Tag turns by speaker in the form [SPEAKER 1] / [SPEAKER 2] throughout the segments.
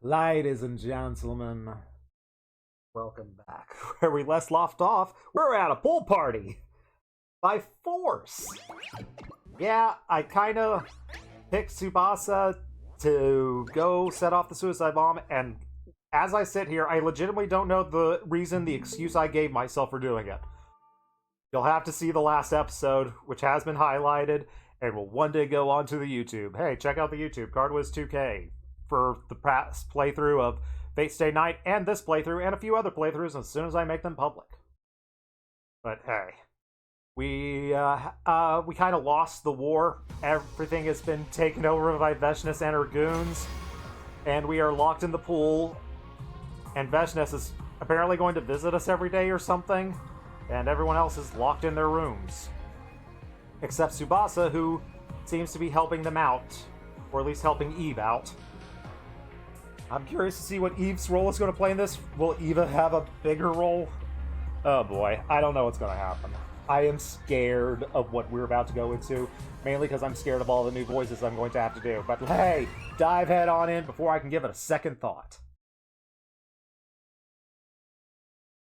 [SPEAKER 1] Ladies and gentlemen, welcome back. Where we last left off, we're at a pool party. By force. Yeah, I kinda picked Tsubasa to go set off the suicide bomb, and as I sit here, I legitimately don't know the excuse I gave myself for doing it. You'll have to see the last episode, which has been highlighted, and will one day go onto the YouTube. Hey, check out the YouTube, Cardwiz 2K, for the past playthrough of Fate Stay Night and this playthrough and a few other playthroughs as soon as I make them public. But hey, we kind of lost the war. Everything has been taken over by Veshness and her goons, and we are locked in the pool. And Veshness is apparently going to visit us every day or something, and everyone else is locked in their rooms. Except Tsubasa, who seems to be helping them out, or at least helping Eve out. I'm curious to see what Eve's role is going to play in this. Will Eva have a bigger role? Oh boy, I don't know what's going to happen. I am scared of what we're about to go into, mainly because I'm scared of all the new voices I'm going to have to do. But hey, dive head on in before I can give it a second thought.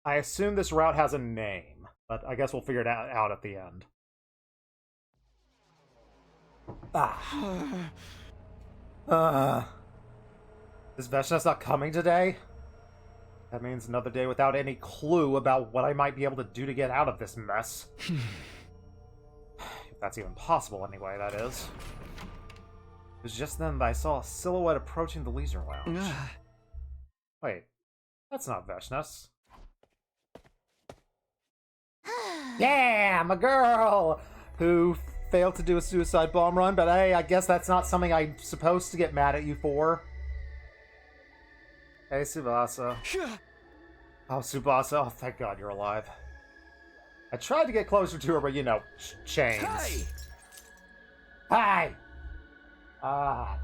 [SPEAKER 1] I assume this route has a name, but I guess we'll figure it out at the end. Is Veshness not coming today? That means another day without any clue about what I might be able to do to get out of this mess. If that's even possible anyway, that is. It was just then that I saw a silhouette approaching the leisure lounge. Wait, that's not Veshness. Yeah, my girl! Who failed to do a suicide bomb run, but hey, I guess that's not something I'm supposed to get mad at you for. Hey, Tsubasa. Oh, Tsubasa. Oh, thank God you're alive. I tried to get closer to her, but you know, chains. Hey! Hi!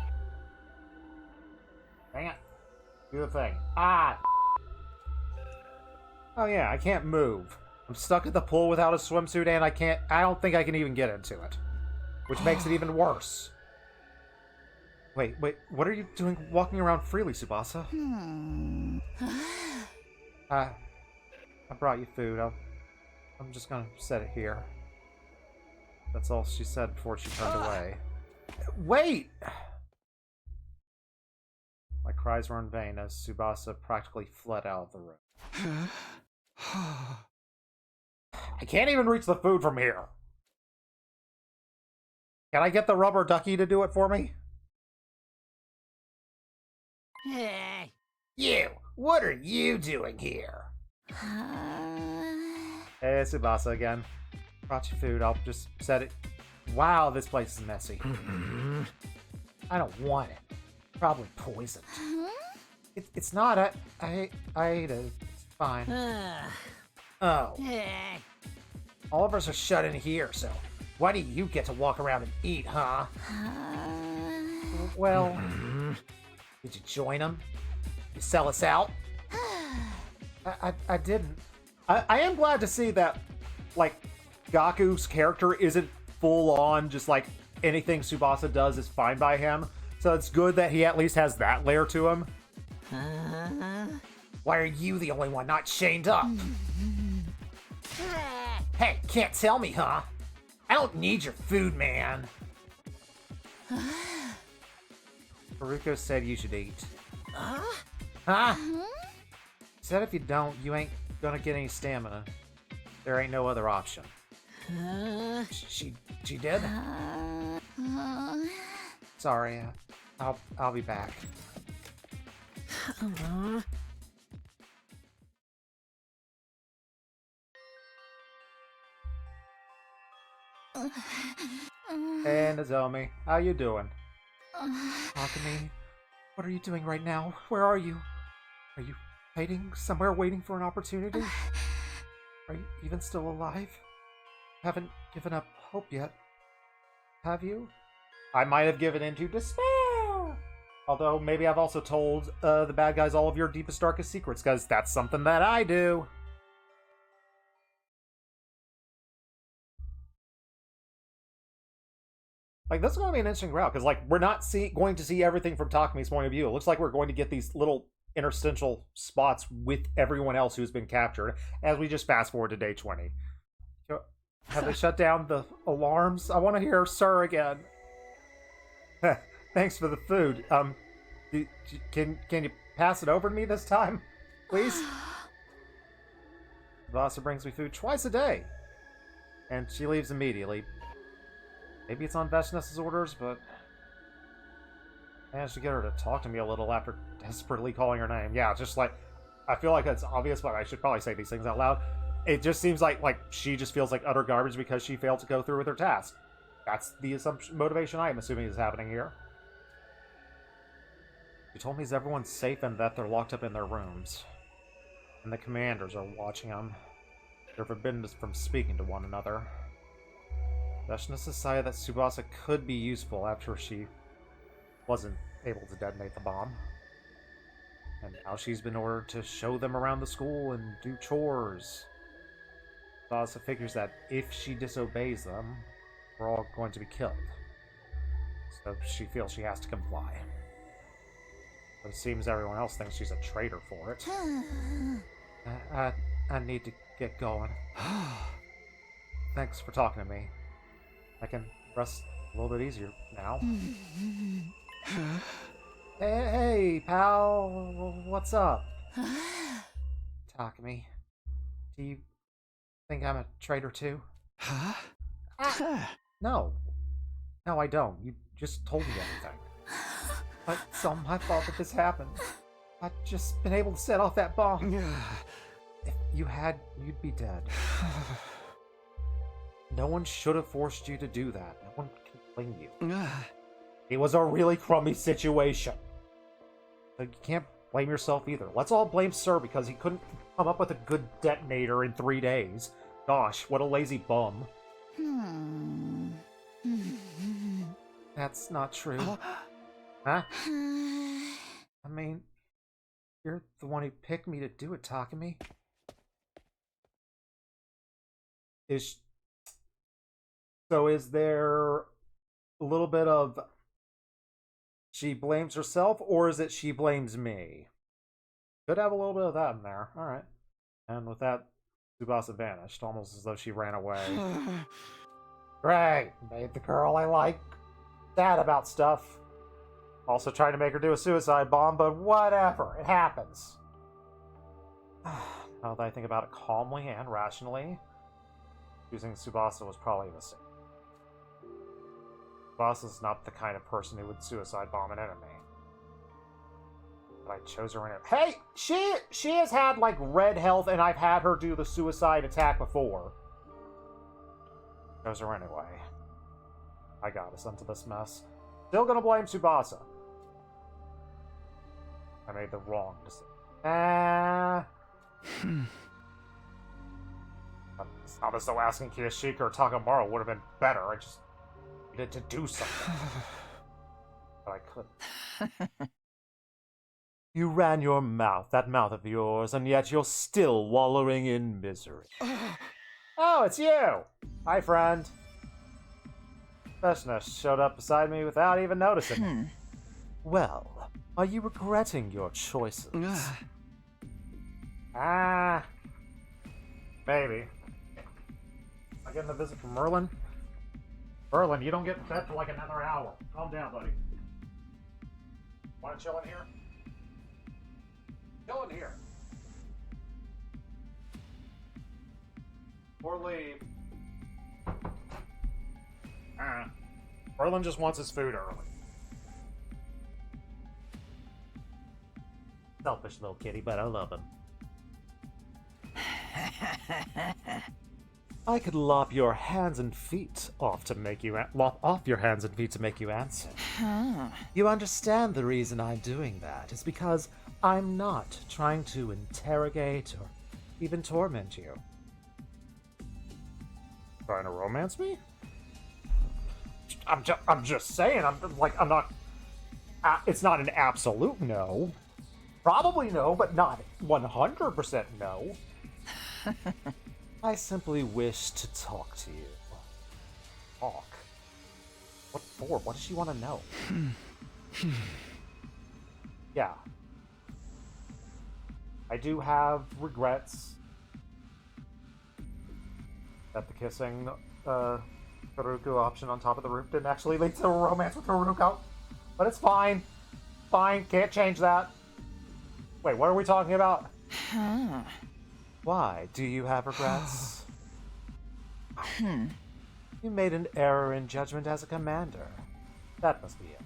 [SPEAKER 1] Dang it. Do the thing. Oh yeah, I can't move. I'm stuck at the pool without a swimsuit, and I don't think I can even get into it. Which makes it even worse. Wait, what are you doing walking around freely, Tsubasa? I brought you food. I'm just gonna set it here. That's all she said before she turned away. Wait! My cries were in vain as Tsubasa practically fled out of the room. I can't even reach the food from here. Can I get the rubber ducky to do it for me?
[SPEAKER 2] Hey,
[SPEAKER 1] You! What are you doing here? Hey, it's Tsubasa again. Brought you food, I'll just set it. Wow, this place is messy. I don't want it. Probably poisoned. It's not, I ate it. It's fine. Oh. All of us are shut in here, so why do you get to walk around and eat, huh? Well, did you join them? You sell us out? I didn't. I am glad to see that, like, Gaku's character isn't full on just like anything Tsubasa does is fine by him. So it's good that he at least has that layer to him. Why are you the only one not chained up? Hey, can't tell me, huh? I don't need your food, man. Haruko said you should eat. Huh? Said if you don't, you ain't gonna get any stamina. There ain't no other option. She did? Sorry, I'll be back. Hey, Nozomi, how you doing? Talk to me. What are you doing right now? Where are you? Are you hiding somewhere waiting for an opportunity? Are you even still alive? Haven't given up hope yet, have you? I might have given in to despair! Although, maybe I've also told the bad guys all of your deepest, darkest secrets, because that's something that I do. Like, this is going to be an interesting route, because, like, we're not going to see everything from Takami's point of view. It looks like we're going to get these little interstitial spots with everyone else who's been captured, as we just fast forward to day 20. Have they shut down the alarms? I want to hear Sir again. Thanks for the food. Can you pass it over to me this time, please? Vasa brings me food twice a day, and she leaves immediately. Maybe it's on Veshness's orders, but I managed to get her to talk to me a little after desperately calling her name. Yeah, just like, I feel like it's obvious, but I should probably say these things out loud. It just seems like she just feels like utter garbage because she failed to go through with her task. That's the motivation I am assuming is happening here. She told me everyone's safe and that they're locked up in their rooms. And the commanders are watching them. They're forbidden from speaking to one another. Veshness decided that Tsubasa could be useful after she wasn't able to detonate the bomb. And now she's been ordered to show them around the school and do chores. Tsubasa figures that if she disobeys them, we're all going to be killed. So she feels she has to comply. But it seems everyone else thinks she's a traitor for it. I need to get going. Thanks for talking to me. I can rest a little bit easier now. Hey, pal. What's up? Takami, do you think I'm a traitor too? No. No, I don't. You just told me everything. But it's all my fault that this happened. I'd just been able to set off that bomb. If you had, you'd be dead. No one should have forced you to do that. No one can blame you. It was a really crummy situation. So you can't blame yourself either. Let's all blame Sir because he couldn't come up with a good detonator in 3 days. Gosh, what a lazy bum. That's not true. Huh? I mean, you're the one who picked me to do it, Takami. So is there a little bit of she blames herself, or is it she blames me? Could have a little bit of that in there. Alright. And with that, Tsubasa vanished, almost as though she ran away. Great! Made the girl I like sad about stuff. Also tried to make her do a suicide bomb, but whatever. It happens. Now that I think about it calmly and rationally, choosing Tsubasa was probably a mistake. Tsubasa's not the kind of person who would suicide bomb an enemy. But I chose her anyway. Hey! She has had, like, red health, and I've had her do the suicide attack before. Chose her anyway. I got us into this mess. Still gonna blame Tsubasa. I made the wrong decision. It's not as though asking Kiyashika or Takamaru would have been better. I just needed to do something. But I couldn't. You ran your mouth, that mouth of yours, and yet you're still wallowing in misery. Oh, it's you! Hi, friend. Veshness showed up beside me without even noticing. Well, are you regretting your choices? Maybe. I getting a visit from Merlin? Merlin, you don't get fed for like another hour. Calm down, buddy. Wanna chill in here? Chill in here. Or leave. Merlin just wants his food early. Selfish little kitty, but I love him. I could lop your hands and feet off to make you lop off your hands and feet to make you answer. You understand the reason I'm doing that is because I'm not trying to interrogate or even torment you. Trying to romance me? I'm just saying. I'm not. It's not an absolute no. Probably no, but not 100% no. I simply wish to talk to you. Talk. What for? What does she want to know? Yeah. I do have regrets that the kissing Haruko option on top of the roof didn't actually lead to a romance with Haruko. But it's fine. Fine, can't change that. Wait, what are we talking about? Why? Do you have regrets? You made an error in judgment as a commander. That must be it.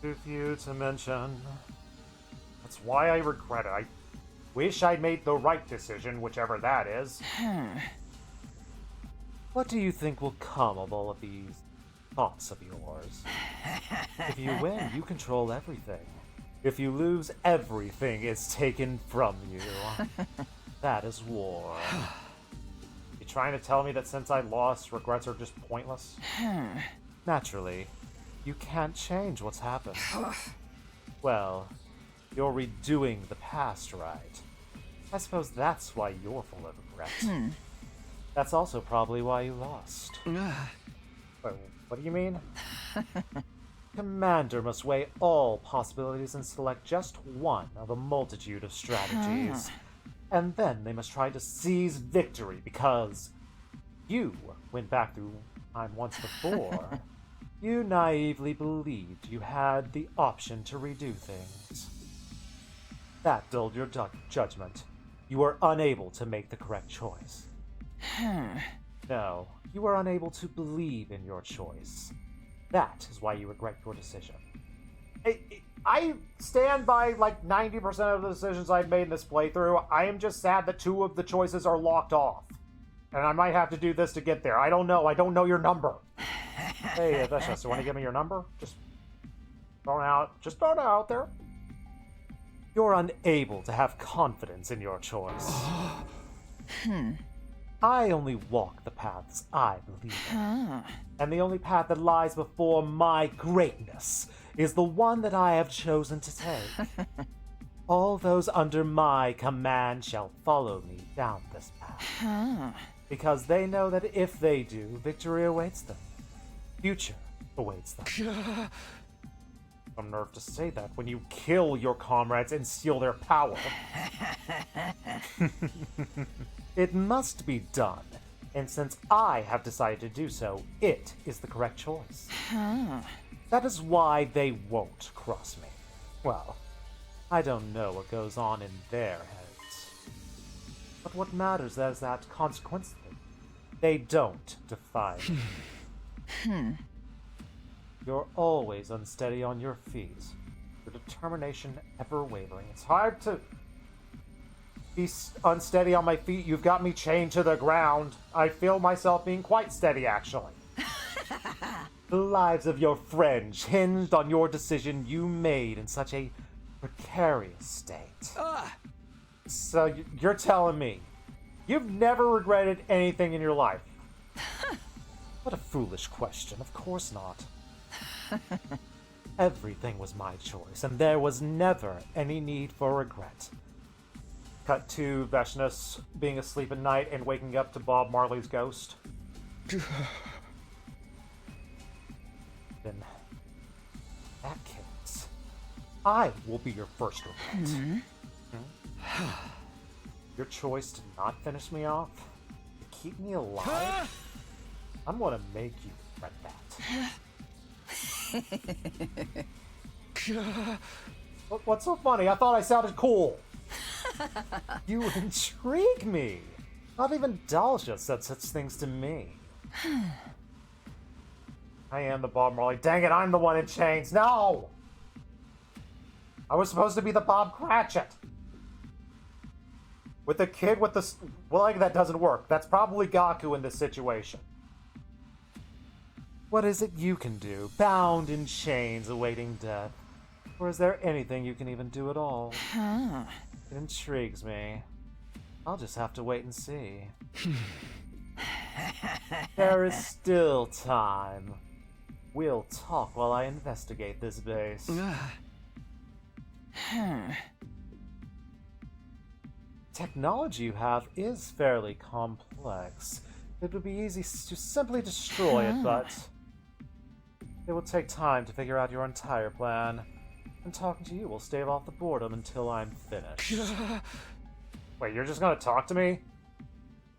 [SPEAKER 1] Too few to mention. That's why I regret it. I wish I'd made the right decision, whichever that is. What do you think will come of all of these thoughts of yours? If you win, you control everything. If you lose, everything is taken from you. That is war. You trying to tell me that since I lost, regrets are just pointless? Naturally. You can't change what's happened. Well, you're redoing the past, right? I suppose that's why you're full of regret. That's also probably why you lost. Wait, what do you mean? Commander must weigh all possibilities and select just one of a multitude of strategies. And then they must try to seize victory because you went back through time once before. You naively believed you had the option to redo things. That dulled your judgment. You were unable to make the correct choice. No, you were unable to believe in your choice. That is why you regret your decision. I stand by like 90% of the decisions I've made in this playthrough. I am just sad that 2 of the choices are locked off. And I might have to do this to get there. I don't know. I don't know your number. Hey, Vicious, you want to give me your number? Just throw it out there. You're unable to have confidence in your choice. I only walk the paths I believe in. And the only path that lies before my greatness is the one that I have chosen to take. All those under my command shall follow me down this path. Because they know that if they do, victory awaits them. Future awaits them. Some nerve to say that when you kill your comrades and steal their power. It must be done, and since I have decided to do so, it is the correct choice. That is why they won't cross me. Well, I don't know what goes on in their heads. But what matters is that, consequently, they don't defy me. You're always unsteady on your feet, your determination ever wavering. It's hard to be unsteady on my feet. You've got me chained to the ground. I feel myself being quite steady, actually. The lives of your friends hinged on your decision you made in such a precarious state. So you're telling me you've never regretted anything in your life? What a foolish question. Of course not. Everything was my choice, and there was never any need for regret. Cut to Veshnus being asleep at night and waking up to Bob Marley's ghost. In that case, I will be your first regret. Your choice to not finish me off, to keep me alive, I'm gonna make you regret that. What's so funny? I thought I sounded cool. You intrigue me. Not even Dalsha said such things to me. I am the Bob Marley. Dang it, I'm the one in chains. No! I was supposed to be the Bob Cratchit. With the kid with the... Well, like, that doesn't work. That's probably Gaku in this situation. What is it you can do, bound in chains awaiting death? Or is there anything you can even do at all? It intrigues me. I'll just have to wait and see. There is still time. We'll talk while I investigate this base. Technology you have is fairly complex. It would be easy to simply destroy it, but it will take time to figure out your entire plan. And talking to you will stave off the boredom until I'm finished. Wait, you're just gonna talk to me?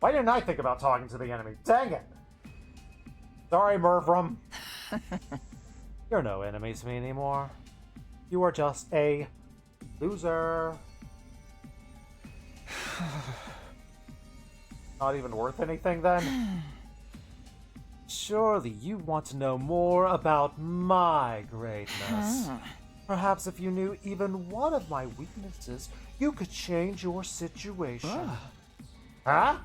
[SPEAKER 1] Why didn't I think about talking to the enemy? Dang it! Sorry, Mervram. You're no enemy to me anymore. You are just a loser. Not even worth anything, then? Surely you want to know more about my greatness. Perhaps if you knew even one of my weaknesses, you could change your situation. Huh?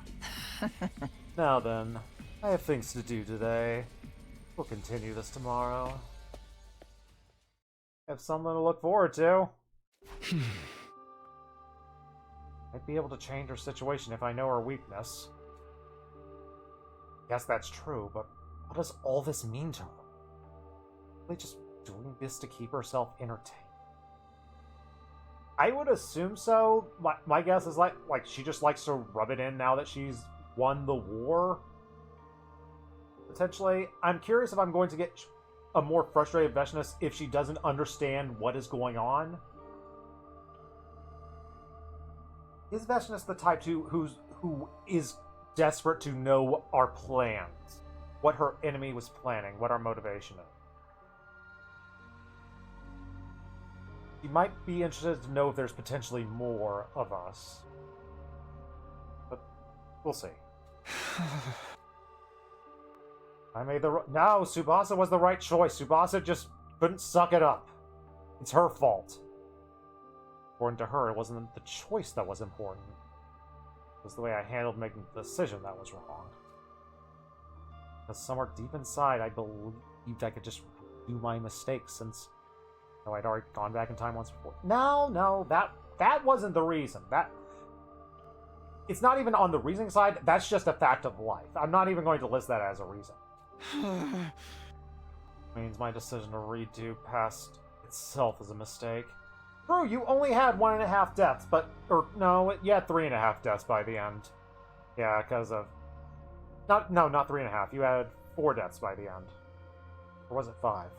[SPEAKER 1] Now then, I have things to do today. We'll continue this tomorrow. I have something to look forward to. Might be able to change her situation if I know her weakness. Yes, that's true, but what does all this mean to her? Are they just doing this to keep herself entertained? I would assume so. My guess is like she just likes to rub it in now that she's won the war. Potentially. I'm curious if I'm going to get a more frustrated Veshness if she doesn't understand what is going on. Is Veshness the type who is desperate to know our plans? What her enemy was planning, what our motivation is? She might be interested to know if there's potentially more of us. But we'll see. I made the no, Tsubasa was the right choice. Tsubasa just couldn't suck it up. It's her fault. According to her, it wasn't the choice that was important. It was the way I handled making the decision that was wrong. Because somewhere deep inside, I believed I could just do my mistakes since I'd already gone back in time once before. No, that wasn't the reason. It's not even on the reasoning side. That's just a fact of life. I'm not even going to list that as a reason. Means my decision to redo past itself is a mistake. True, you only had 1.5 deaths, you had 3.5 deaths by the end. Yeah, because of... not 3.5. You had 4 deaths by the end. Or was it 5?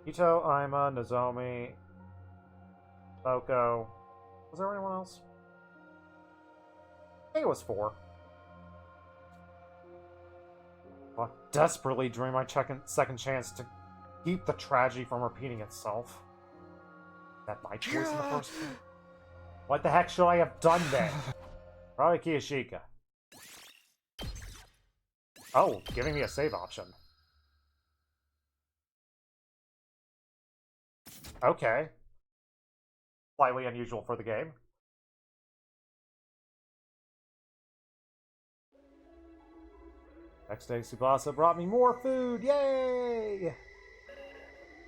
[SPEAKER 1] Ito, Aima, Nozomi, Boko. Was there anyone else? I think it was 4. I desperately during my second chance to keep the tragedy from repeating itself. Is that my choice in the first place? What the heck should I have done then? Probably Kiyashika. Oh, giving me a save option. Okay. Slightly unusual for the game. Next day, Tsubasa brought me more food. Yay!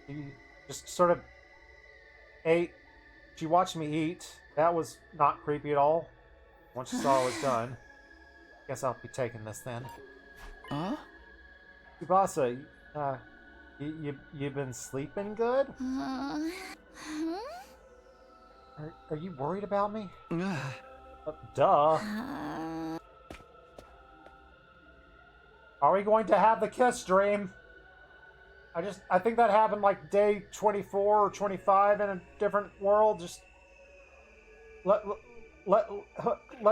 [SPEAKER 1] He just sort of ate. She watched me eat. That was not creepy at all. Once she saw it was done. Guess I'll be taking this then.
[SPEAKER 2] Huh?
[SPEAKER 1] Tsubasa, you've been sleeping good? Are you worried about me? Duh. Are we going to have the kiss dream? I think that happened like day 24 or 25 in a different world. Just let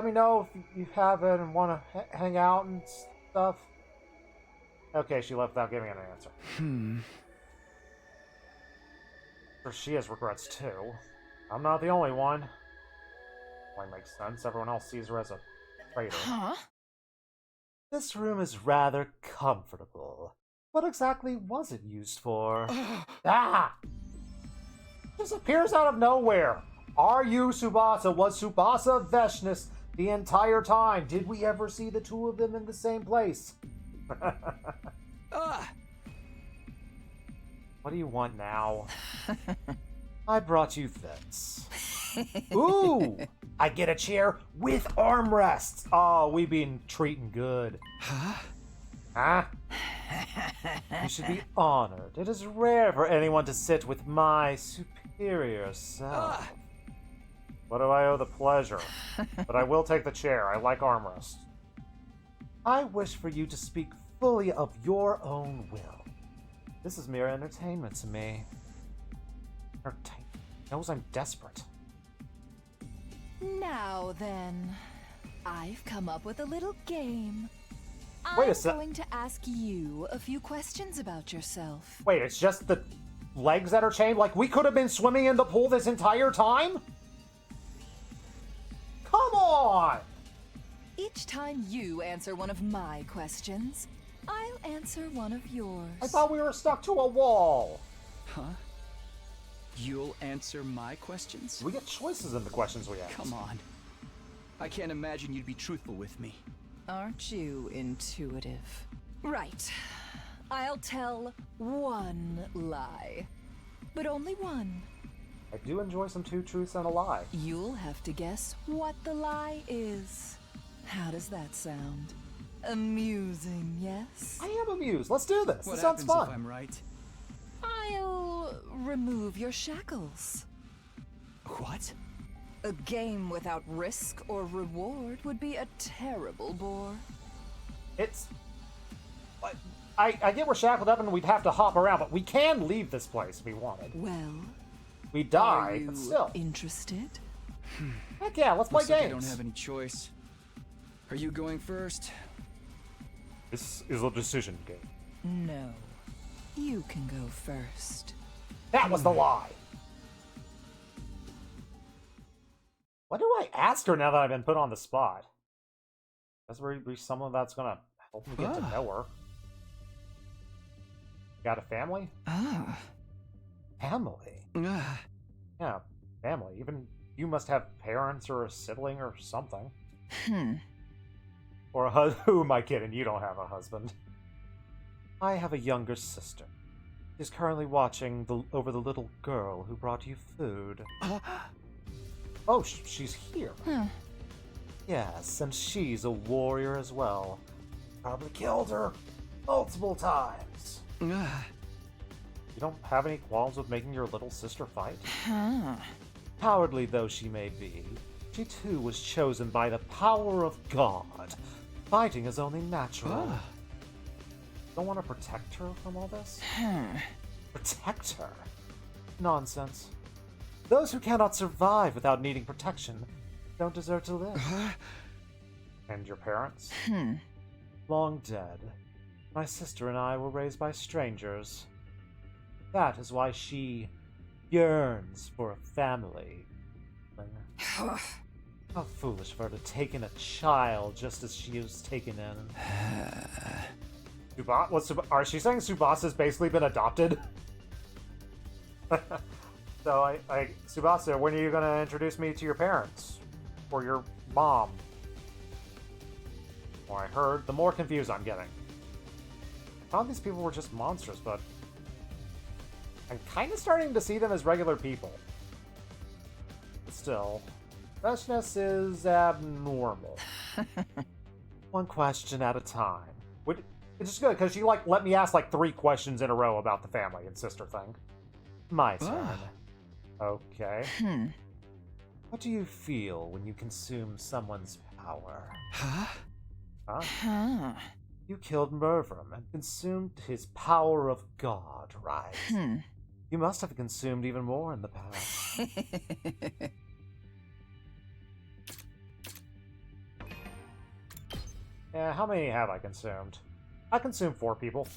[SPEAKER 1] me know if you have it and want to hang out and stuff. Okay, she left without giving an answer. She has regrets too. I'm not the only one. Might make sense. Everyone else sees her as a traitor.
[SPEAKER 2] Huh?
[SPEAKER 1] This room is rather comfortable. What exactly was it used for? Ah! Just appears out of nowhere. Are you Tsubasa? Was Tsubasa Veshness the entire time? Did we ever see the two of them in the same place? What do you want now? I brought you this. Ooh! I get a chair with armrests. Oh, we been treating good. Huh? You should be honored. It is rare for anyone to sit with my superior self. What do I owe the pleasure? But I will take the chair. I like armrests. I wish for you to speak fully of your own will. This is mere entertainment to me. Entertainment knows I'm desperate.
[SPEAKER 3] Now then, I've come up with a little game.
[SPEAKER 1] Wait a
[SPEAKER 3] I'm
[SPEAKER 1] sec.
[SPEAKER 3] going to ask you a few questions about yourself.
[SPEAKER 1] Wait, it's just the legs that are chained? Like, we could have been swimming in the pool this entire time? Come on!
[SPEAKER 3] Each time you answer one of my questions, I'll answer one of yours.
[SPEAKER 1] I thought we were stuck to a wall.
[SPEAKER 4] Huh? You'll answer my questions?
[SPEAKER 1] We get choices in the questions we ask.
[SPEAKER 4] Come on. I can't imagine you'd be truthful with me.
[SPEAKER 3] Aren't you intuitive? Right. I'll tell one lie. But only one.
[SPEAKER 1] I do enjoy some two truths and a lie.
[SPEAKER 3] You'll have to guess what the lie is. How does that sound? Amusing, yes?
[SPEAKER 1] I am amused. Let's do this.
[SPEAKER 4] What
[SPEAKER 1] This sounds
[SPEAKER 4] happens
[SPEAKER 1] fun.
[SPEAKER 4] if I'm right?
[SPEAKER 3] I'll remove your shackles.
[SPEAKER 4] What?
[SPEAKER 3] A game without risk or reward would be a terrible bore.
[SPEAKER 1] It's... I get we're shackled up and we'd have to hop around, but we can leave this place if we wanted.
[SPEAKER 3] Well,
[SPEAKER 1] We
[SPEAKER 3] are
[SPEAKER 1] die,
[SPEAKER 3] you
[SPEAKER 1] but still.
[SPEAKER 3] interested?
[SPEAKER 1] Heck yeah, let's play
[SPEAKER 4] Looks like
[SPEAKER 1] games.
[SPEAKER 4] I don't have any choice. Are you going first?
[SPEAKER 1] This is a decision game.
[SPEAKER 3] No. You can go first.
[SPEAKER 1] That was the lie. What do I ask her now that I've been put on the spot? That's where be someone that's gonna help me get to know her. Got a family?
[SPEAKER 4] Ah.
[SPEAKER 1] Family?
[SPEAKER 4] Ah.
[SPEAKER 1] Yeah, family. Even you must have parents or a sibling or something. Or a husband. Who am I kidding? You don't have a husband. I have a younger sister. She's currently watching over the little girl who brought you food. Oh, she's here. Yes, and she's a warrior as well. Probably killed her multiple times.
[SPEAKER 4] Ah.
[SPEAKER 1] You don't have any qualms with making your little sister fight?
[SPEAKER 3] Huh.
[SPEAKER 1] Cowardly though she may be, she too was chosen by the power of God. Fighting is only natural. Don't want to protect her from all this? Protect her? Nonsense. Those who cannot survive without needing protection don't deserve to live. And your parents? Long dead. My sister and I were raised by strangers. That is why she yearns for a family. How foolish of her to take in a child just as she was taken in. Are she saying Subasa's basically been adopted? So, Subasa, when are you going to introduce me to your parents? Or your mom? Or I heard, the more confused I'm getting. I thought these people were just monsters, but I'm kind of starting to see them as regular people. But still, freshness is abnormal. One question at a time. It's just good, because she, let me ask, 3 questions in a row about the family and sister thing. My turn. Okay. What do you feel when you consume someone's power? Huh? You killed Mervram and consumed his power of God, right? You must have consumed even more in the past. Yeah, how many have I consumed? I consumed 4 people.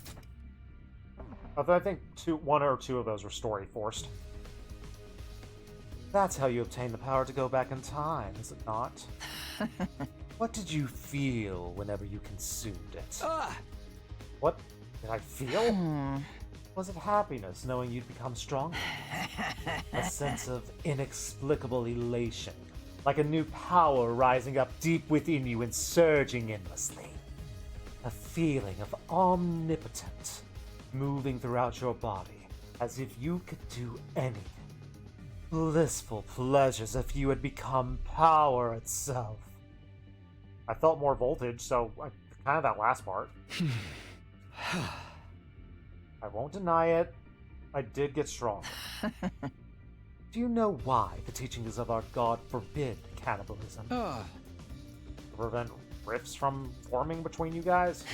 [SPEAKER 1] Although I think 1 or 2 of those were story forced. That's how you obtain the power to go back in time, is it not? What did you feel whenever you consumed it? What did I feel? Was it happiness knowing you'd become stronger? A sense of inexplicable elation, like a new power rising up deep within you and surging endlessly. A feeling of omnipotent, moving throughout your body, as if you could do anything. Blissful pleasures if you had become power itself. I felt more voltage, so kind of that last part. I won't deny it. I did get stronger. Do you know why the teachings of our god forbid cannibalism? To prevent rifts from forming between you guys?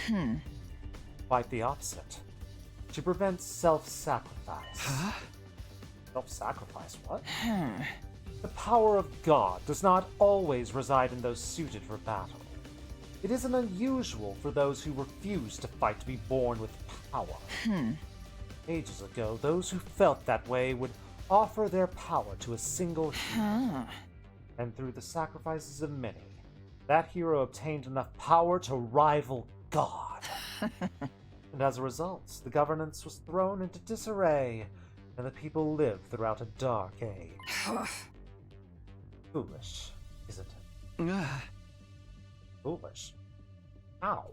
[SPEAKER 1] Quite the opposite. To prevent self-sacrifice.
[SPEAKER 4] Huh?
[SPEAKER 1] Self-sacrifice? What? The power of God does not always reside in those suited for battle. It isn't unusual for those who refuse to fight to be born with power. Ages ago, those who felt that way would offer their power to a single hero. And through the sacrifices of many, that hero obtained enough power to rival God. And as a result, the governance was thrown into disarray, and the people lived throughout a dark age. Foolish, isn't it? Foolish? How?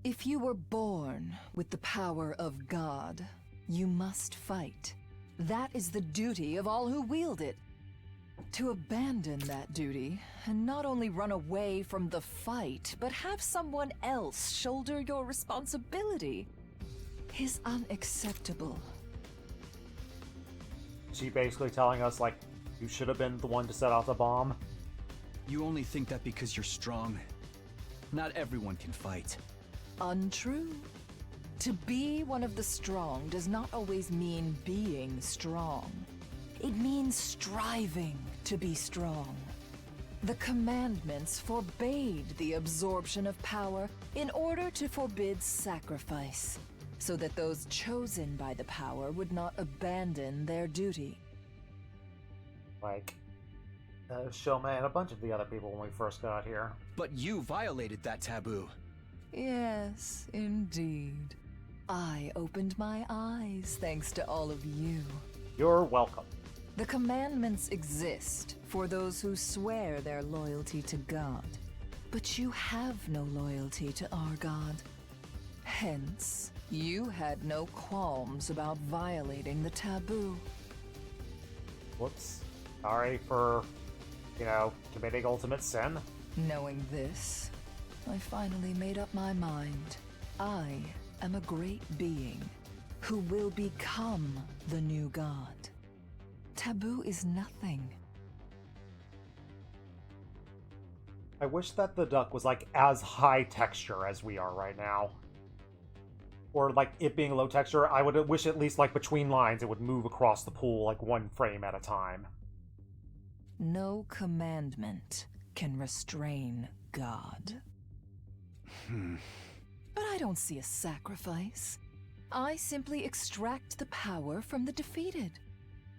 [SPEAKER 3] If you were born with the power of God, you must fight. That is the duty of all who wield it. To abandon that duty, and not only run away from the fight, but have someone else shoulder your responsibility, is unacceptable.
[SPEAKER 1] She basically telling us, like, you should have been the one to set off the bomb?
[SPEAKER 4] You only think that because you're strong. Not everyone can fight.
[SPEAKER 3] Untrue. To be one of the strong does not always mean being strong. It means striving to be strong. The commandments forbade the absorption of power in order to forbid sacrifice, so that those chosen by the power would not abandon their duty.
[SPEAKER 1] Like, Shoma and a bunch of the other people when we first got here.
[SPEAKER 4] But you violated that taboo.
[SPEAKER 3] Yes, indeed. I opened my eyes thanks to all of you.
[SPEAKER 1] You're welcome.
[SPEAKER 3] The commandments exist for those who swear their loyalty to God. But you have no loyalty to our God. Hence, you had no qualms about violating the taboo.
[SPEAKER 1] Whoops. Sorry for, committing ultimate sin.
[SPEAKER 3] Knowing this, I finally made up my mind. I am a great being who will become the new God. Taboo is nothing.
[SPEAKER 1] I wish that the duck was, like, as high texture as we are right now. Or, like, it being low texture, I would wish at least, like, between lines it would move across the pool, like, one frame at a time.
[SPEAKER 3] No commandment can restrain God. But I don't see a sacrifice. I simply extract the power from the defeated.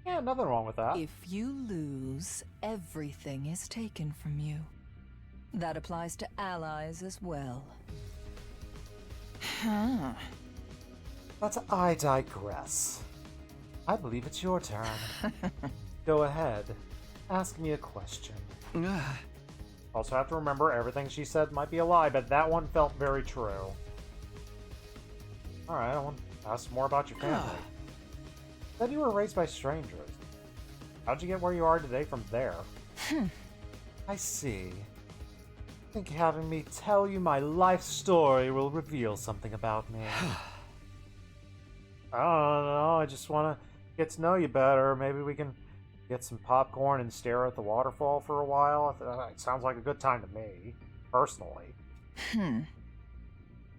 [SPEAKER 1] Yeah, nothing wrong with that.
[SPEAKER 3] If you lose, everything is taken from you. That applies to allies as well.
[SPEAKER 1] But I digress. I believe it's your turn. Go ahead. Ask me a question. Also have to remember everything she said might be a lie, but that one felt very true. Alright, I want to ask more about your family. Said you were raised by strangers. How'd you get where you are today from there? I see. I think having me tell you my life story will reveal something about me. I don't know, I just want to get to know you better. Maybe we can get some popcorn and stare at the waterfall for a while. It sounds like a good time to me, personally.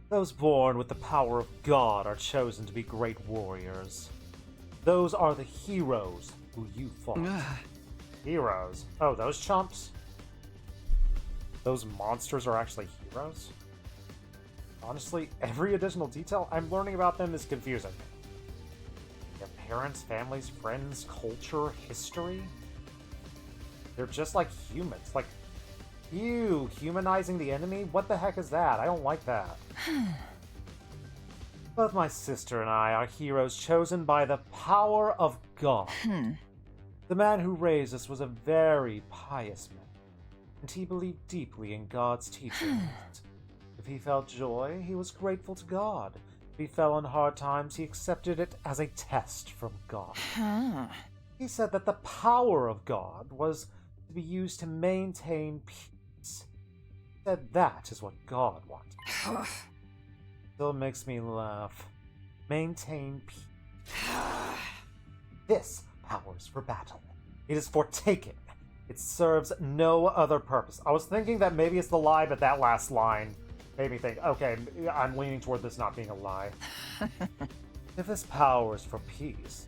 [SPEAKER 1] Those born with the power of God are chosen to be great warriors. Those are the heroes who you fought. Heroes? Oh, those chumps? Those monsters are actually heroes? Honestly, every additional detail I'm learning about them is confusing. Their parents, families, friends, culture, history? They're just like humans. Like, ew, humanizing the enemy? What the heck is that? I don't like that. Both my sister and I are heroes chosen by the power of God. The man who raised us was a very pious man, and he believed deeply in God's teachings. If he felt joy, he was grateful to God. If he fell in hard times, he accepted it as a test from God. He said that the power of God was to be used to maintain peace. He said that is what God wanted. Still makes me laugh. Maintain peace. This power is for battle. It is for taking. It serves no other purpose. I was thinking that maybe it's the lie, but that last line made me think, okay, I'm leaning toward this not being a lie. If this power is for peace,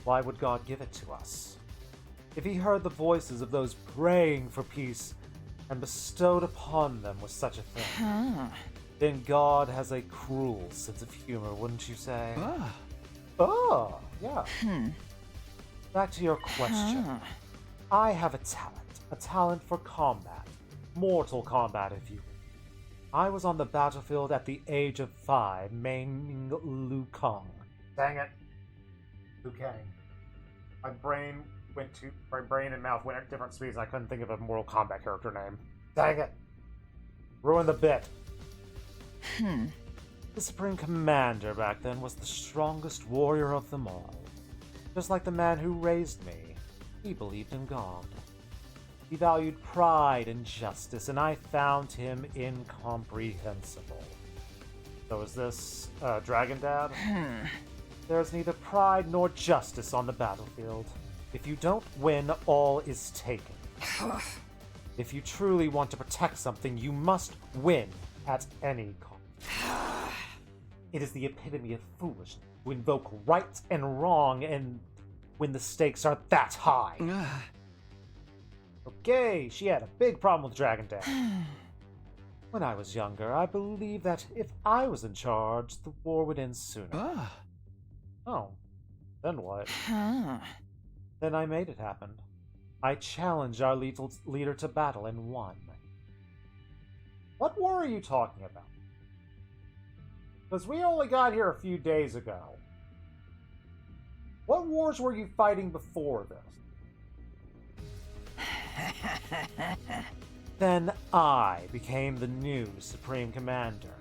[SPEAKER 1] why would God give it to us? If he heard the voices of those praying for peace and bestowed upon them with such a thing, then God has a cruel sense of humor, wouldn't you say? Oh, yeah. Back to your question. I have a talent for combat. Mortal combat, if you will. I was on the battlefield at the age of 5, maiming Liu Kang. Dang it. Liu Kang. My brain and mouth went at different speeds and I couldn't think of a Mortal Kombat character name. Dang it. Ruined the bit. The Supreme Commander back then was the strongest warrior of them all. Just like the man who raised me, he believed in God. He valued pride and justice, and I found him incomprehensible. So is this Dragon Dad? There's neither pride nor justice on the battlefield. If you don't win, all is taken. If you truly want to protect something, you must win at any cost. It is the epitome of foolishness to invoke right and wrong and when the stakes are that high. Okay, she had a big problem with Dragon Dad. When I was younger, I believed that if I was in charge, the war would end sooner. Oh, then what? Then I made it happen. I challenged our leader to battle and won. What war are you talking about? Because we only got here a few days ago. What wars were you fighting before this? Then I became the new Supreme Commander.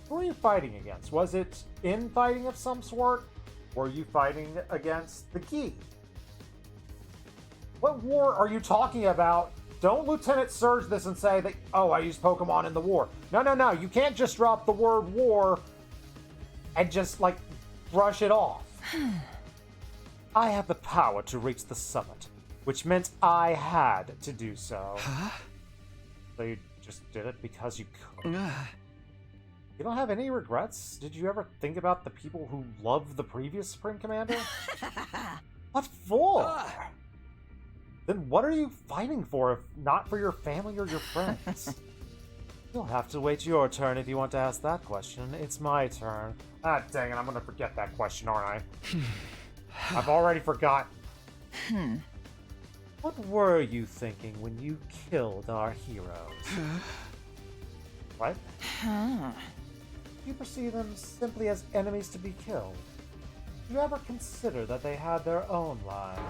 [SPEAKER 1] Who were you fighting against? Was it infighting of some sort? Were you fighting against the Gi? What war are you talking about? Don't Lieutenant Surge this and say that, oh, I used Pokemon in the war. No. You can't just drop the word war and just, like, brush it off. I have the power to reach the summit, which meant I had to do so. So you just did it because you could. You don't have any regrets? Did you ever think about the people who loved the previous Supreme Commander? What for? Then what are you fighting for if not for your family or your friends? You'll have to wait your turn if you want to ask that question. It's my turn. Ah, dang it, I'm gonna forget that question, aren't I? I've already forgotten. What were you thinking when you killed our heroes? What? You perceive them simply as enemies to be killed. Did you ever consider that they had their own lives?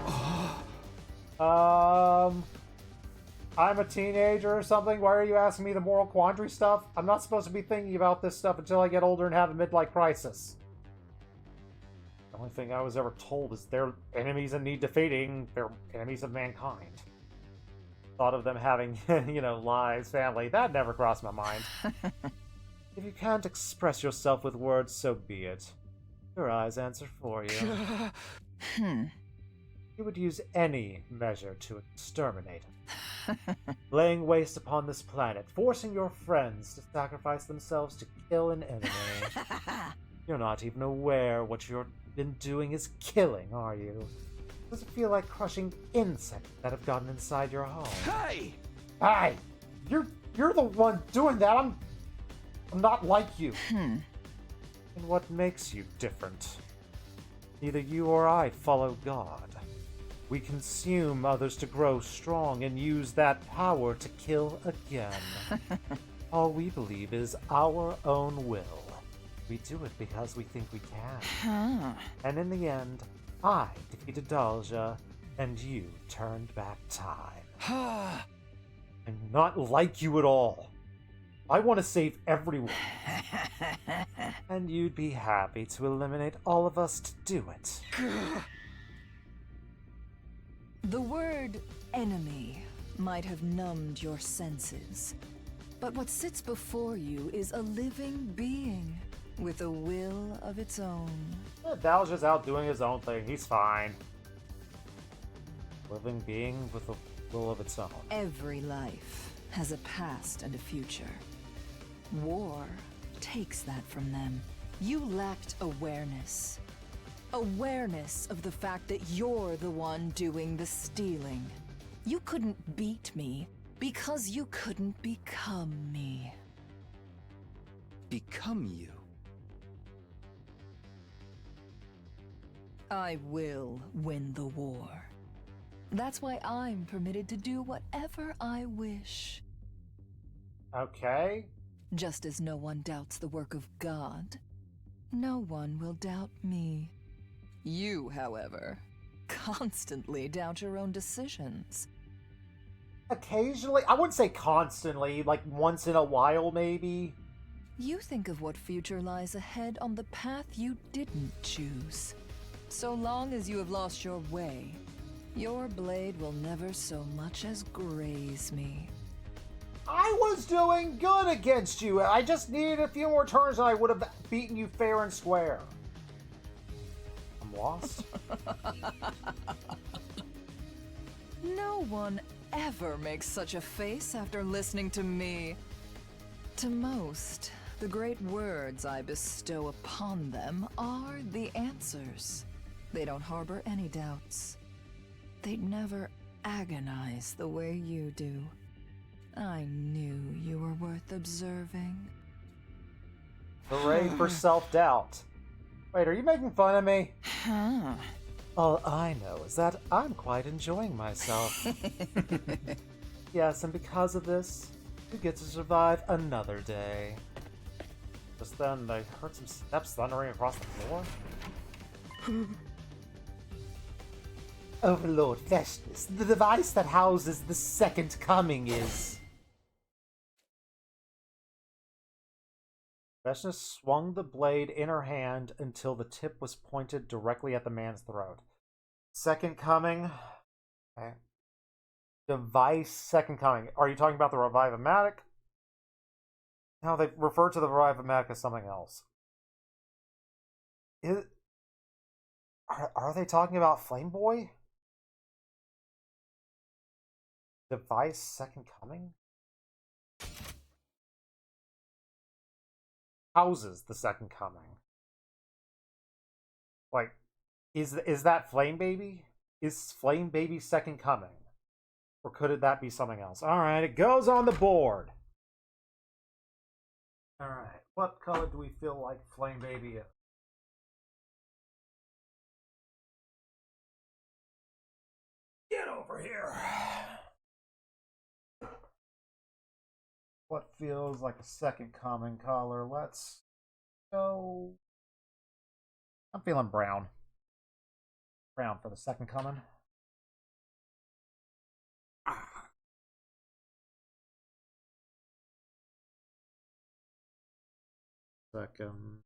[SPEAKER 1] I'm a teenager or something? Why are you asking me the moral quandary stuff? I'm not supposed to be thinking about this stuff until I get older and have a midlife crisis. The only thing I was ever told is they're enemies in need defeating. They're enemies of mankind. Thought of them having, lives, family. That never crossed my mind. If you can't express yourself with words, so be it. Your eyes answer for you. You would use any measure to exterminate it. Laying waste upon this planet, forcing your friends to sacrifice themselves to kill an enemy. You're not even aware what you've been doing is killing, are you? Does it feel like crushing insects that have gotten inside your home?
[SPEAKER 4] Hey!
[SPEAKER 1] Hey! You're the one doing that. I'm not like you. And what makes you different? Neither you or I follow God. We consume others to grow strong and use that power to kill again. All we believe is our own will. We do it because we think we can. And in the end, I defeated Dalja, and you turned back time. I'm not like you at all. I want to save everyone. And you'd be happy to eliminate all of us to do it.
[SPEAKER 3] The word enemy might have numbed your senses, but what sits before you is a living being with a will of its own.
[SPEAKER 1] Dalja's out doing his own thing. He's fine. Living being with a will of its own.
[SPEAKER 3] Every life has a past and a future. War takes that from them. You lacked awareness. Awareness of the fact that you're the one doing the stealing. You couldn't beat me because you couldn't become me.
[SPEAKER 4] Become you?
[SPEAKER 3] I will win the war. That's why I'm permitted to do whatever I wish.
[SPEAKER 1] Okay.
[SPEAKER 3] Just as no one doubts the work of God, no one will doubt me. You, however, constantly doubt your own decisions.
[SPEAKER 1] Occasionally, I wouldn't say constantly, like once in a while maybe.
[SPEAKER 3] You think of what future lies ahead on the path you didn't choose. So long as you have lost your way, your blade will never so much as graze me.
[SPEAKER 1] I was doing good against you. I just needed a few more turns and I would have beaten you fair and square. I'm lost.
[SPEAKER 3] No one ever makes such a face after listening to me. To most, the great words I bestow upon them are the answers. They don't harbor any doubts. They'd never agonize the way you do. I knew you were worth observing.
[SPEAKER 1] Hooray for self-doubt. Wait, are you making fun of me?
[SPEAKER 3] Huh.
[SPEAKER 1] All I know is that I'm quite enjoying myself. Yes, and because of this, you get to survive another day. Just then, I heard some steps thundering across the floor. Overlord Vestus, the device that houses the Second Coming is... Vestus swung the blade in her hand until the tip was pointed directly at the man's throat. Second Coming... Okay. Device Second Coming. Are you talking about the Revive-O-Matic? No, they refer to the Revive-O-Matic as something else. Are they talking about Flame Boy? Device Second Coming? Houses the Second Coming. Like, is that Flame Baby? Is Flame Baby Second Coming? Or could that be something else? Alright, it goes on the board. Alright, what color do we feel like Flame Baby is? Get over here. What feels like a Second Coming color? Let's go. I'm feeling brown. Brown for the Second Coming. Second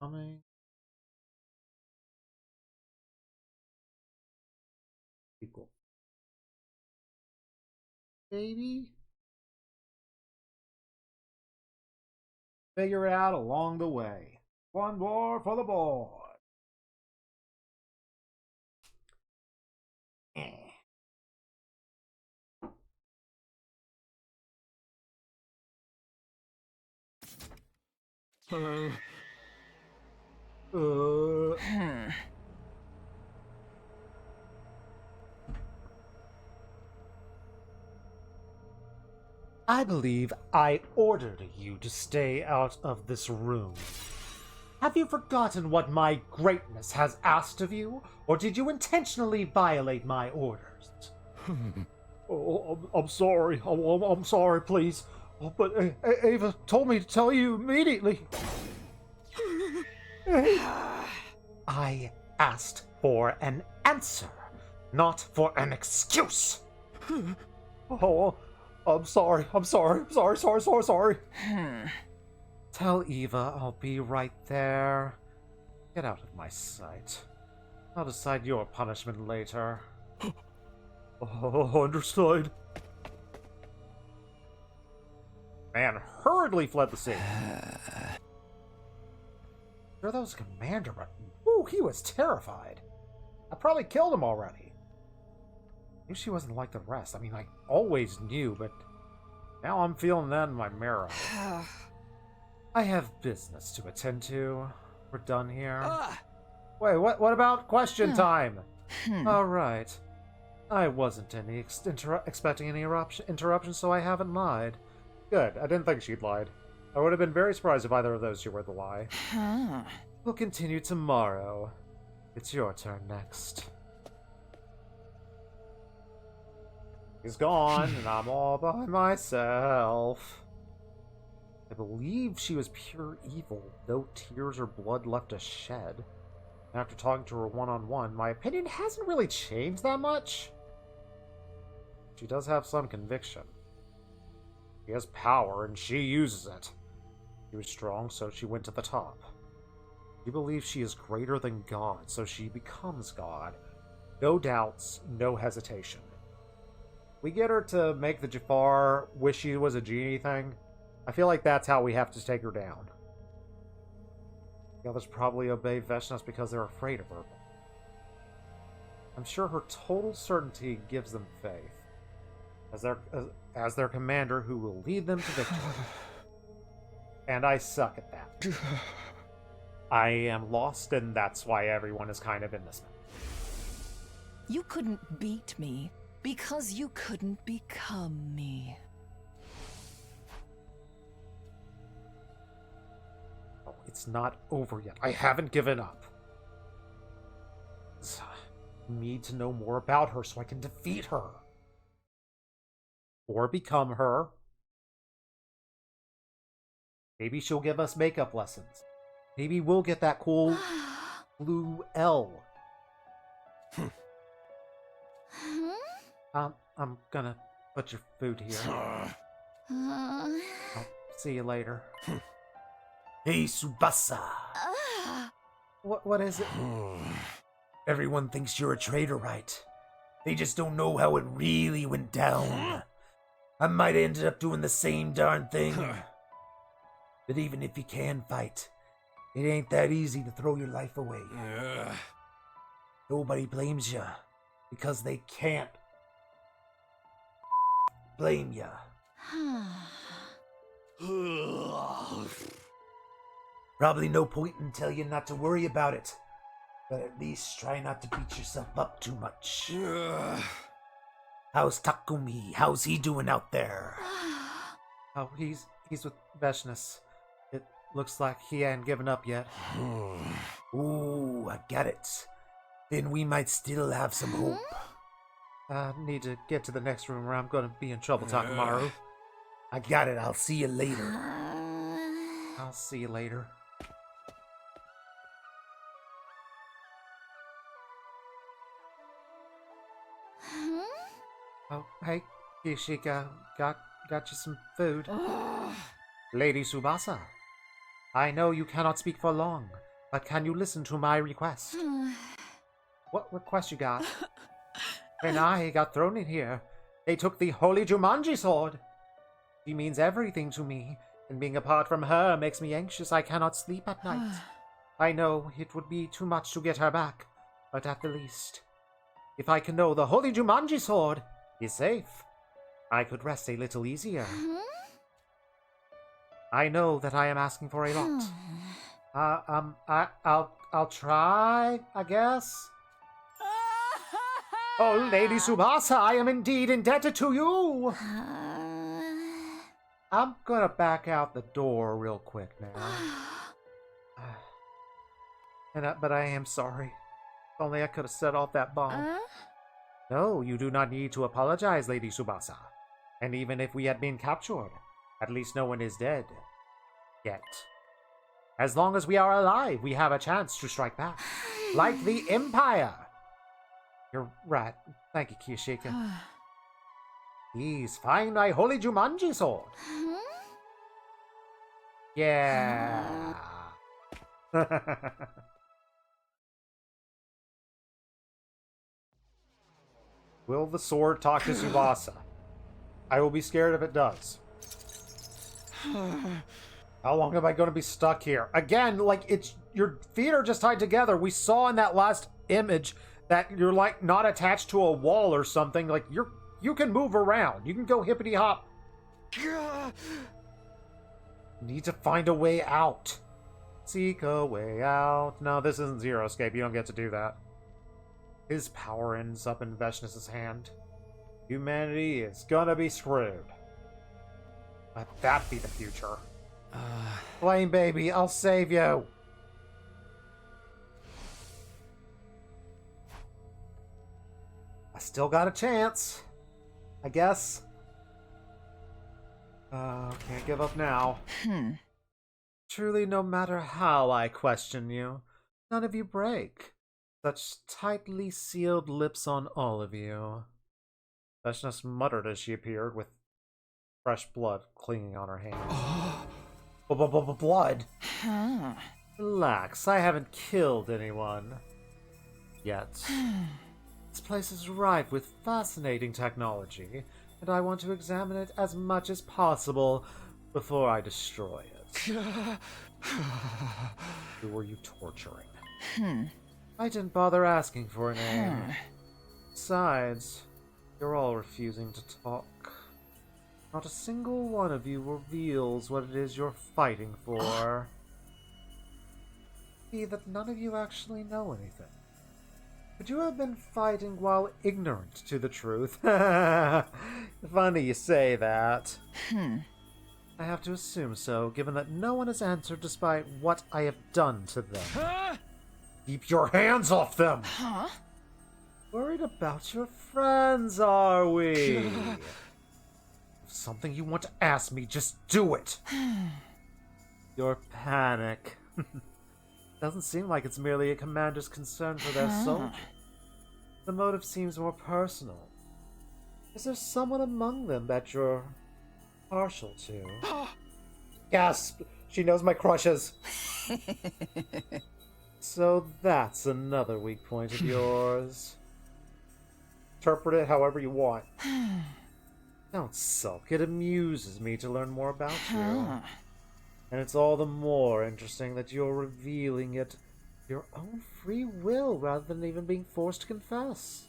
[SPEAKER 1] Coming. Equal. Baby. Figure it out along the way. One more for the board. I believe I ordered you to stay out of this room. Have you forgotten what my greatness has asked of you, or did you intentionally violate my orders? Oh, I'm sorry. I'm sorry, please. Oh, but Ava told me to tell you immediately. I asked for an answer, not for an excuse. Oh, I'm sorry. Sorry. Tell Eva I'll be right there. Get out of my sight. I'll decide your punishment later. Oh, understood. Man hurriedly fled the scene. Sure, that was Commander, but ooh, he was terrified. I probably killed him already. knew she wasn't like the rest. I mean, I always knew, but now I'm feeling that in my marrow. I have business to attend to. We're done here. Wait, what about question time? All right. I wasn't expecting any interruption, so I haven't lied. Good. I didn't think she'd lied. I would have been very surprised if either of those two were the lie. We'll continue tomorrow. It's your turn next. He's gone, and I'm all by myself. I believe she was pure evil, no tears or blood left to shed. After talking to her one-on-one, my opinion hasn't really changed that much. She does have some conviction. She has power, and she uses it. She was strong, so she went to the top. She believes she is greater than God, so she becomes God. No doubts, no hesitation. We get her to make the Jafar wish she was a genie thing. I feel like that's how we have to take her down. The others probably obey Veshnas because they're afraid of her. I'm sure her total certainty gives them faith. As their commander who will lead them to victory. And I suck at that. I am lost, and that's why everyone is kind of in this mess.
[SPEAKER 3] You couldn't beat me because you couldn't become me.
[SPEAKER 1] Oh, it's not over yet. I haven't given up. I need to know more about her so I can defeat her. Or become her. Maybe she'll give us makeup lessons. Maybe we'll get that cool blue L. I'm gonna put your food here. I'll see you later. Hey, Tsubasa. What is it? Everyone thinks you're a traitor, right? They just don't know how it really went down. I might have ended up doing the same darn thing. But even if you can fight, it ain't that easy to throw your life away. Nobody blames you because they can't blame you. Probably no point in telling you not to worry about it, but at least try not to beat yourself up too much. How's Takumi? How's he doing out there? Oh, he's with Veshnas. It looks like he ain't given up yet. Ooh, I got it. Then we might still have some hope. I need to get to the next room or I'm gonna be in trouble, Takamaru. I got it. I'll see you later. I'll see you later. Oh, hey, Kishika, got you some food. Lady Tsubasa, I know you cannot speak for long, but can you listen to my request? What request you got? When I got thrown in here, they took the Holy Jumanji sword. She means everything to me, and being apart from her makes me anxious. I cannot sleep at night. I know it would be too much to get her back, but at the least, if I can know the Holy Jumanji sword is safe, I could rest a little easier. I know that I am asking for a lot. I'll try, I guess. Oh, Lady Tsubasa, I am indeed indebted to you. I'm gonna back out the door real quick now. But I am sorry. If only I could have set off that bomb. No, you do not need to apologize, Lady Tsubasa. And even if we had been captured, at least no one is dead. Yet. As long as we are alive, we have a chance to strike back. Like the Empire! You're right. Thank you, Kiyashika. Please, find my Holy Jumanji sword. Yeah. Will the sword talk to Tsubasa? I will be scared if it does. How long am I going to be stuck here? Again, like, it's your feet are just tied together. We saw in that last image that you're like not attached to a wall or something. Like you can move around. You can go hippity hop. You need to find a way out. Seek a way out. No, this isn't Zero Escape. You don't get to do that. His power ends up in Veshness's hand. Humanity is gonna be screwed. Let that be the future. Flame baby, I'll save you. I still got a chance, I guess. Can't give up now. Truly, no matter how I question you, none of you break. Such tightly sealed lips on all of you. Veshness muttered as she appeared, with fresh blood clinging on her hand. Blood? Relax, I haven't killed anyone. Yet. This place is ripe with fascinating technology, and I want to examine it as much as possible before I destroy it. Who were you torturing? I didn't bother asking for a name. Besides, you're all refusing to talk. Not a single one of you reveals what it is you're fighting for. See that none of you actually know anything. Could you have been fighting while ignorant to the truth? Funny you say that. I have to assume so, given that no one has answered despite what I have done to them. Keep your hands off them! Worried about your friends, are we? If something you want to ask me, just do it! Your panic. Doesn't seem like it's merely a commander's concern for their soldiers. The motive seems more personal. Is there someone among them that you're partial to? Gasp! She knows my crushes! So that's another weak point of yours. Interpret it however you want. Don't sulk. It amuses me to learn more about you. And it's all the more interesting that you're revealing it your own free will rather than even being forced to confess.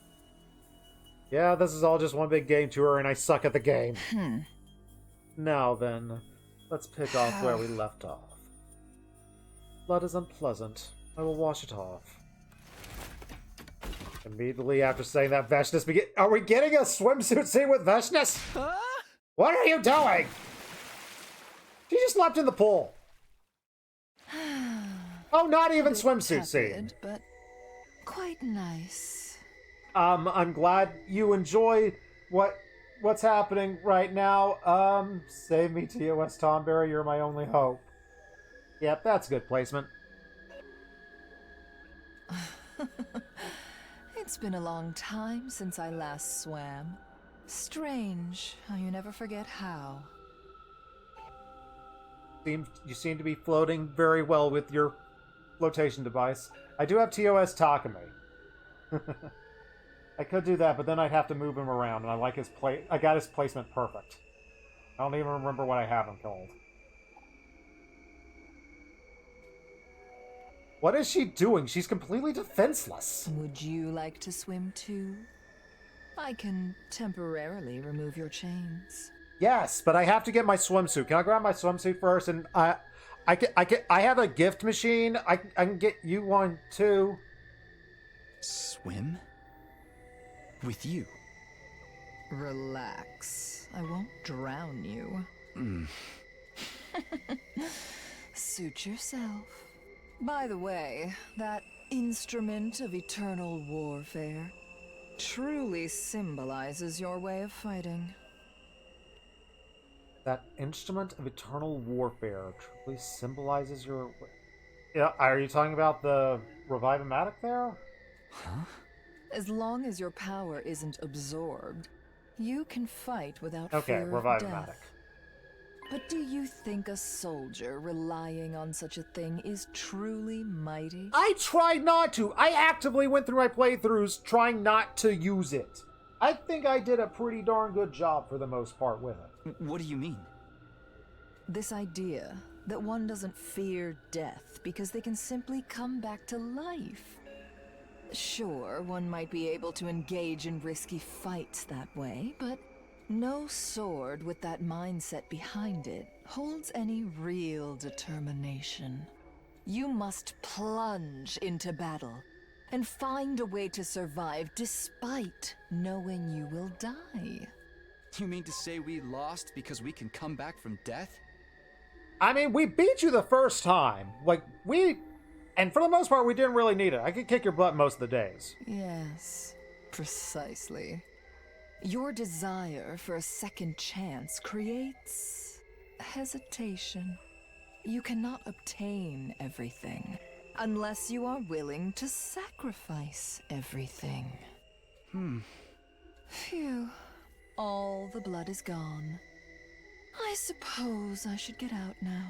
[SPEAKER 1] Yeah, this is all just one big game tour and I suck at the game. Now then, let's pick off where we left off. Blood is unpleasant. I will wash it off. Immediately after saying that, Veshness begin. Are we getting a swimsuit scene with Veshness? What are you doing? She just leapt in the pool. Oh, not even swimsuit scene.
[SPEAKER 3] But quite nice.
[SPEAKER 1] I'm glad you enjoy what's happening right now. Save me, TOS Tomberry. You're my only hope. Yep, that's good placement.
[SPEAKER 3] It's been a long time since I last swam. Strange how you never forget how.
[SPEAKER 1] You seem to be floating very well with your flotation device. I do have TOS Takumi. I could do that, but then I'd have to move him around, and I like his I got his placement perfect. I don't even remember what I have him called. What is she doing? She's completely defenseless.
[SPEAKER 3] Would you like to swim too? I can temporarily remove your chains.
[SPEAKER 1] Yes, but I have to get my swimsuit. Can I grab my swimsuit first? And I have a gift machine. I can get you one too.
[SPEAKER 4] Swim? With you?
[SPEAKER 3] Relax. I won't drown you. Suit yourself. By the way, that instrument of eternal warfare truly symbolizes your way of fighting.
[SPEAKER 1] That instrument of eternal warfare truly symbolizes your... Yeah, are you talking about the Revive-O-Matic there?
[SPEAKER 4] Huh?
[SPEAKER 3] As long as your power isn't absorbed, you can fight without fear
[SPEAKER 1] Okay,
[SPEAKER 3] of
[SPEAKER 1] Revive-O-Matic.
[SPEAKER 3] death. But do you think a soldier relying on such a thing is truly mighty?
[SPEAKER 1] I tried not to. I actively went through my playthroughs trying not to use it. I think I did a pretty darn good job for the most part with it.
[SPEAKER 4] What do you mean?
[SPEAKER 3] This idea that one doesn't fear death because they can simply come back to life. Sure, one might be able to engage in risky fights that way, but no sword with that mindset behind it holds any real determination. You must plunge into battle and find a way to survive despite knowing you will die.
[SPEAKER 4] You mean to say we lost because we can come back from death?
[SPEAKER 1] I mean, we beat you the first time. And for the most part, we didn't really need it. I could kick your butt most of the days.
[SPEAKER 3] Yes, precisely. Your desire for a second chance creates hesitation. You cannot obtain everything unless you are willing to sacrifice everything. Phew. All the blood is gone. I suppose I should get out now.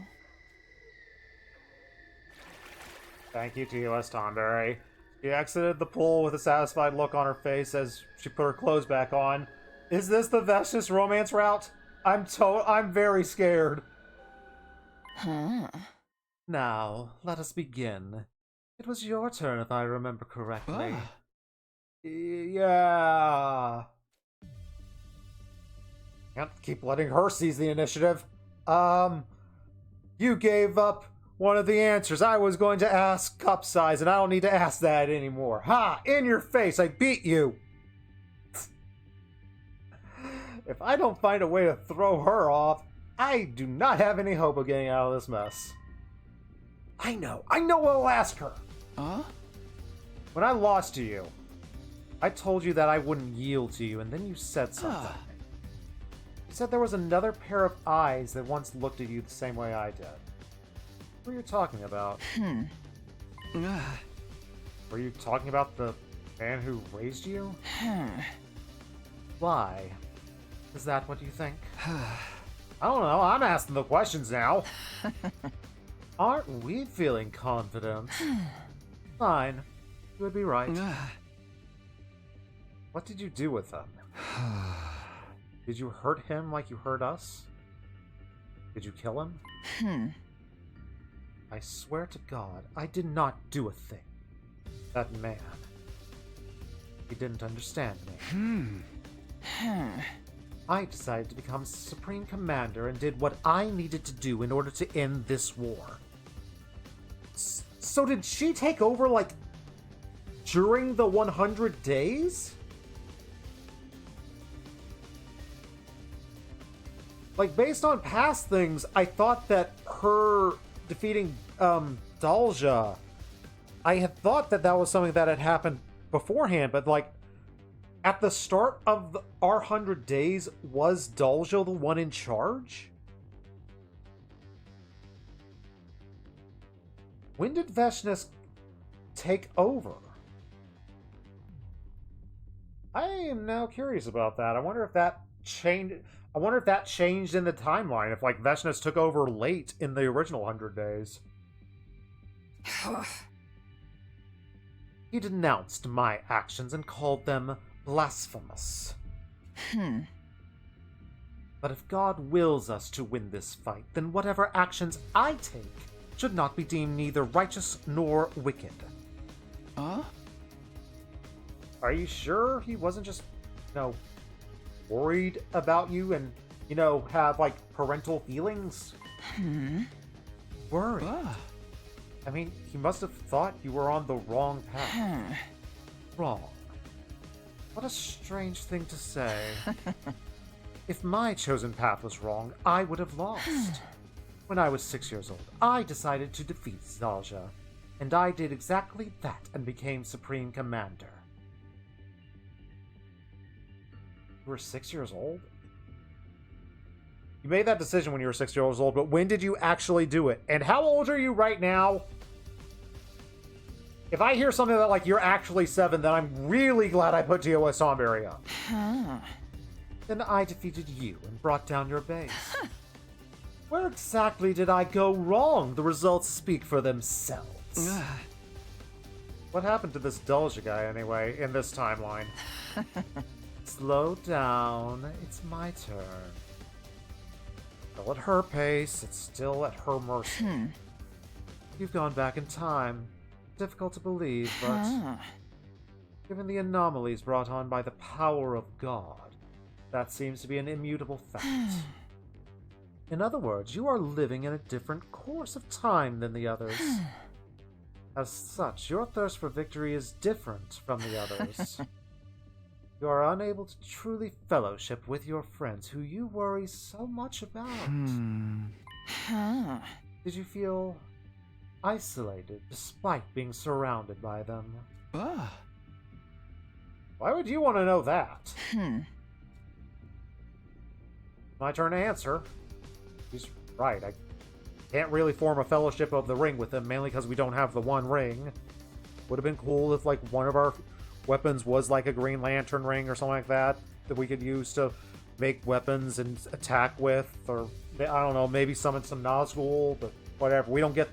[SPEAKER 1] Thank you, T.O.S. Tonberry. She exited the pool with a satisfied look on her face as she put her clothes back on. Is this the Vestius romance route? I'm very scared.
[SPEAKER 3] Huh?
[SPEAKER 1] Now, let us begin. It was your turn, if I remember correctly. Yeah. Can't keep letting her seize the initiative. You gave up one of the answers. I was going to ask cup size, and I don't need to ask that anymore. Ha! In your face, I beat you! If I don't find a way to throw her off, I do not have any hope of getting out of this mess. I know what I'll ask her!
[SPEAKER 4] Huh?
[SPEAKER 1] When I lost to you, I told you that I wouldn't yield to you, and then you said something. You said there was another pair of eyes that once looked at you the same way I did. What were you talking about? Were you talking about the man who raised you? Why? Is that what you think? I don't know, I'm asking the questions now. Aren't we feeling confident? Fine. You would be right. What did you do with him? Did you hurt him like you hurt us? Did you kill him? I swear to God, I did not do a thing. That man. He didn't understand me. I decided to become Supreme Commander and did what I needed to do in order to end this war. So did she take over, during the 100 days? Based on past things, I thought that her defeating Dalja, I had thought that was something that had happened beforehand, but at the start of our 100 days, was Dalja the one in charge? When did Veshnis take over? I am now curious about that. I wonder if that changed. I wonder if that changed in the timeline. If Veshnis took over late in the original 100 days. He denounced my actions and called them blasphemous. But if God wills us to win this fight, then whatever actions I take should not be deemed neither righteous nor wicked. Are you sure he wasn't just, worried about you and, have, parental feelings? Worried? I mean, he must have thought you were on the wrong path. Wrong. What a strange thing to say. If my chosen path was wrong, I would have lost. When I was 6 years old, I decided to defeat Dalja, and I did exactly that and became Supreme Commander. You were 6 years old? You made that decision when you were 6 years old, but when did you actually do it? And how old are you right now? If I hear something that, you're actually 7, then I'm really glad I put TOS Somberry up. Then I defeated you and brought down your base. Where exactly did I go wrong? The results speak for themselves. What happened to this Dalja guy, anyway, in this timeline? Slow down. It's my turn. Still at her pace. It's still at her mercy. You've gone back in time. Difficult to believe, but Given the anomalies brought on by the power of God, that seems to be an immutable fact. In other words, you are living in a different course of time than the others. As such, your thirst for victory is different from the others. You are unable to truly fellowship with your friends who you worry so much about. Did you feel isolated despite being surrounded by them? Why would you want to know that? My turn to answer. He's right. I can't really form a fellowship of the ring with them, mainly because we don't have the one ring. Would have been cool if, like, one of our weapons was like a Green Lantern ring or something like that we could use to make weapons and attack with, or I don't know, maybe summon some Nazgul, but whatever. We don't get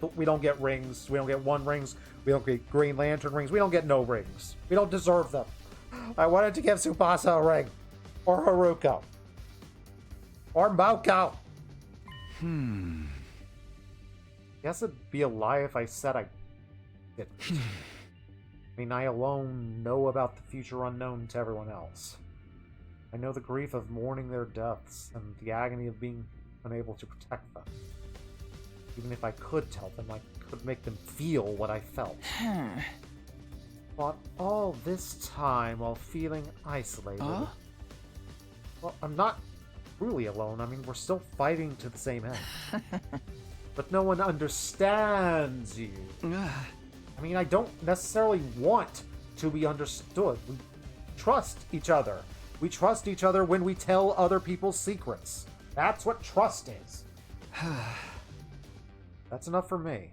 [SPEAKER 1] rings. We don't get one rings. We don't get Green Lantern rings. We don't get no rings. We don't deserve them. I wanted to give Tsubasa a ring, or Haruko, or Moko. Guess it'd be a lie if I said I didn't. I mean, I alone know about the future unknown to everyone else. I know the grief of mourning their deaths and the agony of being unable to protect them. Even if I could tell them, I could make them feel what I felt. But all this time while feeling isolated. Well, I'm not truly alone. I mean, we're still fighting to the same end. But no one understands you. I mean, I don't necessarily want to be understood. We trust each other. We trust each other when we tell other people's secrets. That's what trust is. That's enough for me.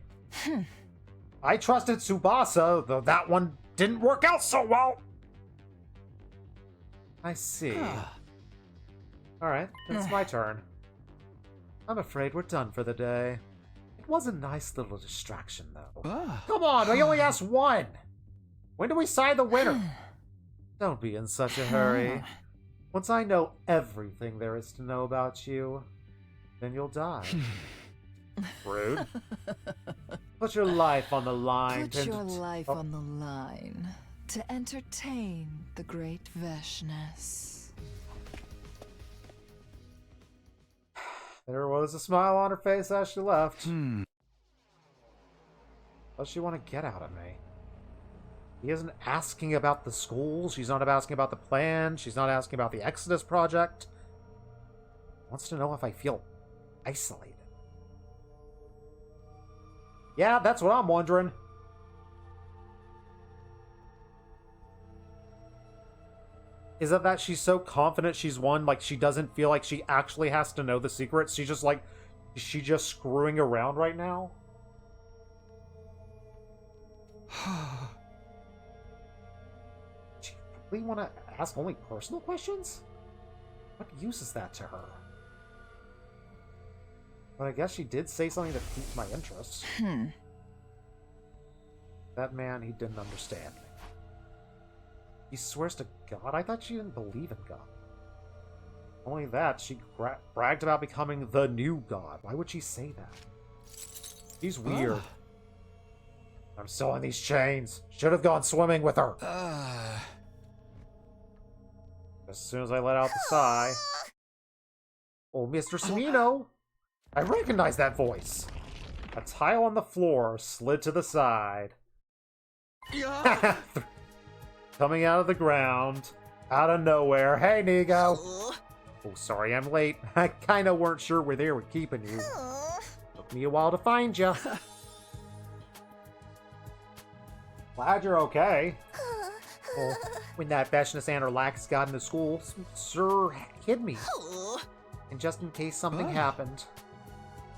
[SPEAKER 1] I trusted Tsubasa, though that one didn't work out so well. I see. Alright, it's my turn. I'm afraid we're done for the day. It was a nice little distraction, though. Come on, we only asked one! When do we sign the winner? Don't be in such a hurry. Once I know everything there is to know about you, then you'll die. Rude. Put your life on the line.
[SPEAKER 3] Put your life on the line to entertain the great Veshness.
[SPEAKER 1] There was a smile on her face as she left. What does she want to get out of me? He isn't asking about the school. She's not asking about the plan. She's not asking about the Exodus project. Wants to know if I feel isolated. Yeah, that's what I'm wondering. Is it that she's so confident she's won, like she doesn't feel like she actually has to know the secrets? She's just like, is she just screwing around right now? Do you really want to ask only personal questions? What use is that to her? But I guess she did say something that piqued my interest. That man, he didn't understand me. He swears to God? I thought she didn't believe in God. Only that, she bragged about becoming the new God. Why would she say that? She's weird. I'm still in these chains. Should have gone swimming with her. As soon as I let out the sigh. Oh, Mr. Sumino! I recognize that voice. A tile on the floor slid to the side. Coming out of the ground, out of nowhere. Hey, Nigo. Oh, sorry I'm late. I kinda weren't sure where they were keeping you. Took me a while to find you. Glad you're okay. Well, when that Veshness Lax got into school, Sir hid me. And just in case something happened.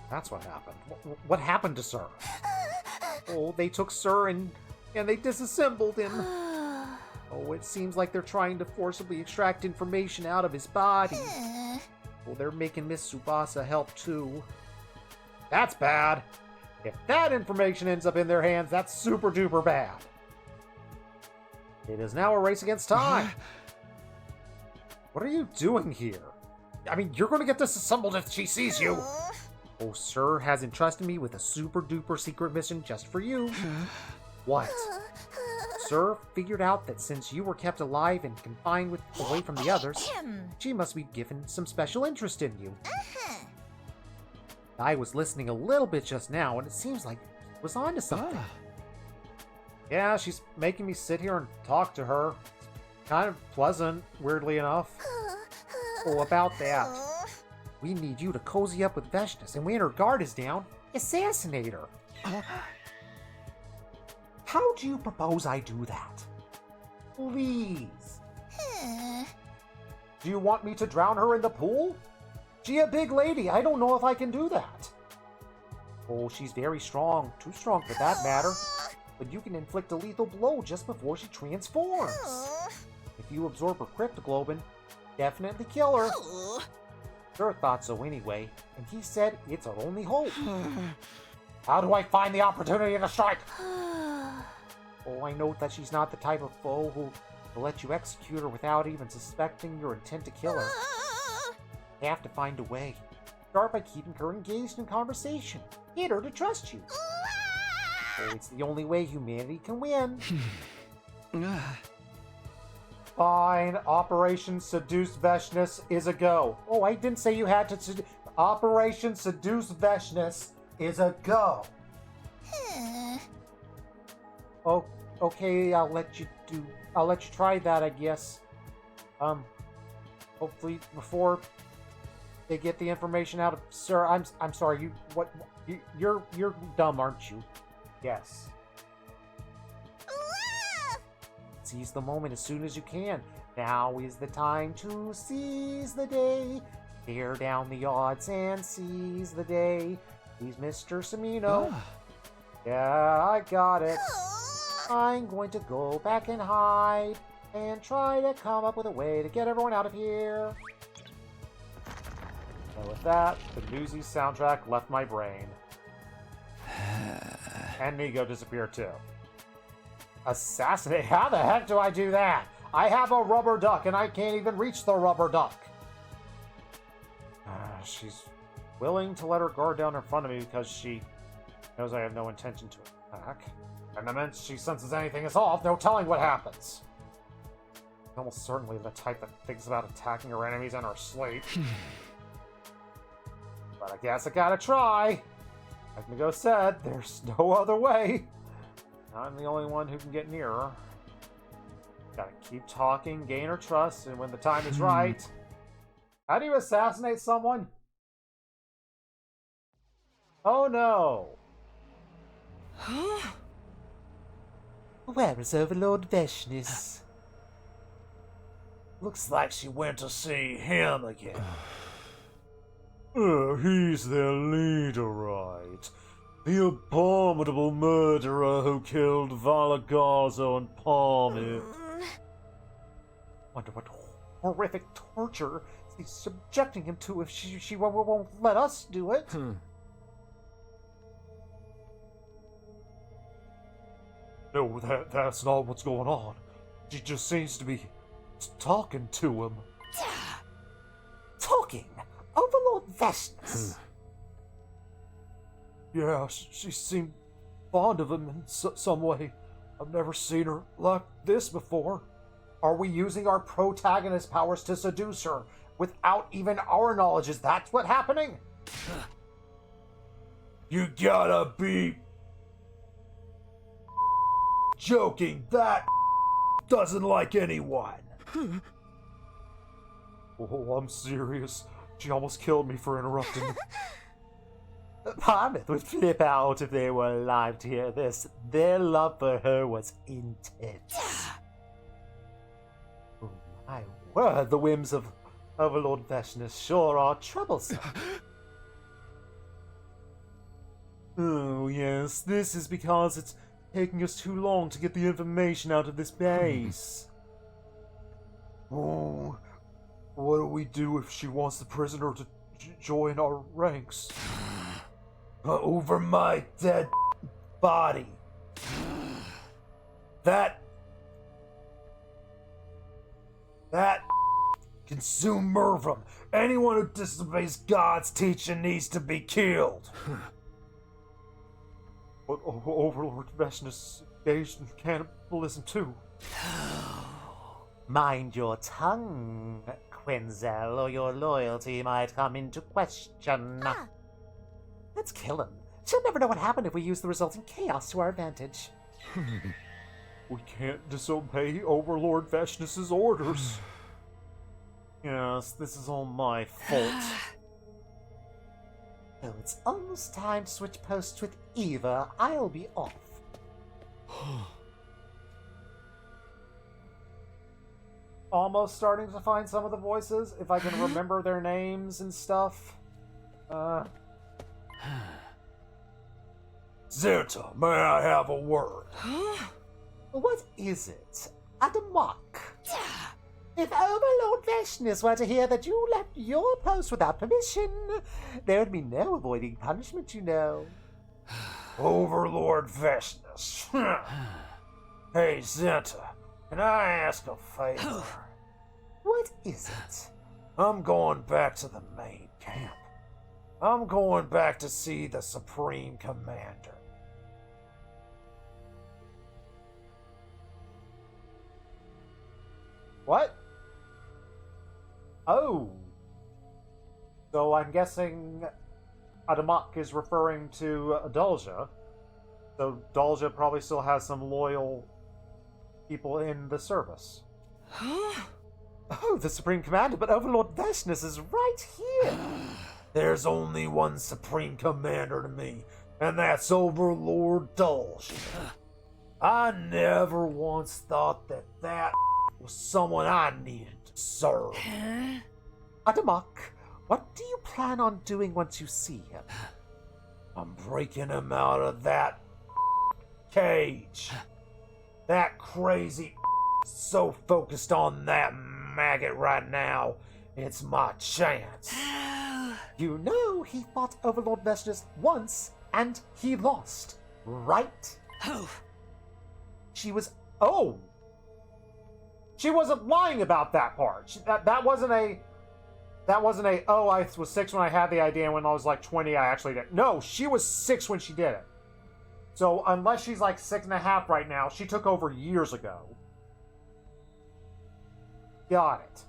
[SPEAKER 1] That's what happened. What happened to Sir? Oh, they took Sir and they disassembled him. Oh, it seems like they're trying to forcibly extract information out of his body. Well, they're making Miss Tsubasa help too. That's bad. If that information ends up in their hands, that's super duper bad. It is now a race against time. What are you doing here? I mean, you're going to get disassembled if she sees you. Oh, Sir has entrusted me with a super duper secret mission just for you. What? sir figured out that since you were kept alive and confined away from the others, she must be given some special interest in you. I was listening a little bit just now, and it seems like he was onto something. Yeah, she's making me sit here and talk to her. It's kind of pleasant, weirdly enough. Oh, about that. We need you to cozy up with Veshnis, and when her guard is down, assassinate her. How do you propose I do that? Please. Do you want me to drown her in the pool? She a big lady. I don't know if I can do that. Oh, she's very strong. Too strong for that matter. But you can inflict a lethal blow just before she transforms. If you absorb her cryptoglobin, definitely kill her. Sure thought so anyway, and he said it's our only hope. How do I find the opportunity to strike? Oh, I know that she's not the type of foe who will let you execute her without even suspecting your intent to kill her. You have to find a way. Start by keeping her engaged in conversation. Get her to trust you. Oh, it's the only way humanity can win. Fine. Operation Seduce Veshnis is a go. Oh, I didn't say you had to. Operation Seduce Veshnis is a go. Oh, okay. I'll let you try that, I guess. Hopefully before they get the information out of Sir. I'm sorry. You're dumb, aren't you? Yes. Seize the moment as soon as you can. Now is the time to seize the day. Tear down the odds and seize the day. Please, Mr. Semino. Yeah, I got it. I'm going to go back and hide and try to come up with a way to get everyone out of here. And with that, the Newsies soundtrack left my brain. And Nigo disappeared too. Assassinate? How the heck do I do that? I have a rubber duck and I can't even reach the rubber duck. She's willing to let her guard down in front of me because she knows I have no intention to attack. And the minute she senses anything is off, no telling what happens. She's almost certainly the type that thinks about attacking her enemies in her sleep. But I guess I gotta try. Like Nigo said, there's no other way. I'm the only one who can get near her. Gotta keep talking, gain her trust, and when the time is right... How do you assassinate someone? Oh no! Where is Overlord Veshnis? Looks like she went to see him again. He's their leader, right? The abominable murderer who killed Valagazo and Palmy. Wonder what horrific torture he's subjecting him to if she won't let us do it. No, that's not what's going on. She just seems to be talking to him. Talking? Overlord Veshnis? Yeah, she seemed fond of him in some way. I've never seen her like this before. Are we using our protagonist powers to seduce her without even our knowledge? Is that what's happening? You gotta be joking. That doesn't like anyone. Oh, I'm serious. She almost killed me for interrupting. Parmouth would flip out if they were alive to hear this. Their love for her was intense. Oh my word, the whims of Overlord Veshnis sure are troublesome. Oh yes, this is because it's taking us too long to get the information out of this base. Oh, what do we do if she wants the prisoner to join our ranks? Over my dead body. That consume Mervum. Anyone who disobeys God's teaching needs to be killed. But Overlord Veshna's engaged in cannibalism too. Mind your tongue, Quinzel, or your loyalty might come into question. Let's kill him. She'll never know what happened if we use the resulting chaos to our advantage. We can't disobey Overlord Veshna's orders. Yes, this is all my fault. Oh, it's almost time to switch posts with Eva. I'll be off. Almost starting to find some of the voices, if I can remember their names and stuff. Zenta, may I have a word? What is it? Adamak. If Overlord Veshnis were to hear that you left your post without permission, there would be no avoiding punishment, you know. Overlord Veshnis. Hey, Zenta, can I ask a favor? What is it? I'm going back to the main camp. I'm going back to see the Supreme Commander. What? Oh. So I'm guessing Adamak is referring to Dalja. So Dalja probably still has some loyal people in the service. Oh, the Supreme Commander, but Overlord Veshnis is right here. There's only one Supreme Commander to me, and that's Overlord Dalja. I never once thought that was someone I needed to serve. Adamak, what do you plan on doing once you see him? I'm breaking him out of that cage. That crazy so focused on that maggot right now. It's my chance. You know he fought Overlord Veshnis once, and he lost, right? She was... Oh! She wasn't lying about that part. That wasn't a... oh, I was 6 when I had the idea, and when I was like 20, I actually did. No, she was 6 when she did it. So, unless she's like 6.5 right now, she took over years ago. Got it.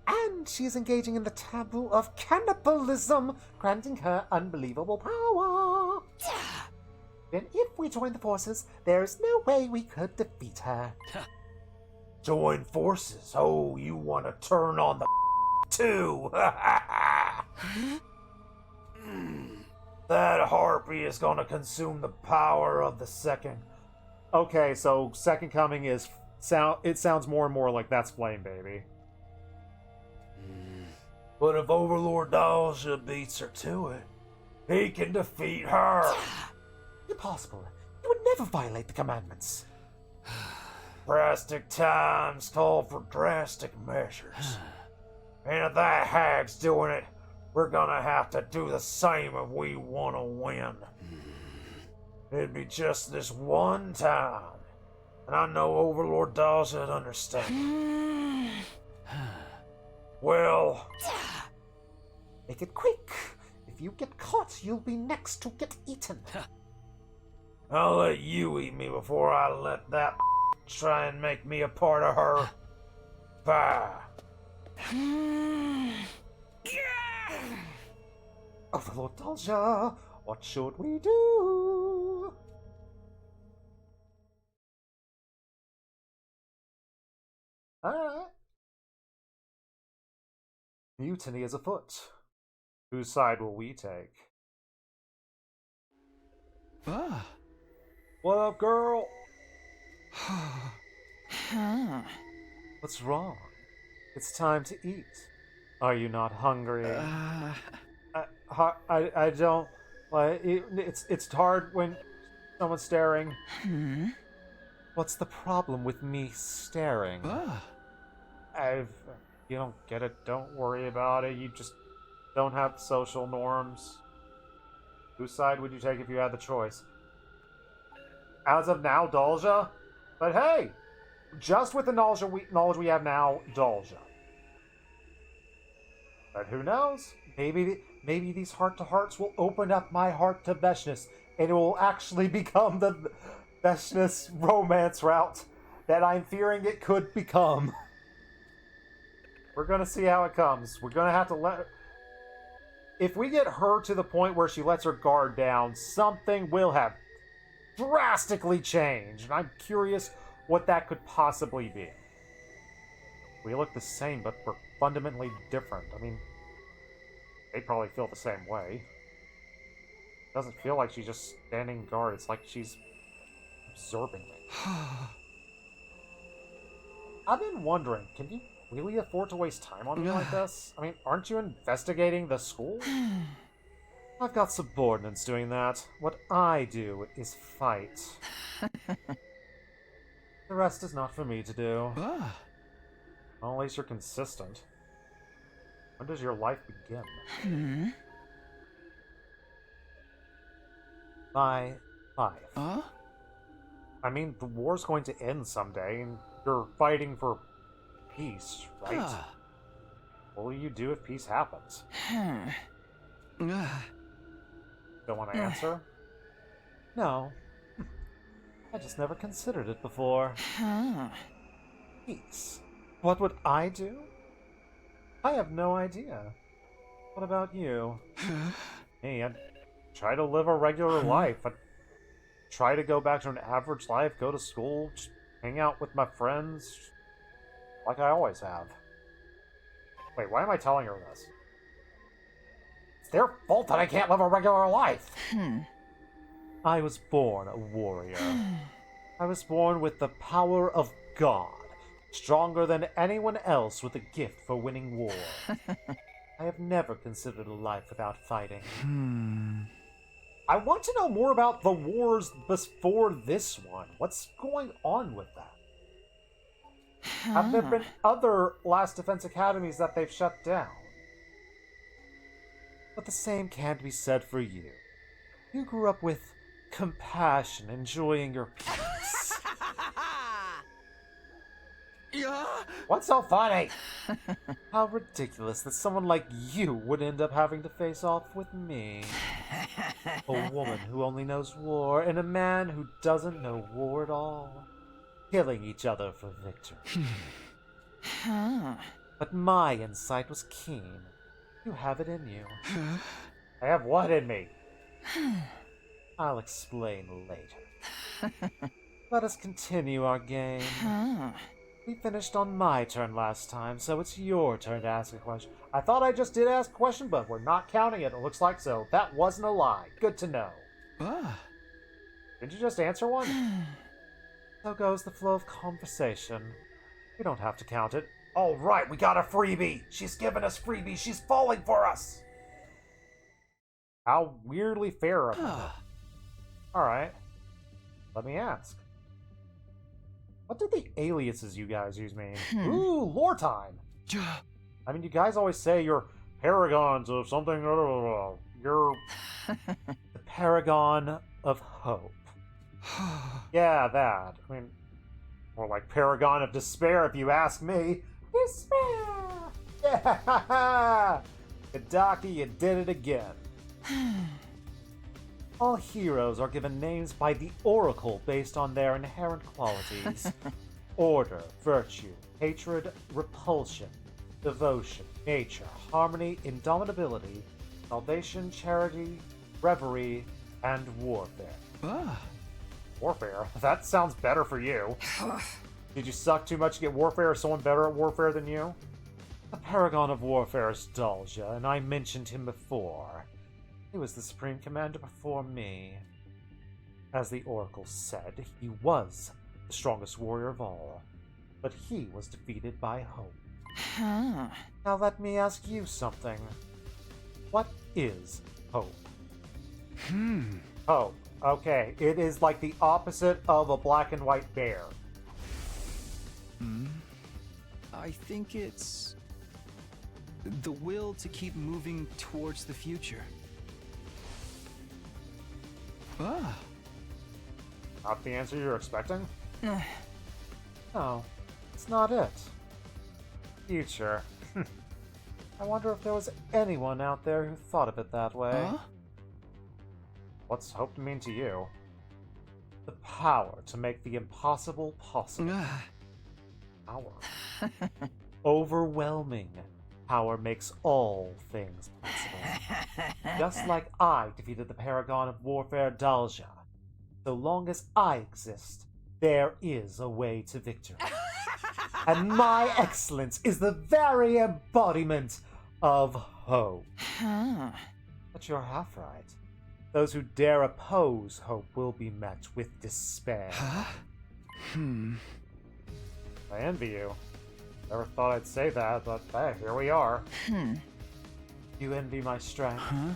[SPEAKER 1] And she's engaging in the taboo of cannibalism, granting her unbelievable power. Then if we join the forces, there's no way we could defeat her. Join forces? Oh, you want to turn on the too? That harpy is going to consume the power of the second. Okay, so second coming is it sounds more and more like that's Flame Baby. But if Overlord Dalja beats her to it, he can defeat her. Impossible. You would never violate the commandments. Drastic times call for drastic measures. And if that hag's doing it, we're gonna have to do the same if we want to win. It'd be just this one time. And I know Overlord Dalja would understand. Well... Make it quick. If you get caught, you'll be next to get eaten. I'll let you eat me before I let that try and make me a part of her. Bye. Overlord Dalja, what should we do? Alright. Mutiny is afoot. Whose side will we take? What up, girl? What's wrong? It's time to eat. Are you not hungry? I don't. It's hard when someone's staring. What's the problem with me staring? You don't get it. Don't worry about it. You just don't have social norms. Whose side would you take if you had the choice? As of now, Dalja. But hey, just with the knowledge we have now, Dalja. But who knows? Maybe maybe these heart-to-hearts will open up my heart to Veshness, and it will actually become the Veshness romance route that I'm fearing it could become. We're gonna see how it comes. We're gonna have to let... If we get her to the point where she lets her guard down, something will have drastically changed. And I'm curious what that could possibly be. We look the same, but we're fundamentally different. I mean, they probably feel the same way. It doesn't feel like she's just standing guard. It's like she's absorbing me. I've been wondering, can you really afford to waste time on me like this? I mean, aren't you investigating the school? I've got subordinates doing that. What I do is fight. The rest is not for me to do. Well, at least you're consistent. When does your life begin? My life. I mean, the war's going to end someday, and you're fighting for peace, right? What will you do if peace happens? Don't want to answer? No. I just never considered it before. Peace. What would I do? I have no idea. What about you? Hey, I'd try to live a regular life. I'd try to go back to an average life, go to school, just hang out with my friends, like I always have. Wait, why am I telling her this? It's their fault that I can't live a regular life! I was born a warrior. I was born with the power of God, stronger than anyone else with a gift for winning war. I have never considered a life without fighting. I want to know more about the wars before this one. What's going on with that? Have there been other Last Defense Academies that they've shut down? But the same can't be said for you. You grew up with compassion, enjoying your peace. What's so funny? How ridiculous that someone like you would end up having to face off with me. A woman who only knows war, and a man who doesn't know war at all. Killing each other for victory. But my insight was keen. You have it in you. I have what in me? I'll explain later. Let us continue our game. We finished on my turn last time, so it's your turn to ask a question. I thought I just did ask a question, but we're not counting it. It looks like so. That wasn't a lie. Good to know. Did you just answer one? So goes the flow of conversation. We don't have to count it. All right, we got a freebie. She's giving us freebies. She's falling for us. How weirdly fair of her. All right. Let me ask. What did the aliases you guys use mean? Ooh, lore time. I mean, you guys always say you're paragons of something. You're the paragon of hope. Yeah, that. I mean, more like paragon of despair if you ask me. Despair! Yeah! Kadaki, you did it again. All heroes are given names by the Oracle based on their inherent qualities. Order, virtue, hatred, repulsion, devotion, nature, harmony, indomitability, salvation, charity, reverie, and warfare. Warfare? That sounds better for you. Did you suck too much to get warfare or someone better at warfare than you? The paragon of warfare is Dalja, and I mentioned him before. He was the supreme commander before me. As the Oracle said, he was the strongest warrior of all, but he was defeated by hope. Now let me ask you something. What is hope? Hope. Okay, it is like the opposite of a black and white bear.
[SPEAKER 4] I think it's the will to keep moving towards the future.
[SPEAKER 1] Not the answer you're expecting? No, it's not it. Future. I wonder if there was anyone out there who thought of it that way.
[SPEAKER 4] Huh?
[SPEAKER 1] What's hope mean to you? The power to make the impossible possible. Power. Overwhelming power makes all things possible. Just like I defeated the Paragon of Warfare Dalja. So long as I exist, there is a way to victory. And my excellence is the very embodiment of hope.
[SPEAKER 3] Huh.
[SPEAKER 1] But you're half right. Those who dare oppose hope will be met with despair.
[SPEAKER 4] Huh?
[SPEAKER 1] I envy you. Never thought I'd say that, but hey, here we are. You envy my strength.
[SPEAKER 4] Huh?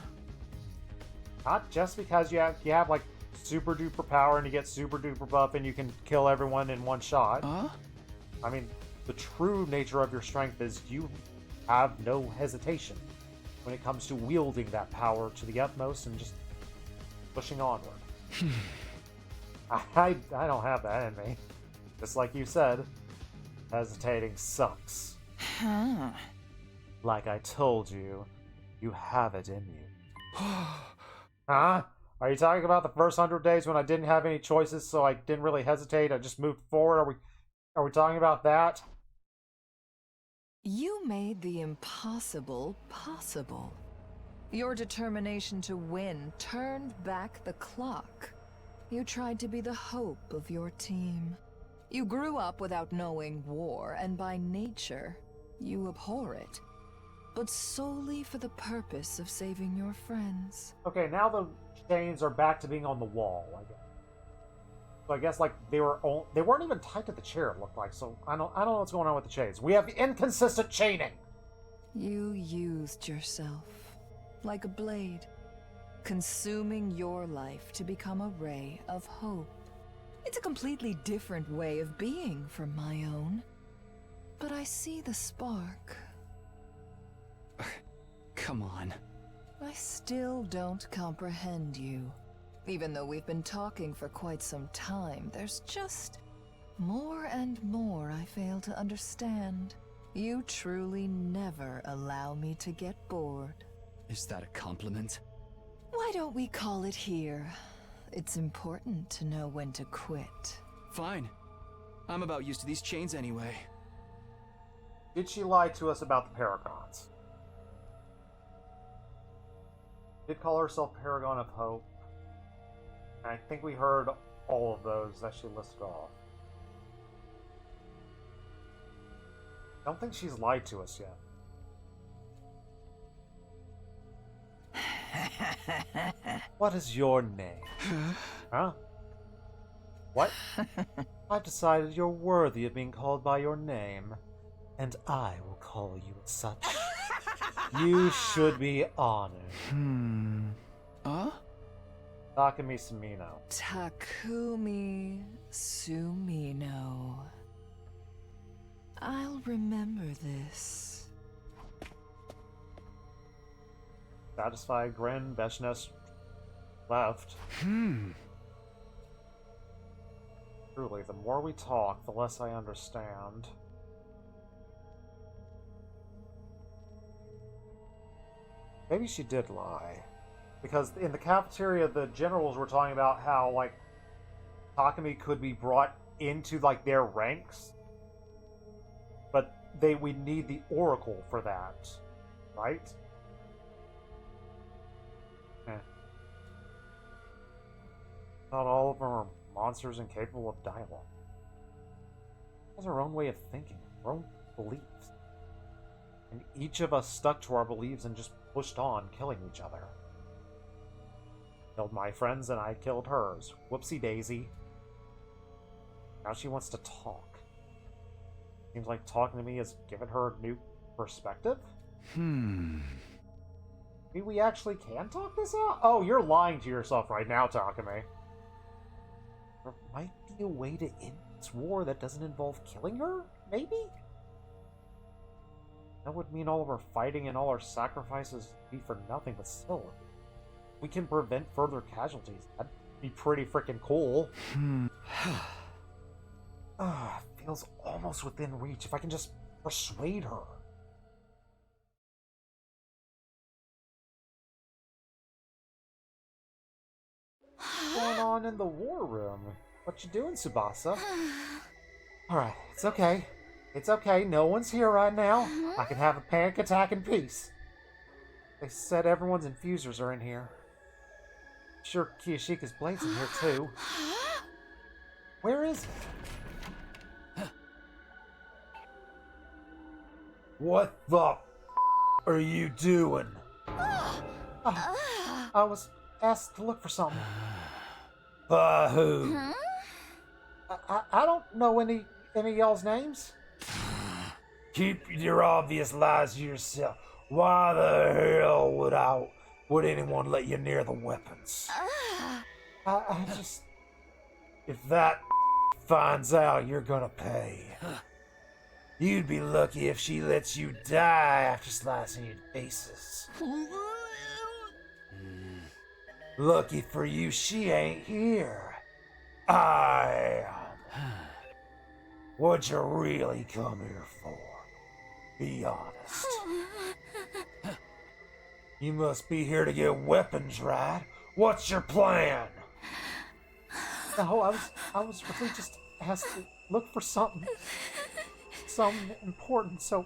[SPEAKER 1] Not just because you have like super duper power and you get super duper buff and you can kill everyone in one shot.
[SPEAKER 4] Huh?
[SPEAKER 1] I mean, the true nature of your strength is you have no hesitation when it comes to wielding that power to the utmost and just pushing onward. I don't have that in me. Just like you said, hesitating sucks.
[SPEAKER 3] Huh.
[SPEAKER 1] Like I told you, you have it in you. Huh? Are you talking about the first 100 days when I didn't have any choices, so I didn't really hesitate? I just moved forward. Are we talking about that?
[SPEAKER 3] You made the impossible possible. Your determination to win turned back the clock. You tried to be the hope of your team. You grew up without knowing war, and by nature, you abhor it. But solely for the purpose of saving your friends.
[SPEAKER 1] Okay, now the chains are back to being on the wall, I guess. So I guess like they weren't even tied to the chair, it looked like. So I don't know what's going on with the chains. We have inconsistent chaining.
[SPEAKER 3] You used yourself like a blade, consuming your life to become a ray of hope. It's a completely different way of being from my own. But I see the spark.
[SPEAKER 4] Come on.
[SPEAKER 3] I still don't comprehend you. Even though we've been talking for quite some time, there's just more and more I fail to understand. You truly never allow me to get bored.
[SPEAKER 4] Is that a compliment?
[SPEAKER 3] Why don't we call it here? It's important to know when to quit.
[SPEAKER 4] Fine. I'm about used to these chains anyway.
[SPEAKER 1] Did she lie to us about the Paragons? Did call herself Paragon of Hope. And I think we heard all of those that she listed off. I don't think she's lied to us yet. What is your name? Huh? What? I've decided you're worthy of being called by your name, and I will call you such. You should be honored.
[SPEAKER 4] Huh?
[SPEAKER 1] Takumi Sumino.
[SPEAKER 3] Takumi Sumino. I'll remember this.
[SPEAKER 1] Satisfied grin, Veshnes left. Truly, the more we talk, the less I understand. Maybe she did lie. Because in the cafeteria, the generals were talking about how, like, Takumi could be brought into, like, their ranks. But we need the Oracle for that. Right? Not all of them are monsters incapable of dialogue. She has her own way of thinking, her own beliefs. And each of us stuck to our beliefs and just pushed on, killing each other. Killed my friends and I killed hers. Whoopsie daisy. Now she wants to talk. Seems like talking to me has given her a new perspective? Maybe we actually can talk this out? Oh, you're lying to yourself right now, Takumi. There might be a way to end this war that doesn't involve killing her? Maybe? That would mean all of our fighting and all our sacrifices be for nothing, but still. We can prevent further casualties. That'd be pretty freaking cool. Feels almost within reach if I can just persuade her. on in the war room? What you doing, Tsubasa? Alright, it's okay. It's okay, no one's here right now. I can have a panic attack in peace. They said everyone's infusers are in here. Sure, Kiyashika's blade's in here too. Where is it? What the are you doing? I was asked to look for something. By who? I don't know any of y'all's names. Keep your obvious lies to yourself. Why the hell would anyone let you near the weapons? I just... If that finds out, you're gonna pay. You'd be lucky if she lets you die after slicing you to pieces. Lucky for you, she ain't here. I am. What'd you really come here for? Be honest. You must be here to get weapons, right? What's your plan? No, I was really just asked to look for something important, so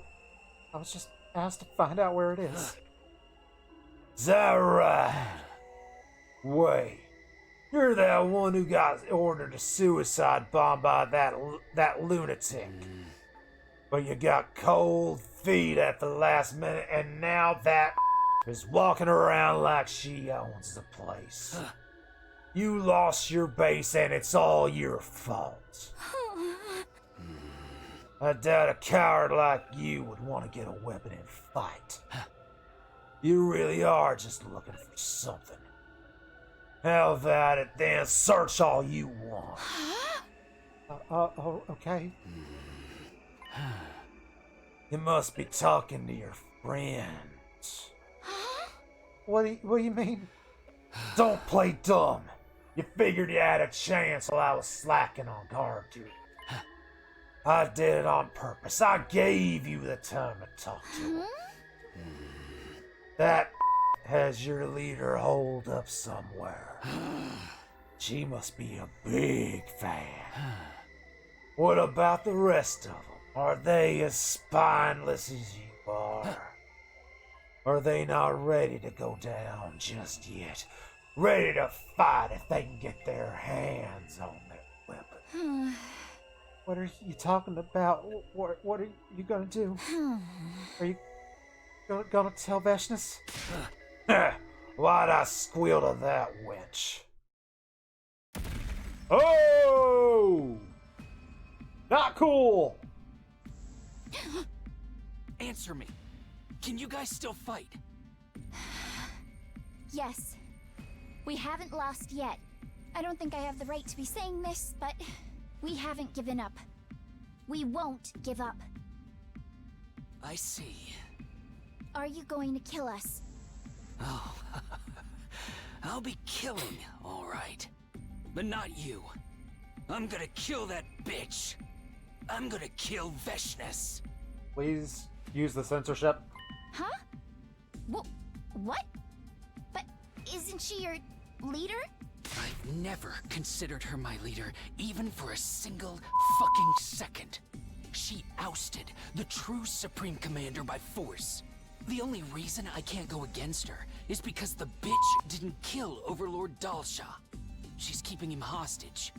[SPEAKER 1] I was just asked to find out where it is. Is that right? Wait, you're that one who got ordered a suicide bomb by that lunatic. But you got cold feet at the last minute, and now that is walking around like she owns the place. You lost your base, and it's all your fault. I doubt a coward like you would want to get a weapon and fight. You really are just looking for something. Have at it then, search all you want. Okay. You must be talking to your friends. What do you mean? Don't play dumb. You figured you had a chance while I was slacking on guard duty. I did it on purpose. I gave you the time to talk to him. That has your leader holed up somewhere. She must be a big fan. What about the rest of them? Are they as spineless as you are? Are they not ready to go down just yet? Ready to fight if they can get their hands on that weapon? What are you talking about? What are you gonna do? Are you gonna tell Veshnus? Why'd I squeal to that wench? Oh! Not cool!
[SPEAKER 4] Answer me. Can you guys still fight?
[SPEAKER 2] Yes. We haven't lost yet. I don't think I have the right to be saying this, but we haven't given up. We won't give up.
[SPEAKER 4] I see.
[SPEAKER 2] Are you going to kill us?
[SPEAKER 4] Oh, I'll be killing, all right. But not you. I'm gonna kill that bitch. I'm gonna kill Veshnus.
[SPEAKER 1] Please use the censorship.
[SPEAKER 2] Huh? What? But isn't she your leader?
[SPEAKER 4] I've never considered her my leader, even for a single fucking second. She ousted the true Supreme Commander by force. The only reason I can't go against her is because the bitch didn't kill Overlord Dalsha. She's keeping him hostage.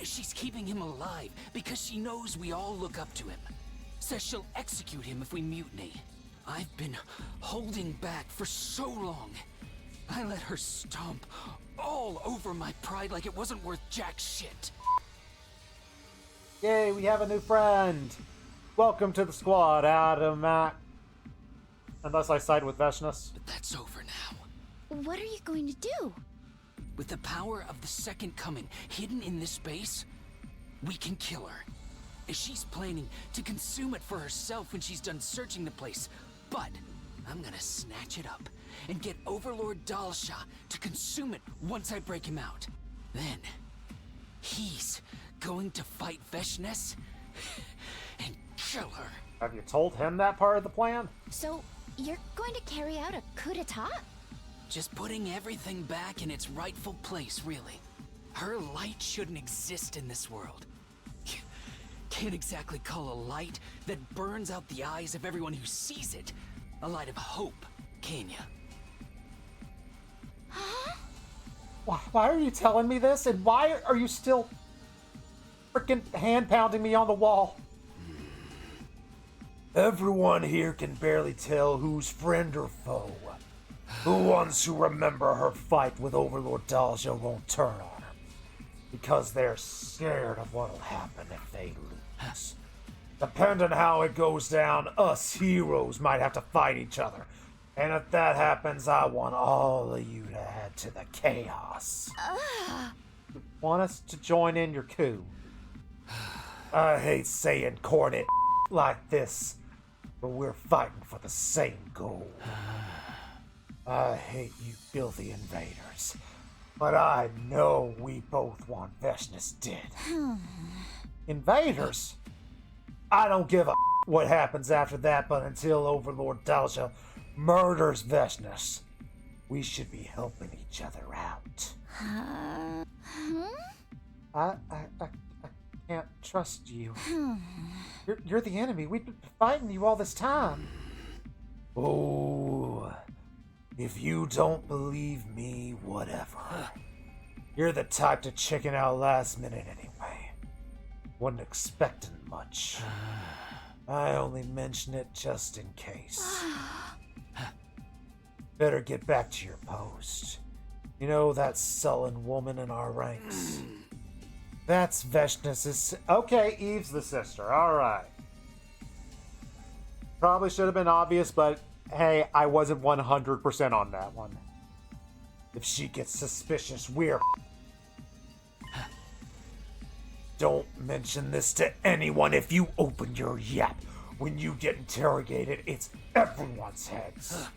[SPEAKER 4] She's keeping him alive because she knows we all look up to him. Says she'll execute him if we mutiny. I've been holding back for so long. I let her stomp all over my pride like it wasn't worth jack shit.
[SPEAKER 1] Yay, we have a new friend. Welcome to the squad, Adam. Unless I side with Veshnus.
[SPEAKER 4] But that's over now.
[SPEAKER 2] What are you going to do?
[SPEAKER 4] With the power of the Second Coming hidden in this base, we can kill her. She's planning to consume it for herself when she's done searching the place. But I'm gonna snatch it up and get Overlord Dalsha to consume it once I break him out. Then, he's going to fight Veshnus and kill her.
[SPEAKER 1] Have you told him that part of the plan?
[SPEAKER 2] So, you're going to carry out a coup d'etat?
[SPEAKER 4] Just putting everything back in its rightful place, really. Her light shouldn't exist in this world. Can't exactly call a light that burns out the eyes of everyone who sees it a light of hope, can ya?
[SPEAKER 1] Why are you telling me this? And why are you still freaking hand-pounding me on the wall? Everyone here can barely tell who's friend or foe. The ones who remember her fight with Overlord Dalja won't turn on her, because they're scared of what'll happen if they lose. Depending how it goes down, us heroes might have to fight each other. And if that happens, I want all of you to head to the chaos. You want us to join in your coup? I hate saying corny like this, but we're fighting for the same goal. I hate you filthy invaders, but I know we both want Veshness dead. Invaders? I don't give a what happens after that, but until Overlord Dalja murders Veshness, we should be helping each other out. I can't trust you. You're the enemy. We've been fighting you all this time. Oh, if you don't believe me, whatever. You're the type to chicken out last minute anyway. Wasn't expecting much. I only mention it just in case. Better get back to your post. You know that sullen woman in our ranks? That's Veshness's... Okay, Eve's the sister. Alright. Probably should have been obvious, but hey, I wasn't 100% on that one. If she gets suspicious, we're... Don't mention this to anyone. If you open your yap when you get interrogated, it's everyone's heads.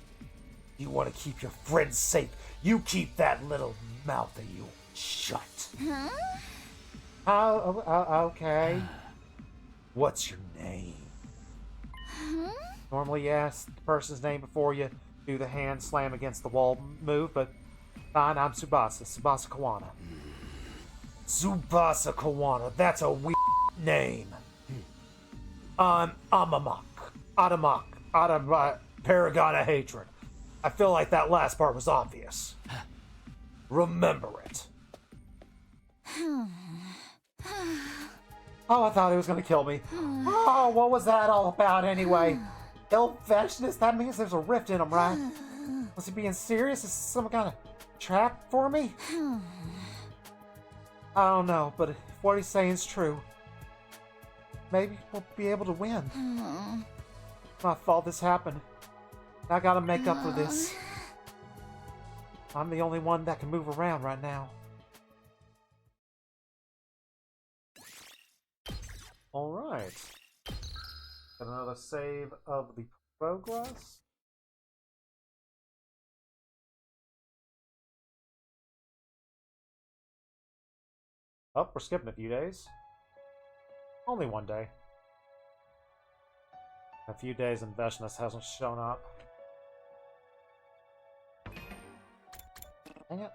[SPEAKER 1] You want to keep your friends safe, you keep that little mouth of yours shut. Okay. What's your name? Normally you ask the person's name before you do the hand slam against the wall move, but fine, I'm Tsubasa Kawana. Tsubasa Kawana, that's a weird name. I'm Amamak, Paragon of Hatred. I feel like that last part was obvious. Remember it. Oh, I thought he was gonna kill me. Oh, what was that all about anyway? Kill Veshness? That means there's a rift in him, right? Was he being serious? Is this some kind of trap for me? I don't know, but if what he's saying is true, maybe we'll be able to win. It's my fault this happened. I gotta make up for this. I'm the only one that can move around right now. Alright. Got another save of the progress. Oh, we're skipping a few days. Only one day. A few days and Veshness hasn't shown up. Dang it.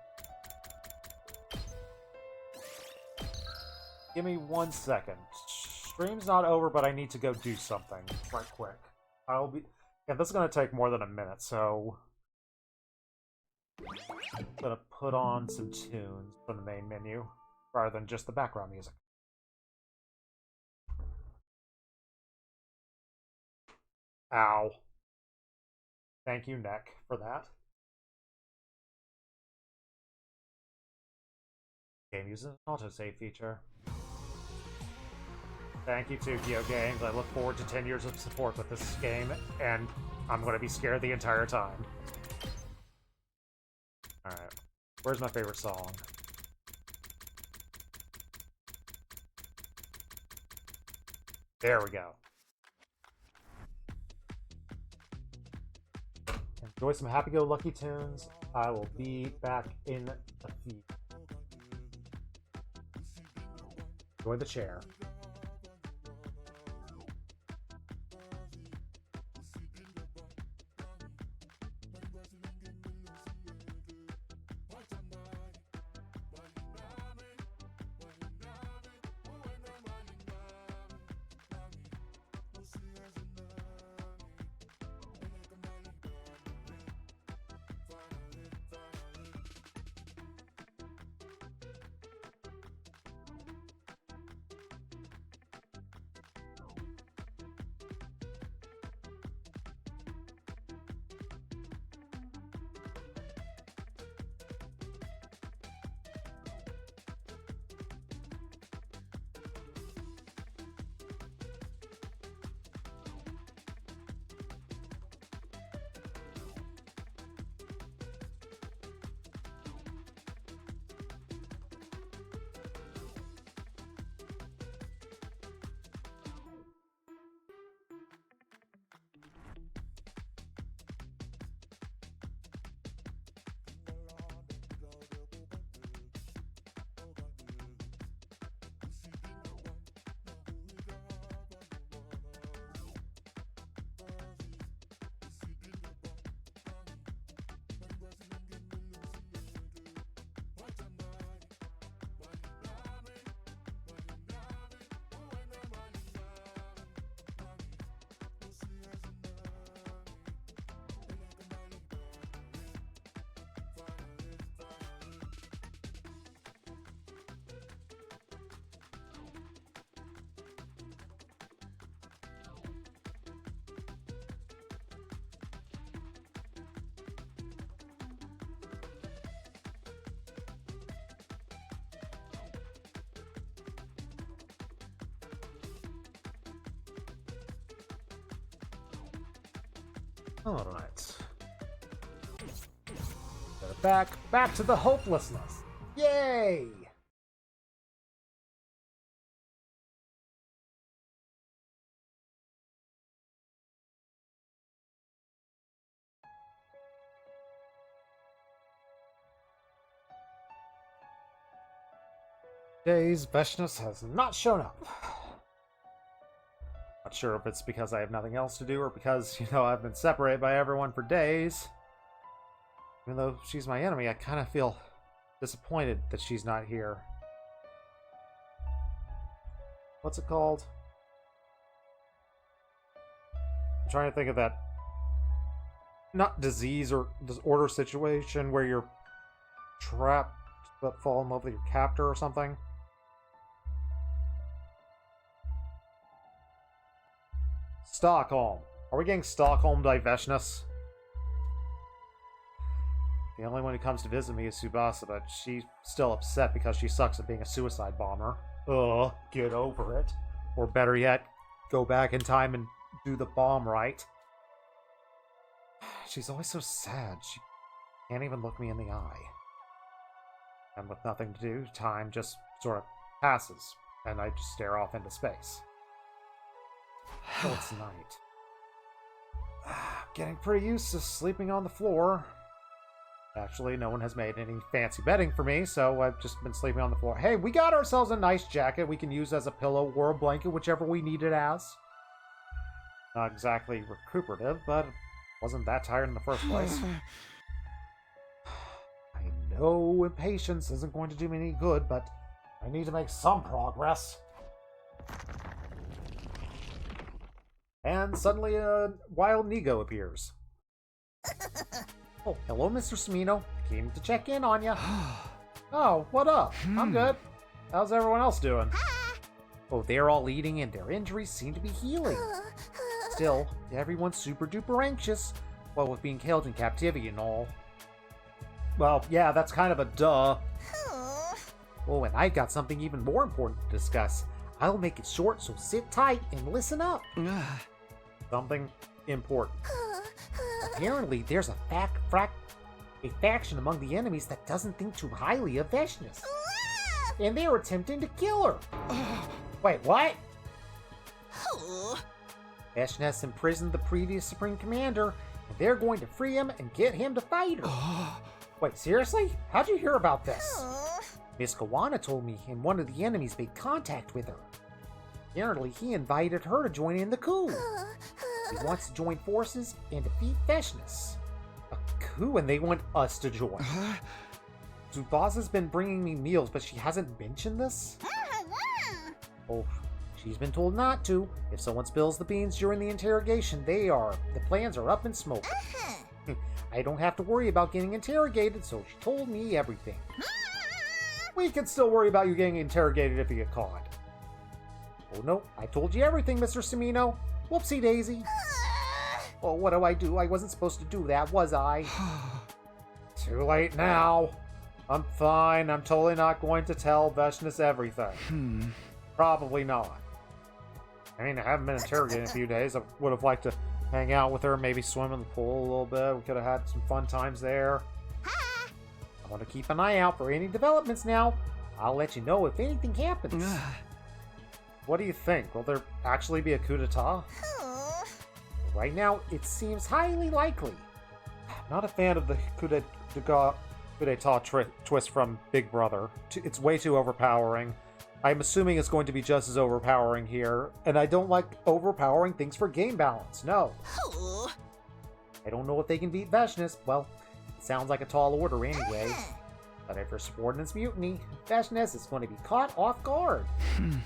[SPEAKER 1] Give me 1 second. Stream's not over, but I need to go do something right quick. Yeah, this is gonna take more than a minute, so I'm gonna put on some tunes from the main menu rather than just the background music. Ow. Thank you, Neck, for that. Game uses an autosave feature. Thank you, Tokyo Games. I look forward to 10 years of support with this game, and I'm going to be scared the entire time. Alright. Where's my favorite song? There we go. Enjoy some happy-go-lucky tunes. I will be back in a few. Enjoy the chair. Alright. Back to the hopelessness. Yay! Days, Veshness has not shown up. Not sure if it's because I have nothing else to do or because, I've been separated by everyone for days. Even though she's my enemy, I kind of feel disappointed that she's not here. What's it called? I'm trying to think of that. Not disease or disorder situation where you're trapped but fall in love with your captor or something. Stockholm. Are we getting Stockholm Diveshness? The only one who comes to visit me is Tsubasa, but she's still upset because she sucks at being a suicide bomber. Ugh, get over it. Or better yet, go back in time and do the bomb right. She's always so sad. She can't even look me in the eye. And with nothing to do, time just sort of passes, and I just stare off into space. Oh, it's night. Getting pretty used to sleeping on the floor. Actually, no one has made any fancy bedding for me, so I've just been sleeping on the floor. Hey, we got ourselves a nice jacket we can use as a pillow or a blanket, whichever we need it as. Not exactly recuperative, but wasn't that tired in the first place. I know impatience isn't going to do me any good, but I need to make some progress. And suddenly a wild Nego appears. Oh, hello, Mr. Sumino. Came to check in on ya. Oh, what up? I'm good. How's everyone else doing? Oh, they're all eating and their injuries seem to be healing. Still, everyone's super duper anxious, with being held in captivity and all. Well, yeah, that's kind of a duh. Oh, and I've got something even more important to discuss. I'll make it short, so sit tight and listen up. Something important. Apparently, there's a faction among the enemies that doesn't think too highly of Veshness. And they're attempting to kill her. Wait, what? Veshness imprisoned the previous Supreme Commander, and they're going to free him and get him to fight her. Wait, seriously? How'd you hear about this? Miss Kawana told me, and one of the enemies made contact with her. Apparently, he invited her to join in the coup. He wants to join forces and defeat Veshness. A coup, and they want us to join. Tsubasa's been bringing me meals, but she hasn't mentioned this? Oh, she's been told not to. If someone spills the beans during the interrogation, the plans are up in smoke. I don't have to worry about getting interrogated, so she told me everything. We can still worry about you getting interrogated if you get caught. Oh no, I told you everything, Mr. Sumino. Whoopsie daisy. Oh, what do? I wasn't supposed to do that, was I? Too late now. I'm fine. I'm totally not going to tell Veshness everything. Probably not. I mean, I haven't been interrogated in a few days. I would have liked to hang out with her, maybe swim in the pool a little bit. We could have had some fun times there. I want to keep an eye out for any developments now. I'll let you know if anything happens. What do you think? Will there actually be a coup d'etat? Right now, it seems highly likely. I'm not a fan of the coup d'etat twist from Big Brother. It's way too overpowering. I'm assuming it's going to be just as overpowering here, and I don't like overpowering things for game balance, no. I don't know if they can beat Veshness. Well, it sounds like a tall order anyway. But if her subordinates mutiny, Veshness is going to be caught off guard. And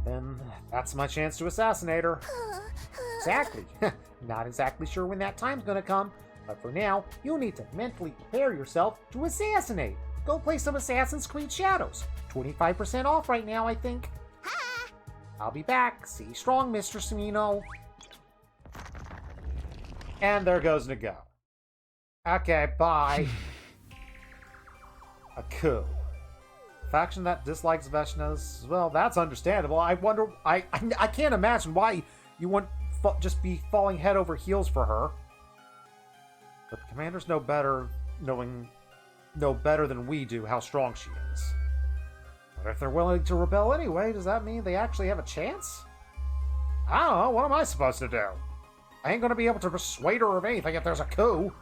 [SPEAKER 1] then that's my chance to assassinate her. Exactly. Not exactly sure when that time's going to come, but for now, you need to mentally prepare yourself to assassinate. Go play some Assassin's Creed Shadows. 25% off right now, I think. I'll be back. See you strong, Mr. Sumino. And there goes Nego. Okay, bye. A coup. Faction that dislikes Veshness, well, that's understandable. I wonder, I can't imagine why you want just be falling head over heels for her. But the commanders know better than we do how strong she is. But if they're willing to rebel anyway, does that mean they actually have a chance? I don't know, what am I supposed to do? I ain't gonna be able to persuade her of anything if there's a coup.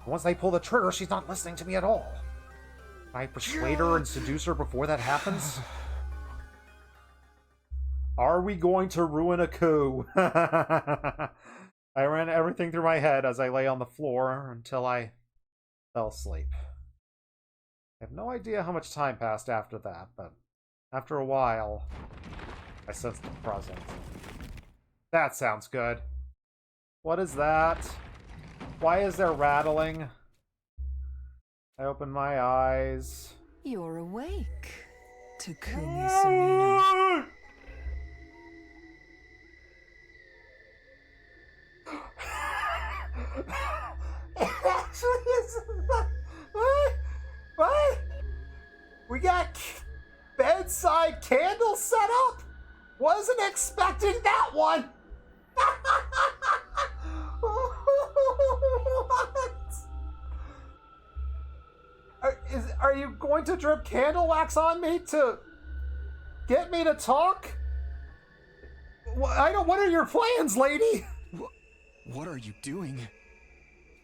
[SPEAKER 1] Once they pull the trigger, she's not listening to me at all. Can I persuade her and seduce her before that happens? Are we going to ruin a coup? I ran everything through my head as I lay on the floor until I fell asleep. I have no idea how much time passed after that, but after a while, I sensed the presence. That sounds good. What is that? Why is there rattling? I open my eyes.
[SPEAKER 3] You're awake, Takumi Sumino.
[SPEAKER 1] It actually isn't that. What? We got bedside candles set up? Wasn't expecting that one! What? Are you going to drip candle wax on me to get me to talk? What are your plans, lady?
[SPEAKER 5] What are you doing?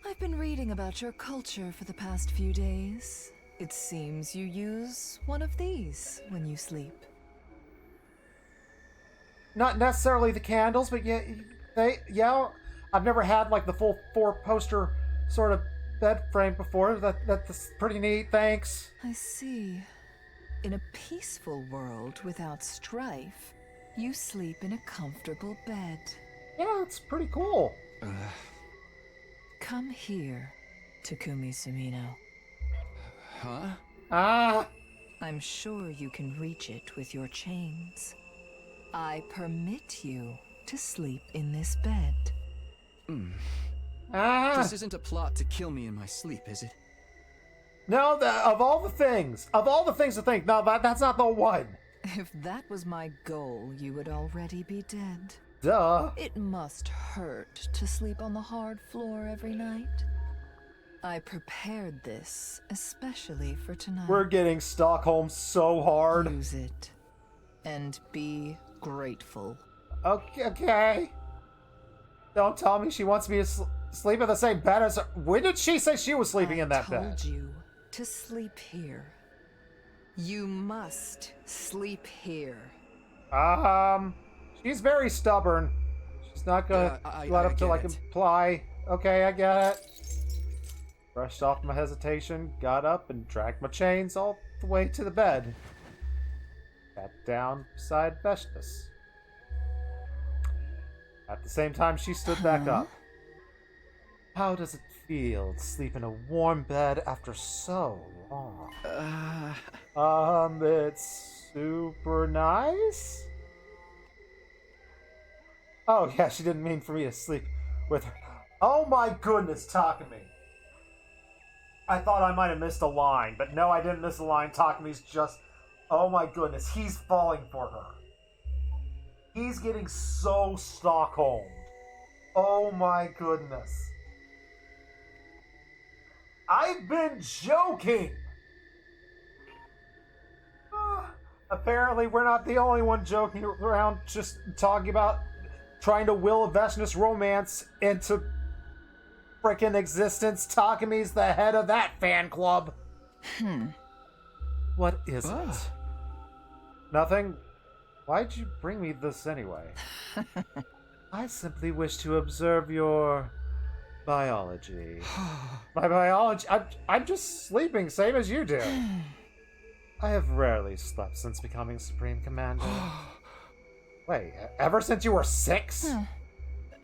[SPEAKER 3] I've been reading about your culture for the past few days. It seems you use one of these when you sleep.
[SPEAKER 1] Not necessarily the candles, but yeah, I've never had like the full 4-poster sort of bed frame before. That's pretty neat, thanks.
[SPEAKER 3] I see. In a peaceful world without strife, you sleep in a comfortable bed.
[SPEAKER 1] Yeah, it's pretty cool.
[SPEAKER 3] Come here, Takumi Sumino.
[SPEAKER 5] Huh?
[SPEAKER 3] I'm sure you can reach it with your chains. I permit you to sleep in this bed.
[SPEAKER 5] This isn't a plot to kill me in my sleep, is it?
[SPEAKER 1] No, of all the things to think, no, that's not the one.
[SPEAKER 3] If that was my goal, you would already be dead.
[SPEAKER 1] Duh.
[SPEAKER 3] It must hurt to sleep on the hard floor every night. I prepared this especially for tonight.
[SPEAKER 1] We're getting Stockholm so hard.
[SPEAKER 3] Use it. And be grateful.
[SPEAKER 1] Okay. Don't tell me she wants me to sleep in the same bed as her. When did she say she was sleeping in that bed?
[SPEAKER 3] I told you to sleep here. You must sleep here.
[SPEAKER 1] She's very stubborn. She's not gonna let up till I comply. Okay, I get it. Brushed off my hesitation, got up, and dragged my chains all the way to the bed. Sat down beside Veshtus. At the same time, she stood back up. How does it feel to sleep in a warm bed after so long? It's super nice? Oh, yeah, she didn't mean for me to sleep with her. Oh my goodness, Takumi. I thought I might have missed a line, but no, I didn't miss a line. Takumi's just... Oh my goodness, he's falling for her. He's getting so Stockholmed. Oh my goodness. I've been joking! Apparently, we're not the only one joking around, just talking about trying to will a Veshtus romance into frickin' existence. Takumi's the head of that fan club. What is it? Nothing. Why'd you bring me this anyway? I simply wish to observe your biology. My biology? I'm just sleeping, same as you do. I have rarely slept since becoming Supreme Commander. Wait, ever since you were 6?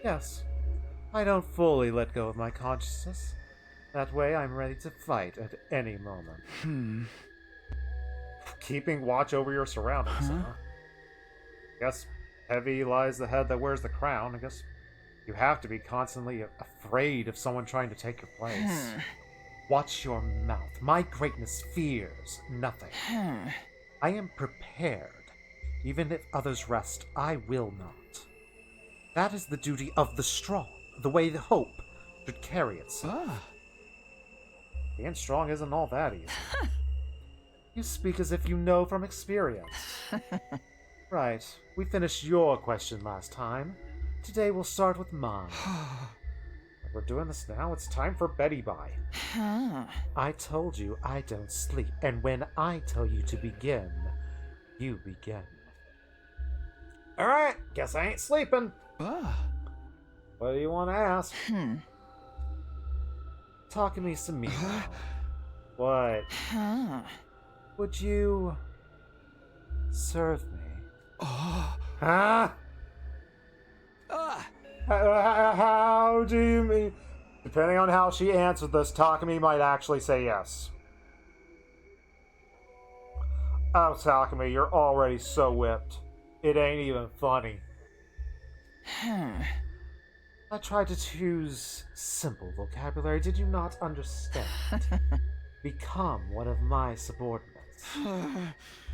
[SPEAKER 1] Yes. I don't fully let go of my consciousness. That way I'm ready to fight at any moment. Keeping watch over your surroundings, huh? Guess heavy lies the head that wears the crown. I guess you have to be constantly afraid of someone trying to take your place. Watch your mouth. My greatness fears nothing. I am prepared. Even if others rest, I will not. That is the duty of the strong, the way the hope should carry itself. Being strong isn't all that easy. You speak as if you know from experience. Right, we finished your question last time. Today we'll start with mine. We're doing this now, it's time for Betty Bye. I told you I don't sleep, and when I tell you to begin, you begin. Alright, guess I ain't sleeping. What do you want to ask? Talk to me some me. What? Would you serve me? Huh? How do you mean? Depending on how she answered this, Takumi might actually say yes. Oh, Takumi, you're already so whipped. It ain't even funny. I tried to choose simple vocabulary. Did you not understand? Become one of my subordinates.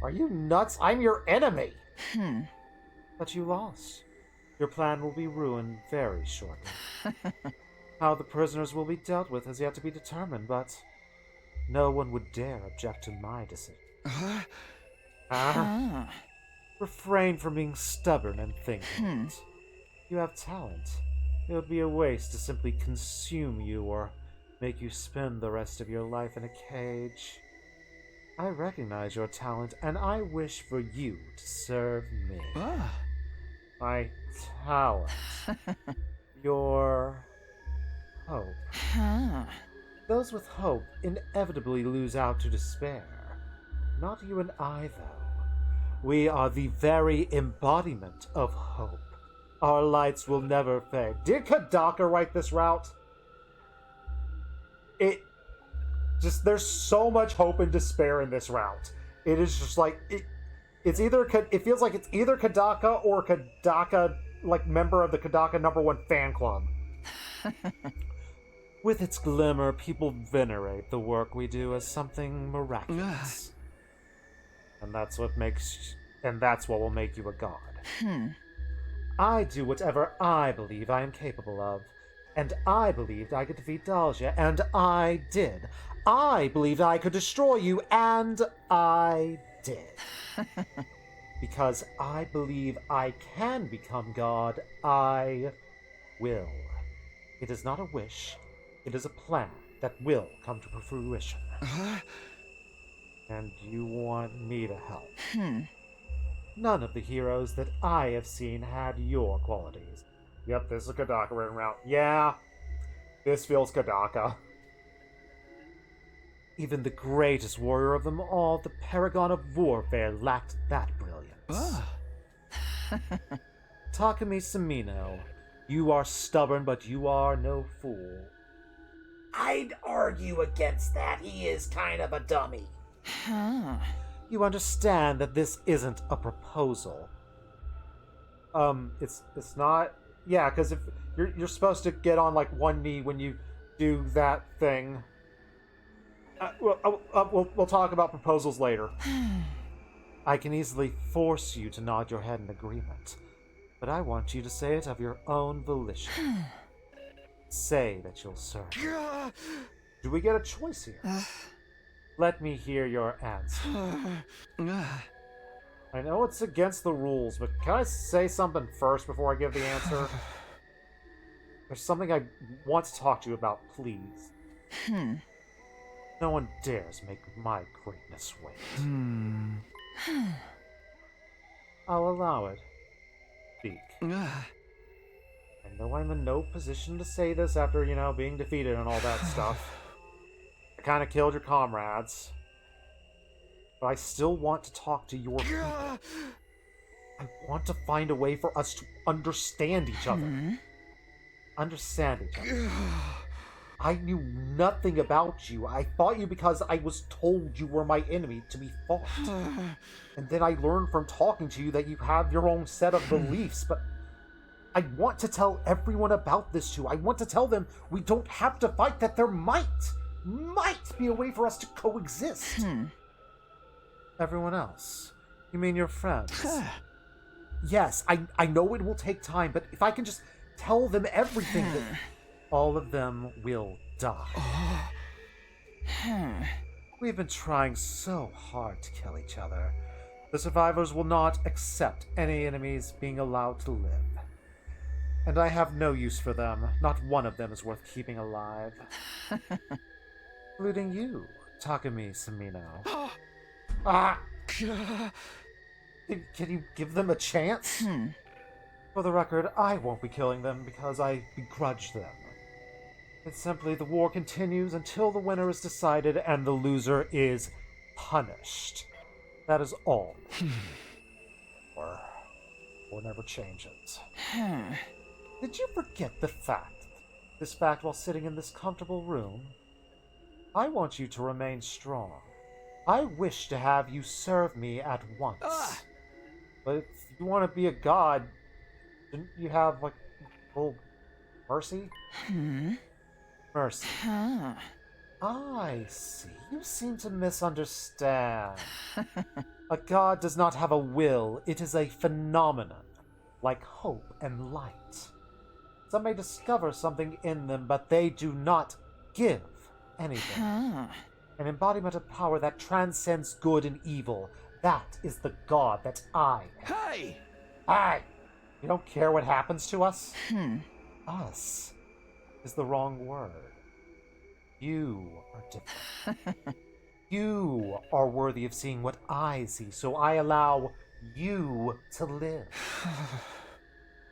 [SPEAKER 1] Are you nuts? I'm your enemy! But you lost. Your plan will be ruined very shortly. How the prisoners will be dealt with has yet to be determined, but no one would dare object to my decision. Refrain from being stubborn and think it. You have talent. It would be a waste to simply consume you or make you spend the rest of your life in a cage. I recognize your talent, and I wish for you to serve me. My talent. Your hope. Those with hope inevitably lose out to despair. Not you and I, though. We are the very embodiment of hope. Our lights will never fade. Did Kadaka write this route? There's so much hope and despair in this route. It is just like, it feels like it's either Kadaka or Kadaka, like, member of the Kadaka #1 fan club. With its glimmer, people venerate the work we do as something miraculous. And that's what will make you a god. I do whatever I believe I am capable of. And I believed I could defeat Dalja, and I did. I believed I could destroy you, and I did. Because I believe I can become God, I will. It is not a wish, it is a plan that will come to fruition. And you want me to help. None of the heroes that I have seen had your qualities. Yep, this is Kadaka written around. Yeah, this feels Kadaka. Even the greatest warrior of them all, the paragon of warfare, lacked that brilliance. Takumi Samino, you are stubborn, but you are no fool. I'd argue against that. He is kind of a dummy. You understand that this isn't a proposal. It's not. Yeah, because if you're supposed to get on like one knee when you do that thing. We'll talk about proposals later. I can easily force you to nod your head in agreement, but I want you to say it of your own volition. Say that you'll serve. Do we get a choice here? Let me hear your answer. I know it's against the rules, but can I say something first before I give the answer? There's something I want to talk to you about, please. No one dares make my greatness wait. I'll allow it. Speak. I know I'm in no position to say this after, being defeated and all that stuff. I kind of killed your comrades. But I still want to talk to your people. I want to find a way for us to understand each other. Understand each other. I knew nothing about you. I fought you because I was told you were my enemy to be fought. And then I learned from talking to you that you have your own set of beliefs, but I want to tell everyone about this too. I want to tell them we don't have to fight, that there might be a way for us to coexist. Everyone else? You mean your friends? Yes, I know it will take time, but if I can just tell them everything, that all of them will die. We've been trying so hard to kill each other. The survivors will not accept any enemies being allowed to live. And I have no use for them. Not one of them is worth keeping alive. Including you, Takumi Samino. Ah! Can you give them a chance? For the record, I won't be killing them because I begrudge them. It's simply the war continues until the winner is decided and the loser is punished. That is all. War never changes. Did you forget this fact while sitting in this comfortable room? I want you to remain strong. I wish to have you serve me at once. But if you want to be a god, didn't you have, like, full mercy? Mercy. I see. You seem to misunderstand. A god does not have a will. It is a phenomenon, like hope and light. Some may discover something in them, but they do not give anything. An embodiment of power that transcends good and evil. That is the god that I am.
[SPEAKER 5] Hey!
[SPEAKER 1] Hey! You don't care what happens to us? Us is the wrong word. You are different. You are worthy of seeing what I see, so I allow you to live.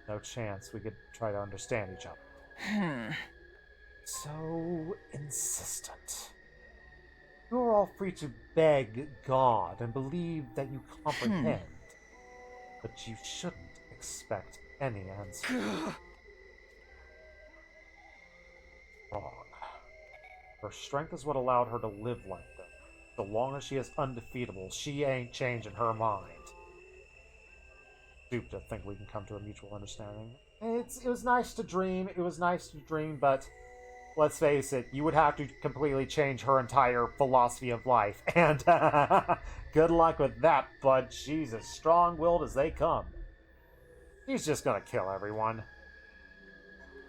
[SPEAKER 1] No chance we could try to understand each other. So insistent. You're all free to beg God and believe that you comprehend, but you shouldn't expect any answer. Wrong. Her strength is what allowed her to live like this. So long as she is undefeatable, she ain't changing her mind. Stupid to think we can come to a mutual understanding. It was nice to dream. It was nice to dream, but let's face it, you would have to completely change her entire philosophy of life. And good luck with that, bud. She's as strong-willed as they come. She's just gonna kill everyone.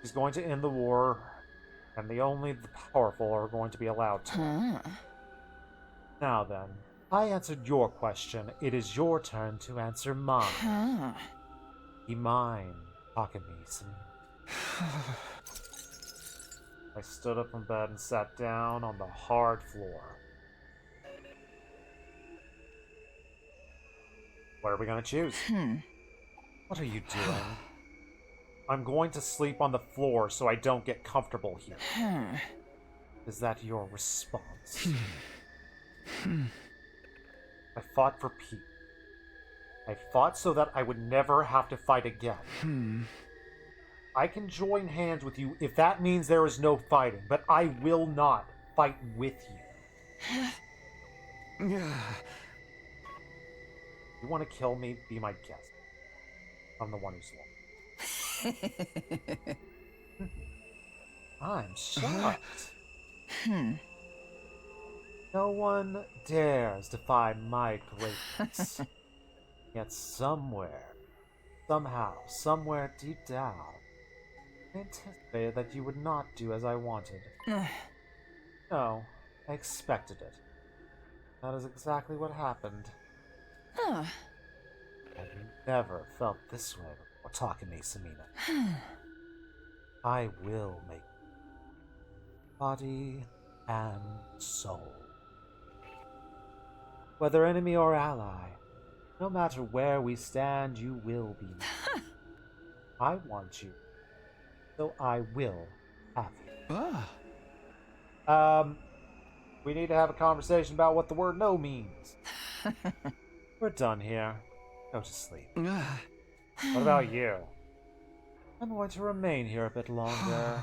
[SPEAKER 1] She's going to end the war, and the powerful are going to be allowed to. Now then, I answered your question. It is your turn to answer mine. Be mine, Takumi. I stood up from bed and sat down on the hard floor. What are we gonna choose? What are you doing? I'm going to sleep on the floor so I don't get comfortable here. Is that your response? I fought for peace. I fought so that I would never have to fight again. I can join hands with you if that means there is no fighting, but I will not fight with you. You want to kill me? Be my guest. I'm the one who's lost. I'm shocked. No one dares defy my greatness. Yet somewhere, somehow, somewhere deep down, I anticipated that you would not do as I wanted. No, I expected it. That is exactly what happened. I've never felt this way before talking to me, Samina. I will make body and soul. Whether enemy or ally, no matter where we stand, you will be mine. I want you, so I will have you. We need to have a conversation about what the word no means. We're done here. Go to sleep. What about you? I'm going to remain here a bit longer.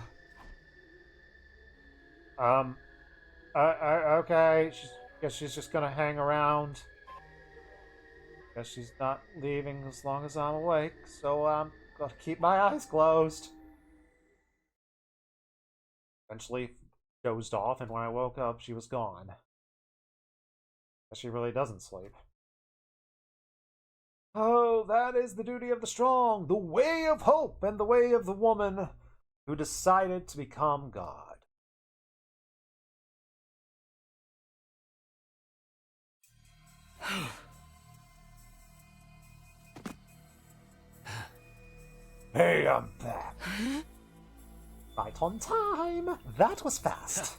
[SPEAKER 1] Okay. Guess she's just gonna hang around. Guess she's not leaving as long as I'm awake, so I'm gonna keep my eyes closed. Eventually dozed off, and when I woke up, she was gone. Guess she really doesn't sleep. Oh, that is the duty of the strong, the way of hope, and the way of the woman who decided to become God. Hey, I'm back. Right on time. That was fast.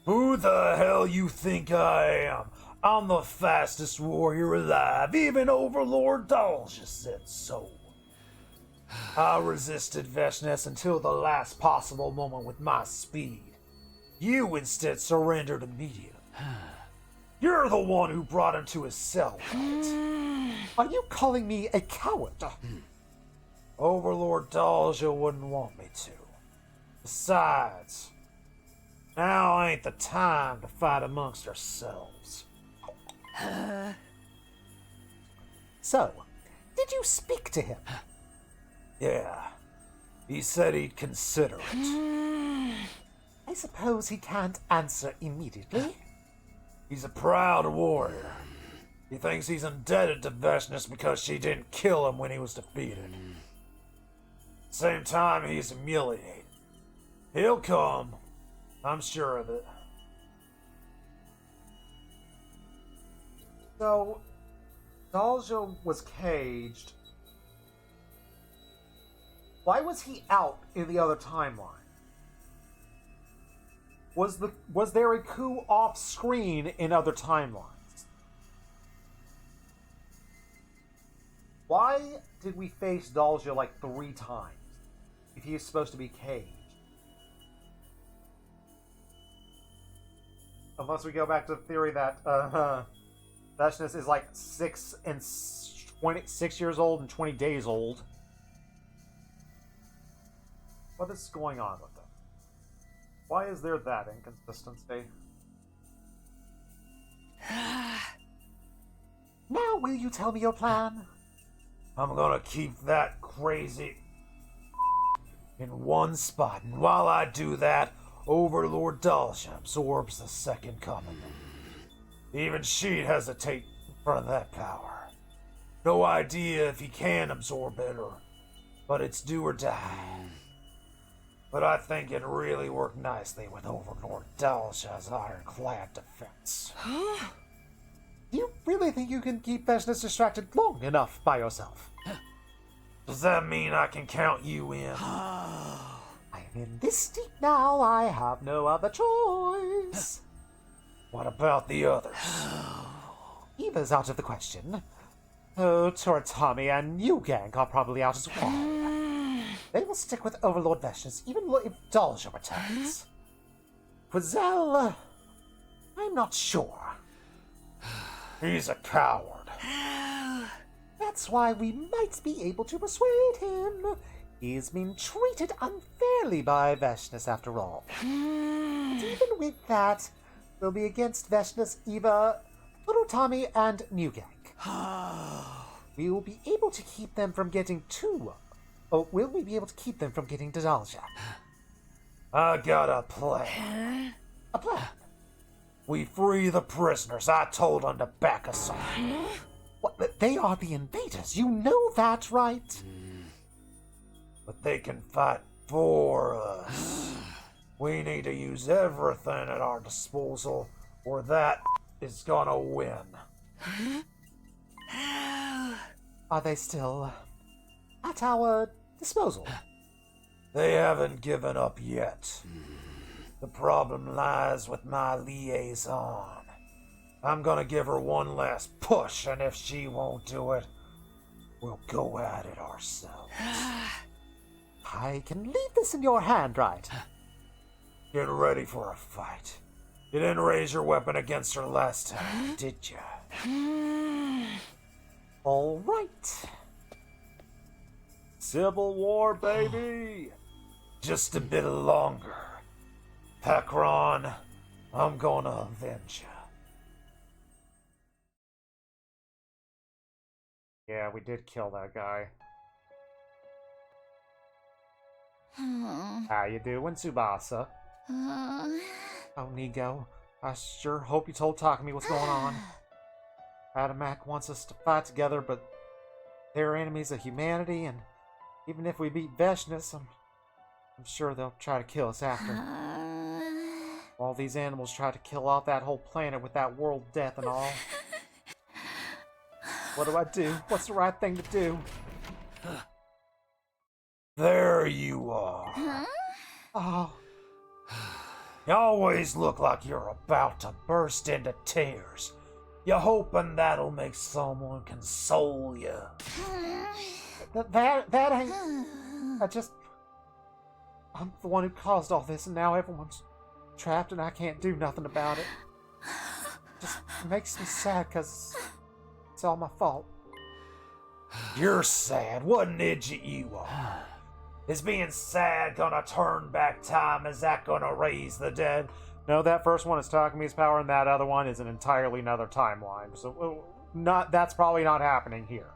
[SPEAKER 1] Who the hell you think I am? I'm the fastest warrior alive. Even Overlord Dolja said so. I resisted Veshness until the last possible moment with my speed. You instead surrendered immediately. You're the one who brought him to his cell, right? Are you calling me a coward? Overlord Dolja wouldn't want me to. Besides, now ain't the time to fight amongst ourselves. So, did you speak to him? Yeah. He said he'd consider it. I suppose he can't answer immediately. He's a proud warrior. He thinks he's indebted to Veshness because she didn't kill him when he was defeated. At the same time, he's humiliated. He'll come. I'm sure of it. So, Dolja was caged. Why was he out in the other timeline? Was there a coup off screen in other timelines? Why did we face Dolja like 3 times if he is supposed to be caged? Unless we go back to the theory that Veshness is like 6 years old and 20 days old. What is going on with them? Why is there that inconsistency? Now will you tell me your plan? I'm gonna keep that crazy in one spot, and while I do that, Overlord Dolja absorbs the second coming. Even she'd hesitate in front of that power. No idea if he can absorb it, but it's do or die. But I think it really worked nicely with Overlord Dolja's ironclad defense. Do you really think you can keep Veshness distracted long enough by yourself? Does that mean I can count you in? I'm in this deep now, I have no other choice. What about the others? Eva's out of the question. Oh, Toritami and New Gang are probably out as well. They will stick with Overlord Veshness even if Dolja returns. Quazel, I'm not sure. He's a coward. That's why we might be able to persuade him. He's been treated unfairly by Veshness after all. But even with that, we'll be against Veshness, Eva, Toritami, and New Gang. We will be able to keep them from getting too... Oh, will we be able to keep them from getting to Dolja? I got a plan. A plan? We free the prisoners. I told them to back us off. What? They are the invaders. You know that, right? But they can fight for us. We need to use everything at our disposal, or that is gonna win. Are they still at our disposal? They haven't given up yet. The problem lies with my liaison. I'm gonna give her one last push, and if she won't do it, we'll go at it ourselves. I can leave this in your hand, right? Get ready for a fight. You didn't raise your weapon against her last time, did you? All right. Civil War, baby! Just a bit longer. Pakron, I'm gonna avenge you. Yeah, we did kill that guy. How you doing, Tsubasa? Oh, Nigo, I sure hope you told Takumi what's going on. Adamak wants us to fight together, but They're enemies of humanity, and even if we beat Veshness, I'm sure they'll try to kill us after. All these animals tried to kill off that whole planet with that world death and all. What do I do? What's the right thing to do? There you are.
[SPEAKER 2] Huh?
[SPEAKER 1] Oh. You always look like you're about to burst into tears. You're hoping that'll make someone console you. That ain't... I'm the one who caused all this, and now everyone's trapped and I can't do nothing about it. Just makes me sad because it's all my fault. You're sad. What an idiot you are. Is being sad gonna turn back time? Is that gonna raise the dead? No, that first one is Takami's power, and that other one is an entirely another timeline. So, that's probably not happening here.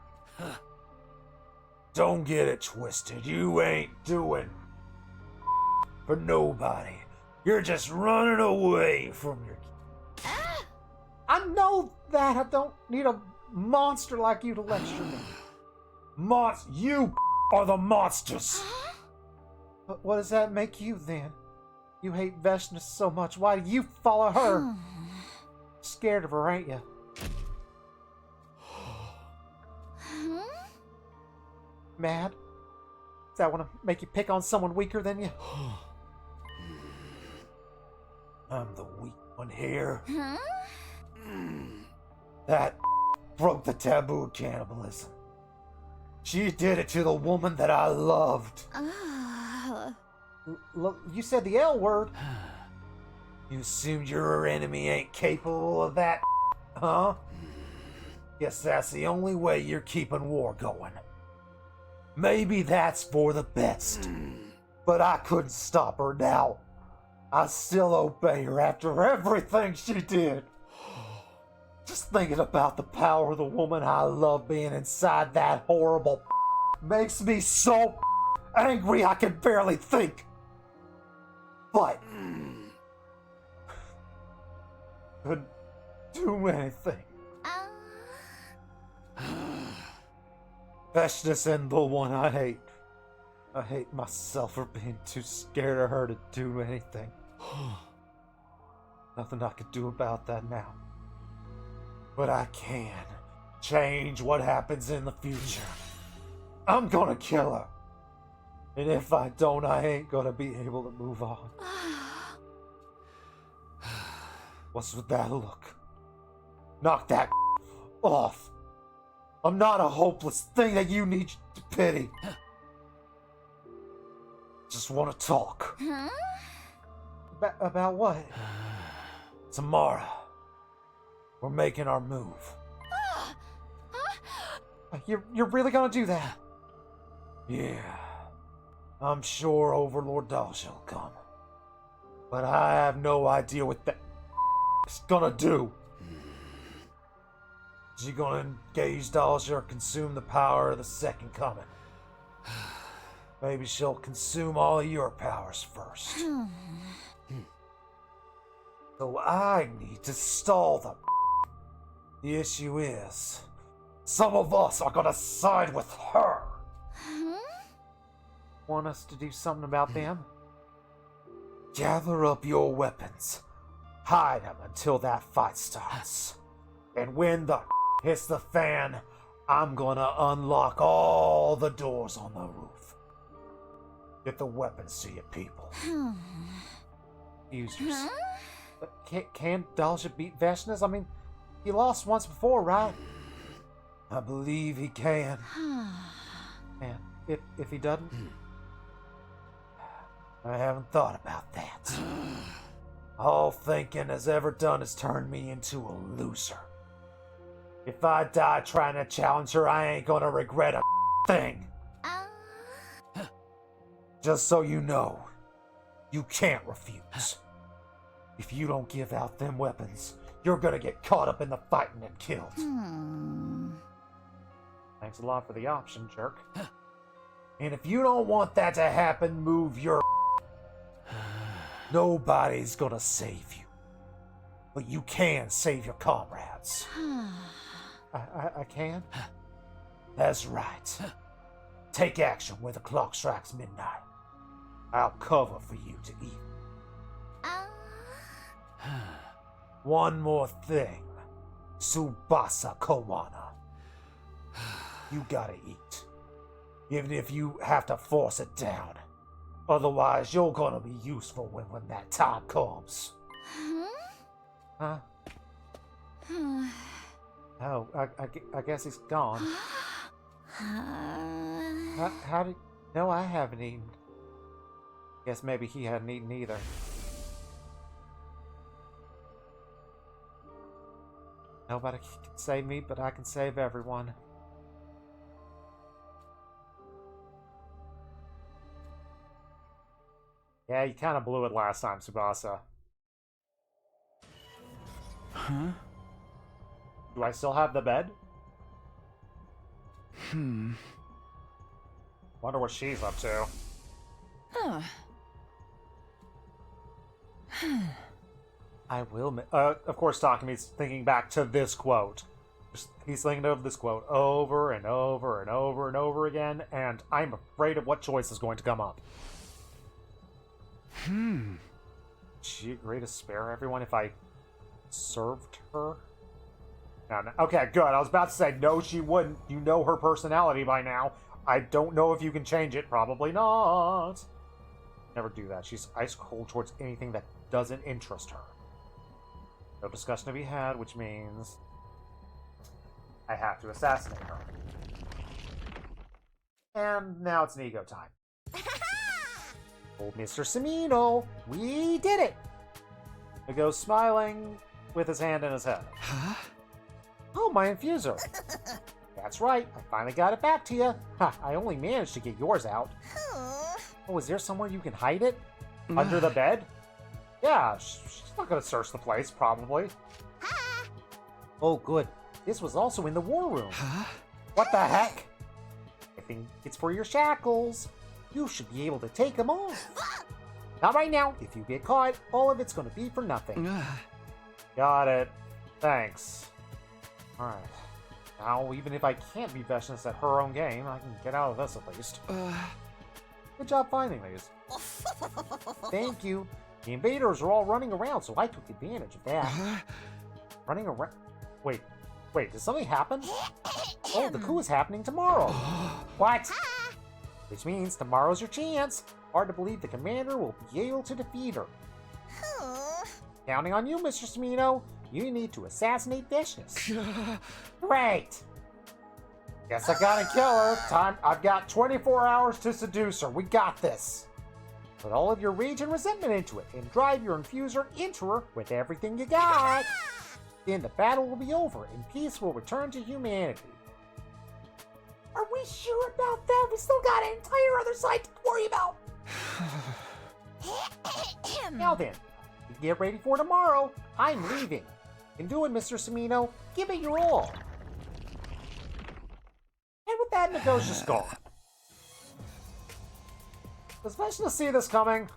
[SPEAKER 1] Don't get it twisted. You ain't doing for nobody. You're just running away from your... I know that. I don't need a monster like you to lecture me. You are the monsters. But what does that make you then? You hate Veshness so much. Why do you follow her? Scared of her, ain't you? Mad? Does that want to make you pick on someone weaker than you? I'm the weak one here. That broke the taboo of cannibalism. She did it to the woman that I loved. Look, you said the L word. You assumed your enemy ain't capable of that, huh? Guess that's the only way you're keeping war going. Maybe that's for the best. But I couldn't stop her now. I still obey her after everything she did. Just thinking about the power of the woman I love being inside that horrible makes me so angry I can barely think. But couldn't do anything. Veshness and the one I hate. I hate myself for being too scared of her to do anything. Nothing I could do about that now. But I can change what happens in the future. I'm gonna kill her. And if I don't, I ain't gonna be able to move on. What's with that look? Knock that off. I'm not a hopeless thing that you need to pity. Just want to talk. About what? Tomorrow, we're making our move. You're really gonna do that? Yeah. I'm sure Overlord Dalsha will come. But I have no idea what that is gonna do. Is she gonna engage Dalsha or consume the power of the Second Coming? Maybe she'll consume all of your powers first. So I need to stall them. The issue is, some of us are gonna side with her. Want us to do something about them? Gather up your weapons. Hide them until that fight starts. And when the hits the fan, I'm gonna unlock all the doors on the roof. Get the weapons to you people. Users. But can Dalsha beat Veshness? I mean, he lost once before, right? I believe he can. And if he doesn't? I haven't thought about that. All thinking has ever done is turned me into a loser. If I die trying to challenge her, I ain't gonna regret a thing. Just so you know, you can't refuse. If you don't give out them weapons, you're gonna get caught up in the fighting and killed. Thanks a lot for the option, jerk. And if you don't want that to happen, move your... Nobody's gonna save you. But you can save your comrades. I can? That's right. Take action when the clock strikes midnight. I'll cover for you to eat. One more thing. Tsubasa Kowana. You gotta eat. Even if you have to force it down. Otherwise, you're gonna be useful when that time comes. Huh? Oh, I guess he's gone. How did... No, I haven't eaten. Guess maybe he hadn't eaten either. Nobody can save me, but I can save everyone. Yeah, you kind of blew it last time, Tsubasa.
[SPEAKER 5] Huh?
[SPEAKER 1] Do I still have the bed? Wonder what she's up to.
[SPEAKER 3] Huh.
[SPEAKER 1] I will. Of course, Takami's thinking back to this quote. He's thinking of this quote over and over and over and over again, and I'm afraid of what choice is going to come up. Would she agree to spare everyone if I served her? No. Okay, good. I was about to say, no, she wouldn't. You know her personality by now. I don't know if you can change it. Probably not. Never do that. She's ice cold towards anything that doesn't interest her. No discussion to be had, which means I have to assassinate her. And now it's an ego time. Old Mr. Samino, we did it! He goes smiling with his hand in his head.
[SPEAKER 5] Huh?
[SPEAKER 1] Oh, my infuser. That's right, I finally got it back to you. Ha, I only managed to get yours out. Oh, is there somewhere you can hide it? Under the bed? Yeah, she's not gonna search the place, probably. Oh, good. This was also in the war room.
[SPEAKER 5] Huh?
[SPEAKER 1] What the heck? I think it's for your shackles. You should be able to take them off. Not right now. If you get caught, all of it's gonna be for nothing. Got it. Thanks. Alright. Now, even if I can't be Veshness at her own game, I can get out of this at least. Good job finding these. Thank you. The invaders are all running around, so I took advantage of that. Running around? Wait, did something happen? Oh, the coup is happening tomorrow. What? Which means tomorrow's your chance. Hard to believe the commander will be able to defeat her. Counting on you, Mr. Smino. You need to assassinate Veshness. Great. Guess I gotta kill her. I've got 24 hours to seduce her. We got this. Put all of your rage and resentment into it, and drive your infuser into her with everything you got. Then the battle will be over, and peace will return to humanity. Are we sure about that? We still got an entire other side to worry about. Now then, get ready for tomorrow. I'm leaving. You can do it, Mr. Samino. Give it your all. And with that, Nago's just gone. Does Veshness see this coming?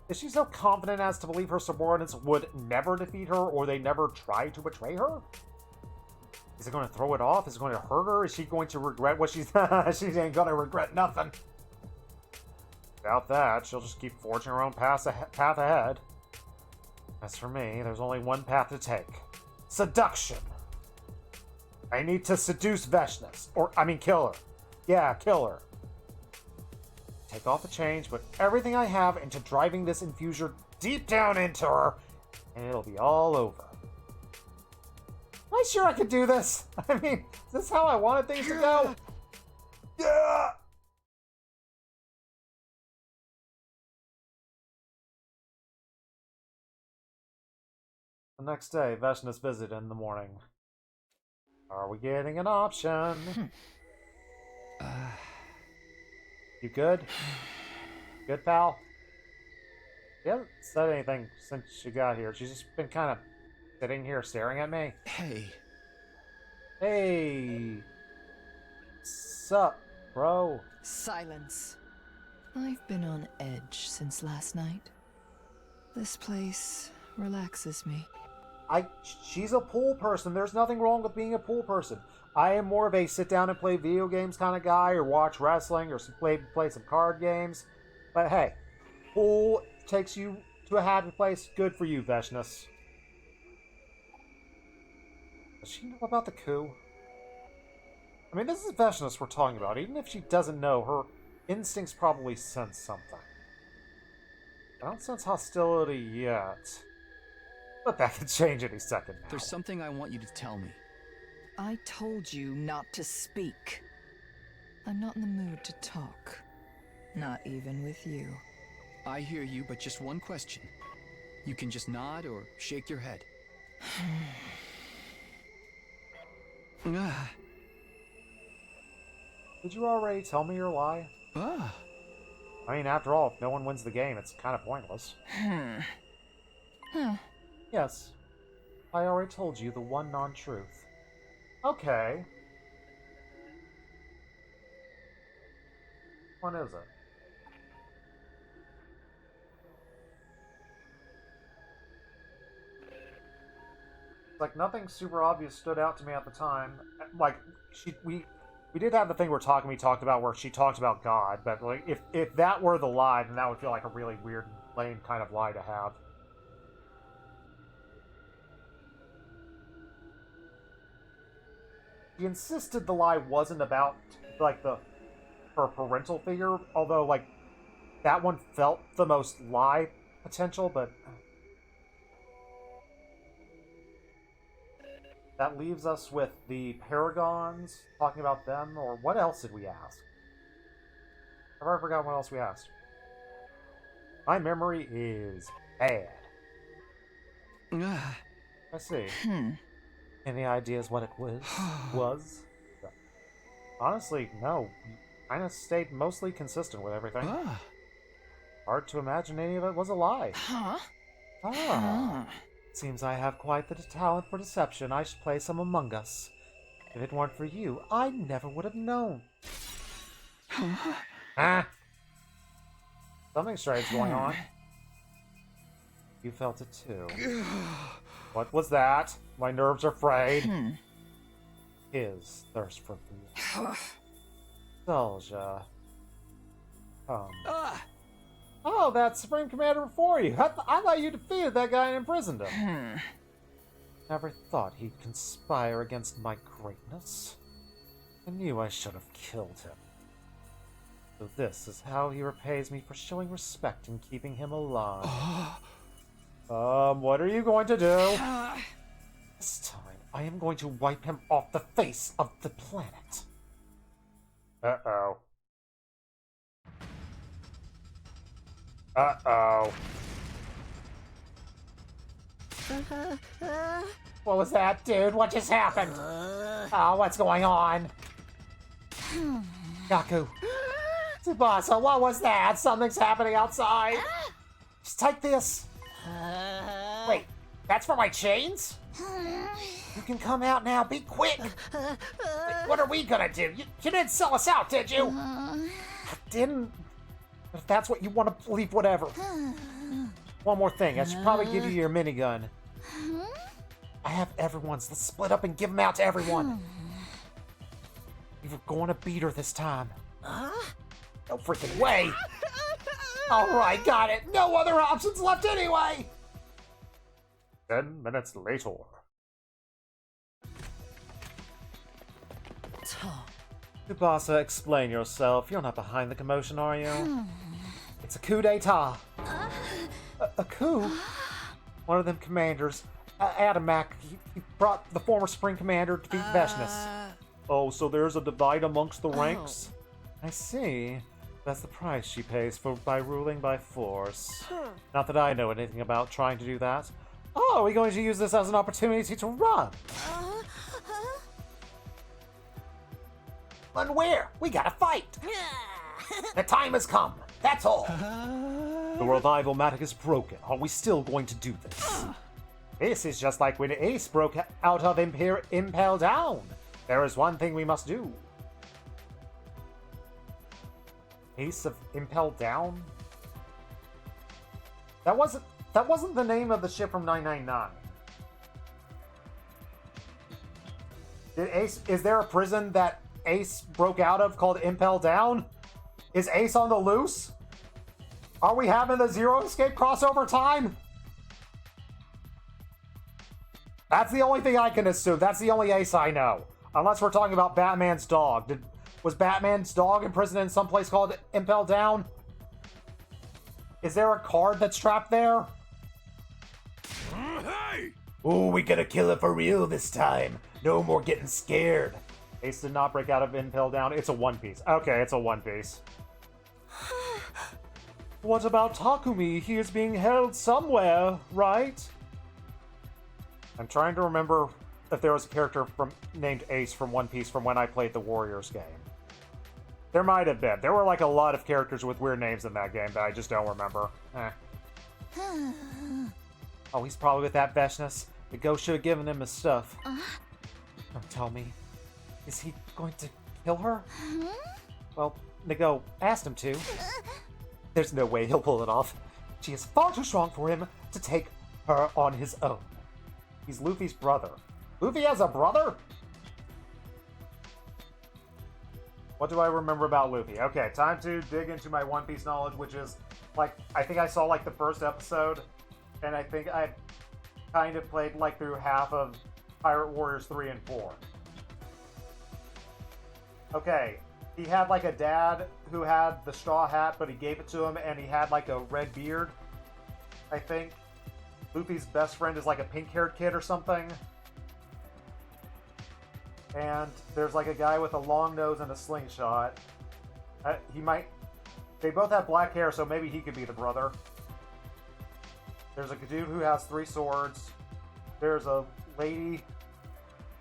[SPEAKER 1] Is she so confident as to believe her subordinates would never defeat her, or they never try to betray her? Is it going to throw it off? Is it going to hurt her? Is she going to regret what she's... she ain't going to regret nothing. Without that, she'll just keep forging her own path ahead. As for me, there's only one path to take. Seduction. I need to seduce Veshness. Kill her. Yeah, kill her. Take off the chains, put everything I have into driving this infuser deep down into her, and it'll be all over. Am I sure I could do this? I mean, is this how I wanted things to go? Yeah! The next day, Veshness visited in the morning. Are we getting an option? You good? Good, pal? She hasn't said anything since she got here. She's just been kind of sitting here staring at me.
[SPEAKER 5] Hey.
[SPEAKER 1] Hey. Sup, bro?
[SPEAKER 3] Silence. I've been on edge since last night. This place relaxes me.
[SPEAKER 1] She's a pool person. There's nothing wrong with being a pool person. I am more of a sit down and play video games kind of guy, or watch wrestling, or play some card games. But hey, pool takes you to a happy place. Good for you, Veshness. Does she know about the coup? I mean, this is Veshness we're talking about. Even if she doesn't know, her instincts probably sense something. I don't sense hostility yet. But that could change any second now.
[SPEAKER 5] There's something I want you to tell me.
[SPEAKER 3] I told you not to speak. I'm not in the mood to talk. Not even with you.
[SPEAKER 5] I hear you, but just one question. You can just nod or shake your head. Ah.
[SPEAKER 1] Did you already tell me your lie?
[SPEAKER 5] Ah.
[SPEAKER 1] I mean, after all, if no one wins the game, it's kind of pointless. Yes. I already told you the one non-truth. Okay. What is it? Like, nothing super obvious stood out to me at the time. Like, we did have the thing we talked about where she talked about God, but like, if that were the lie, then that would feel like a really weird, lame kind of lie to have. She insisted the lie wasn't about, like, her parental figure, although, like, that one felt the most lie potential, but that leaves us with the Paragons, talking about them, or what else did we ask? I've already forgotten what else we asked. My memory is bad.
[SPEAKER 5] Ah.
[SPEAKER 1] I see. Any ideas what it was? Honestly, no. Kind of stayed mostly consistent with everything.
[SPEAKER 5] Ah.
[SPEAKER 1] Hard to imagine any of it was a lie.
[SPEAKER 3] Huh?
[SPEAKER 1] Ah. Seems I have quite the talent for deception. I should play some Among Us. If it weren't for you, I never would have known. Ah. Something strange going on. You felt it too. What was that? My nerves are frayed. His thirst for blood. Nostalgia. Oh, that's Supreme Commander before you. I thought you defeated that guy and imprisoned him. Never thought he'd conspire against my greatness. I knew I should have killed him. So this is how he repays me for showing respect and keeping him alive. What are you going to do? This time, I am going to wipe him off the face of the planet. Uh-oh. Uh-oh. What was that, dude? What just happened? Oh, what's going on? Yaku. Tsubasa, what was that? Something's happening outside. Just take this. Wait, that's for my chains? You can come out now. Be quick. Wait, what are we gonna do? You didn't sell us out, did you? I didn't. But if that's what you want to believe, whatever. One more thing. I should probably give you your minigun. I have everyone's. Let's split up and give them out to everyone. We were going to beat her this time. No freaking way. Alright, got it. No other options left anyway. 10 minutes later. Tsubasa, explain yourself. You're not behind the commotion, are you? It's a coup d'etat. A coup? One of them commanders, Adamak, he brought the former Spring Commander to beat Veshness. Oh, so there's a divide amongst the ranks? I see. That's the price she pays by ruling by force. Not that I know anything about trying to do that. Oh, are we going to use this as an opportunity to run? Run where? We gotta fight! The time has come, that's all! The revival magic is broken. Are we still going to do this? This is just like when Ace broke out of Impel Down. There is one thing we must do. Ace of Impel Down? That wasn't the name of the ship from 999. Is there a prison that Ace broke out of called Impel Down? Is Ace on the loose? Are we having the Zero Escape crossover time? That's the only thing I can assume. That's the only Ace I know. Unless we're talking about Batman's dog. Was Batman's dog imprisoned in some place called Impel Down? Is there a card that's trapped there?
[SPEAKER 6] Hey!
[SPEAKER 1] Ooh, we gotta kill it for real this time. No more getting scared. Ace did not break out of Impel Down. It's a One Piece. Okay, it's a One Piece. What about Takumi? He is being held somewhere, right? I'm trying to remember if there was a character named Ace from One Piece from when I played the Warriors game. There might have been. There were like a lot of characters with weird names in that game, but I just don't remember. Oh, he's probably with that Veshness. The ghost should have given him his stuff. Don't tell me. Is he going to kill her? Well, Nago asked him to. There's no way he'll pull it off. She is far too strong for him to take her on his own. He's Luffy's brother. Luffy has a brother? What do I remember about Luffy? Okay, time to dig into my One Piece knowledge, which is, like, I think I saw, like, the first episode, and I think I kind of played, like, through half of Pirate Warriors 3 and 4. Okay, he had, like, a dad who had the straw hat, but he gave it to him, and he had, like, a red beard, I think. Luffy's best friend is, like, a pink-haired kid or something. And there's, like, a guy with a long nose and a slingshot. They both have black hair, so maybe he could be the brother. There's a dude who has 3 swords. There's a lady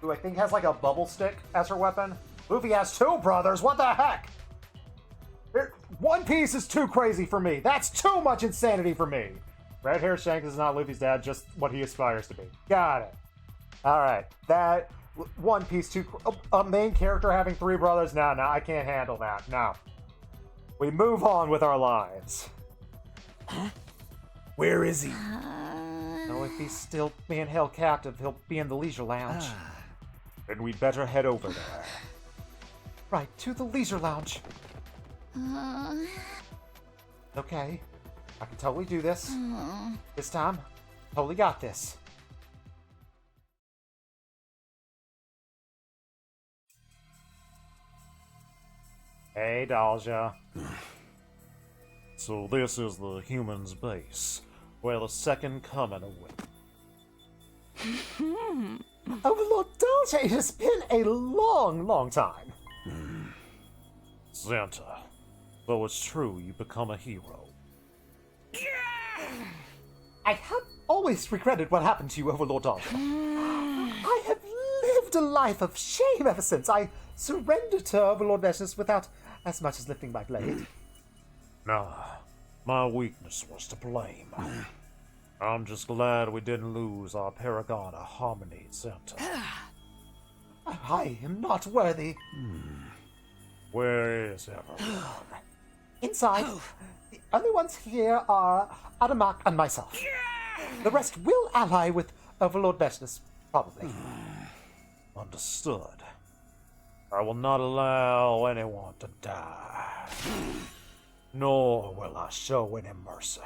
[SPEAKER 1] who I think has, like, a bubble stick as her weapon. Luffy has 2 brothers, what the heck? One Piece is too crazy for me. That's too much insanity for me. Red hair Shanks is not Luffy's dad, just what he aspires to be. Got it. Alright, that... One Piece, a main character having 3 brothers? No, I can't handle that. No. We move on with our lives. Huh? Where is he? Oh, if he's still being held captive, he'll be in the Leisure Lounge. Then we'd better head over there. Right, to the Leisure Lounge. Okay, I can totally do this. This time, totally got this. Hey, Dalja. So this is the human's base, where the second coming awaits. Oh, Lord Dalja, it has been a long time. Santa, though it's true you become a hero. I have always regretted what happened to you, Overlord Dalja. I have lived a life of shame ever since I surrendered to Overlord Veshness without as much as lifting my blade. Nah, my weakness was to blame. I'm just glad we didn't lose our paragon of harmony, Santa. I am not worthy. Where is everyone? Inside. The only ones here are Adamak and myself. The rest will ally with Overlord Veshness, probably. Understood. I will not allow anyone to die. Nor will I show any mercy.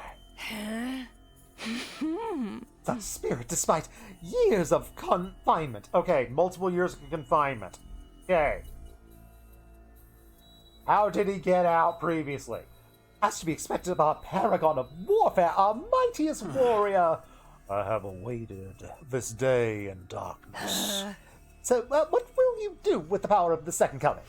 [SPEAKER 1] The spirit, despite years of confinement. Okay, multiple years of confinement. Okay. How did he get out previously? As to be expected of our paragon of warfare, our mightiest warrior. I have awaited this day in darkness. So, what will you do with the power of the second coming?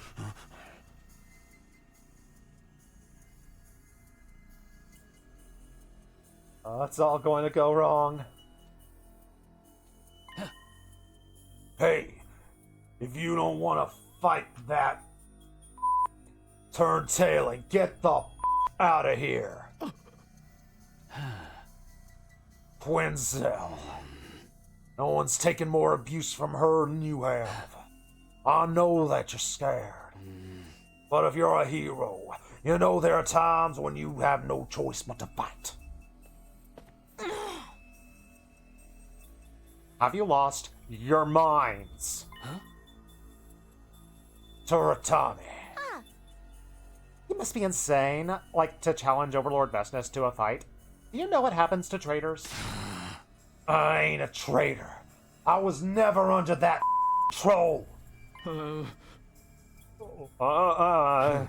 [SPEAKER 1] It's all going to go wrong. Hey, if you don't want to fight that, turn tail and get the out of here. Quinzel. No one's taken more abuse from her than you have. I know that you're scared. But if you're a hero, you know there are times when you have no choice but to fight. Have you lost your minds? Toratami.
[SPEAKER 2] Ah,
[SPEAKER 1] You must be insane, like, to challenge Overlord Vestnus to a fight. Do you know what happens to traitors? I ain't a traitor. I was never under that troll. I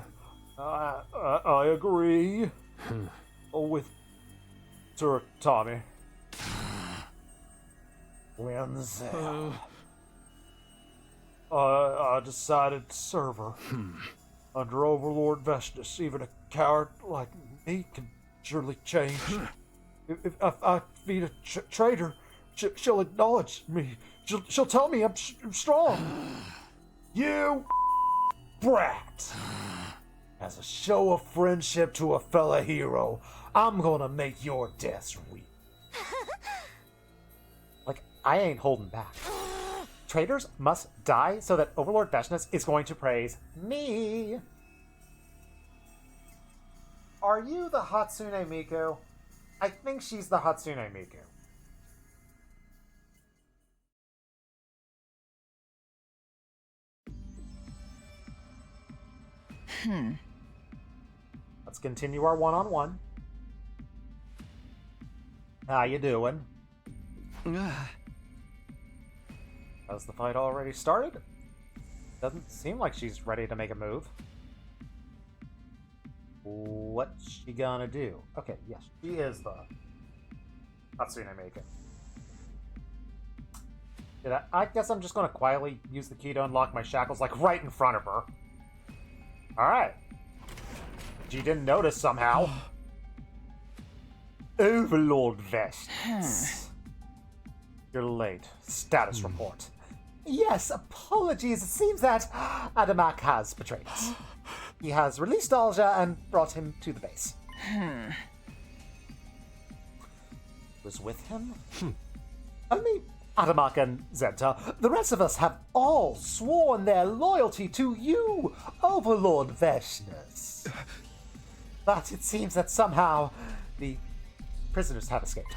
[SPEAKER 1] agree with Toratami. Wenzel. I decided to serve her. Under Overlord Vestnus, even a coward like me can surely change. If I feed a traitor, she'll acknowledge me. She'll tell me I'm strong. You brat! As a show of friendship to a fellow hero, I'm gonna make your death sweet. Like, I ain't holding back. Traitors must die so that Overlord Vestnus is going to praise me. Are you the Hatsune Miku? I think she's the Hatsune Miku. Let's continue our one-on-one. How you doing? Has the fight already started? Doesn't seem like she's ready to make a move. What's she gonna do? Okay, yes, she is the Hatsune Miku. I guess I'm just gonna quietly use the key to unlock my shackles, like, right in front of her. Alright. She didn't notice somehow. Overlord Vestnus. You're late. Status report. Yes, apologies. It seems that Adamak has betrayed us. He has released Alja and brought him to the base. Was with him? Only Adamak and Zenta. The rest of us have all sworn their loyalty to you, Overlord Vestnus. But it seems that somehow the prisoners have escaped.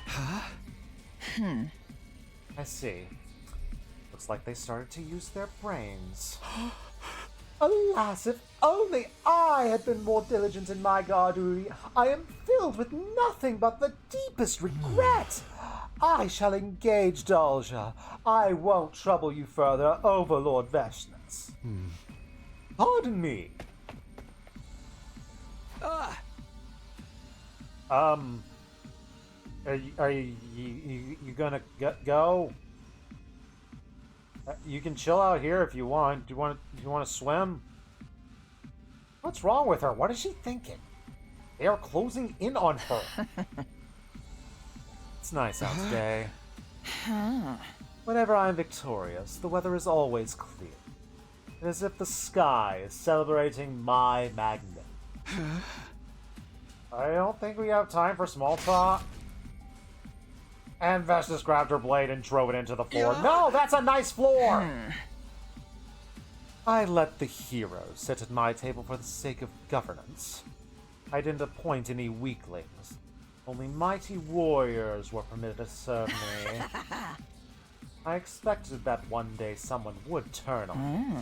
[SPEAKER 1] I see. Looks like they started to use their brains. Alas, if only I had been more diligent in my guard duty. I am filled with nothing but the deepest regret. I shall engage Dalja. I won't trouble you further, Overlord Vestnus. Pardon me. Are you gonna go? You can chill out here if you want. Do you want to swim? What's wrong with her? What is she thinking? They are closing in on her. It's nice out today. Whenever I'm victorious, the weather is always clear. As if the sky is celebrating my magnet. I don't think we have time for small talk. And Vestnus grabbed her blade and drove it into the floor. No, that's a nice floor! I let the heroes sit at my table for the sake of governance. I didn't appoint any weaklings. Only mighty warriors were permitted to serve me. I expected that one day someone would turn on me.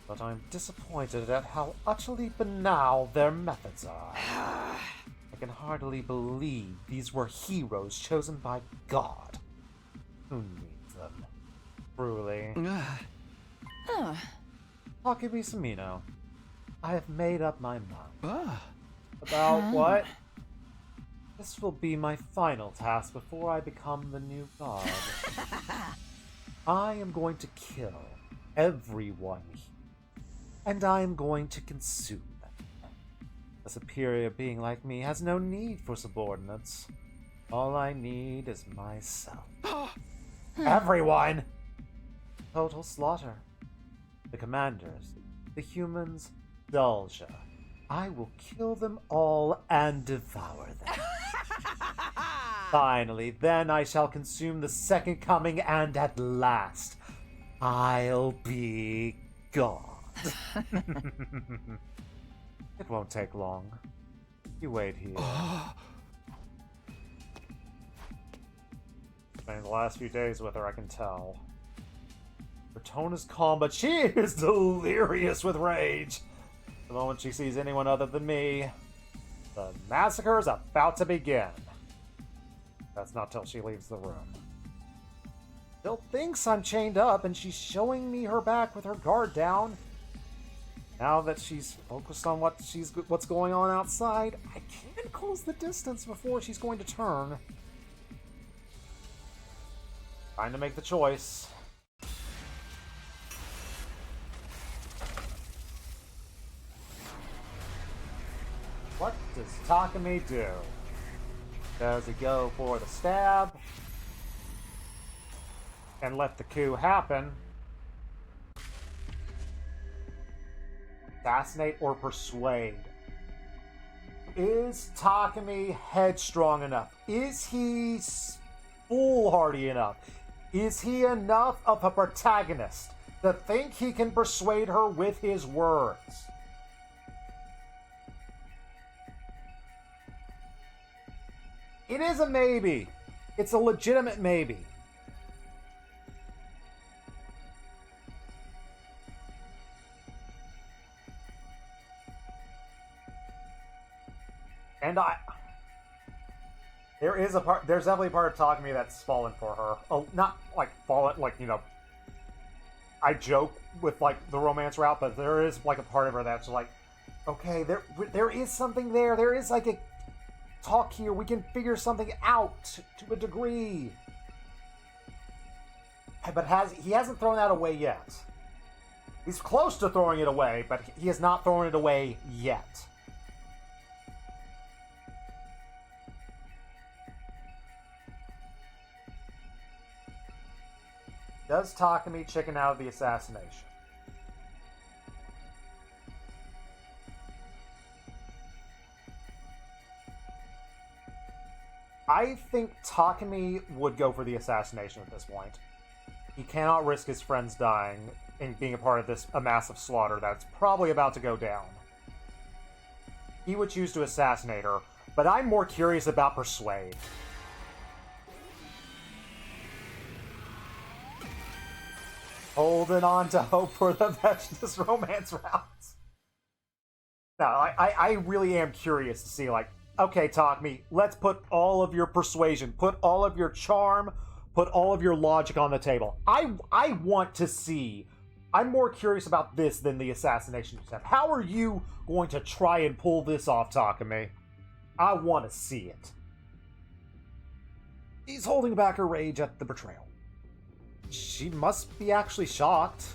[SPEAKER 1] But I'm disappointed at how utterly banal their methods are. I can hardly believe these were heroes chosen by God. Who needs them? Truly. Takumi Samino, I have made up my mind. About what? This will be my final task before I become the new god. I am going to kill everyone here, and I am going to consume them. A superior being like me has no need for subordinates. All I need is myself. Everyone! Total slaughter. The commanders, the humans, Dalja. I will kill them all and devour them. Finally, then I shall consume the second coming, and at last, I'll be God. It won't take long. You wait here. Spending the last few days with her, I can tell. Her tone is calm, but she is delirious with rage. The moment she sees anyone other than me, the massacre is about to begin. That's not till she leaves the room. Still thinks I'm chained up, and she's showing me her back with her guard down. Now that she's focused on what's going on outside, I can close the distance before she's going to turn. Time to make the choice. What does Takumi do? Does he go for the stab and let the coup happen? Assassinate or persuade? Is Takumi headstrong enough? Is he foolhardy enough? Is he enough of a protagonist to think he can persuade her with his words? It is a maybe. It's a legitimate maybe. And there's definitely a part of Takumi that's fallen for her. Oh, not like fallen, like, you know, I joke with like the romance route, but there is like a part of her that's like, okay, there is something there. There is like a talk here. We can figure something out to a degree. But he hasn't thrown that away yet. He's close to throwing it away, but he has not thrown it away yet. Does Takumi chicken out of the assassination? I think Takumi would go for the assassination at this point. He cannot risk his friends dying and being a part of a massive slaughter that's probably about to go down. He would choose to assassinate her, but I'm more curious about persuade. Holding on to hope for this romance route. No, I really am curious to see, like, okay, Takumi, let's put all of your persuasion, put all of your charm, put all of your logic on the table. I want to see. I'm more curious about this than the assassination attempt. How are you going to try and pull this off, Takumi? I want to see it. He's holding back her rage at the betrayal. She must be actually shocked.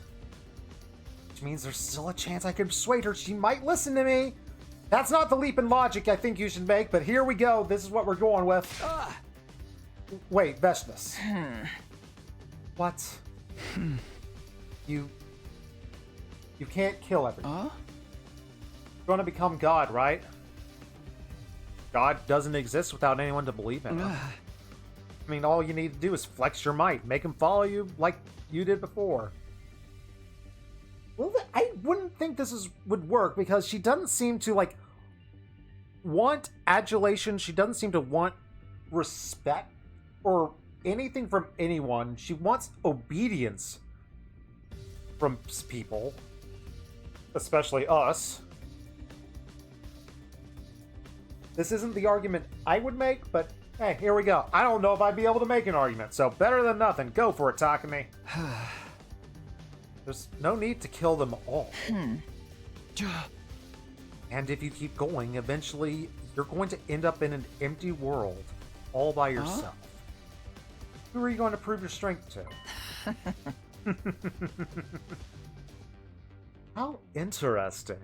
[SPEAKER 1] Which means there's still a chance I can persuade her. She might listen to me. That's not the leap in logic I think you should make, but here we go. This is what we're going with. Wait, Veshnas. What? You can't kill everyone. You're going to become God, right? God doesn't exist without anyone to believe in him. I mean, all you need to do is flex your might. Make him follow you like you did before. Well, I wouldn't think this would work because she doesn't seem to, like, want adulation. She doesn't seem to want respect or anything from anyone. She wants obedience from people, especially us. This isn't the argument I would make, but hey, here we go. I don't know if I'd be able to make an argument, so better than nothing. Go for it, Takumi. There's no need to kill them all. And if you keep going, eventually you're going to end up in an empty world all by yourself. Who are you going to prove your strength to? How interesting.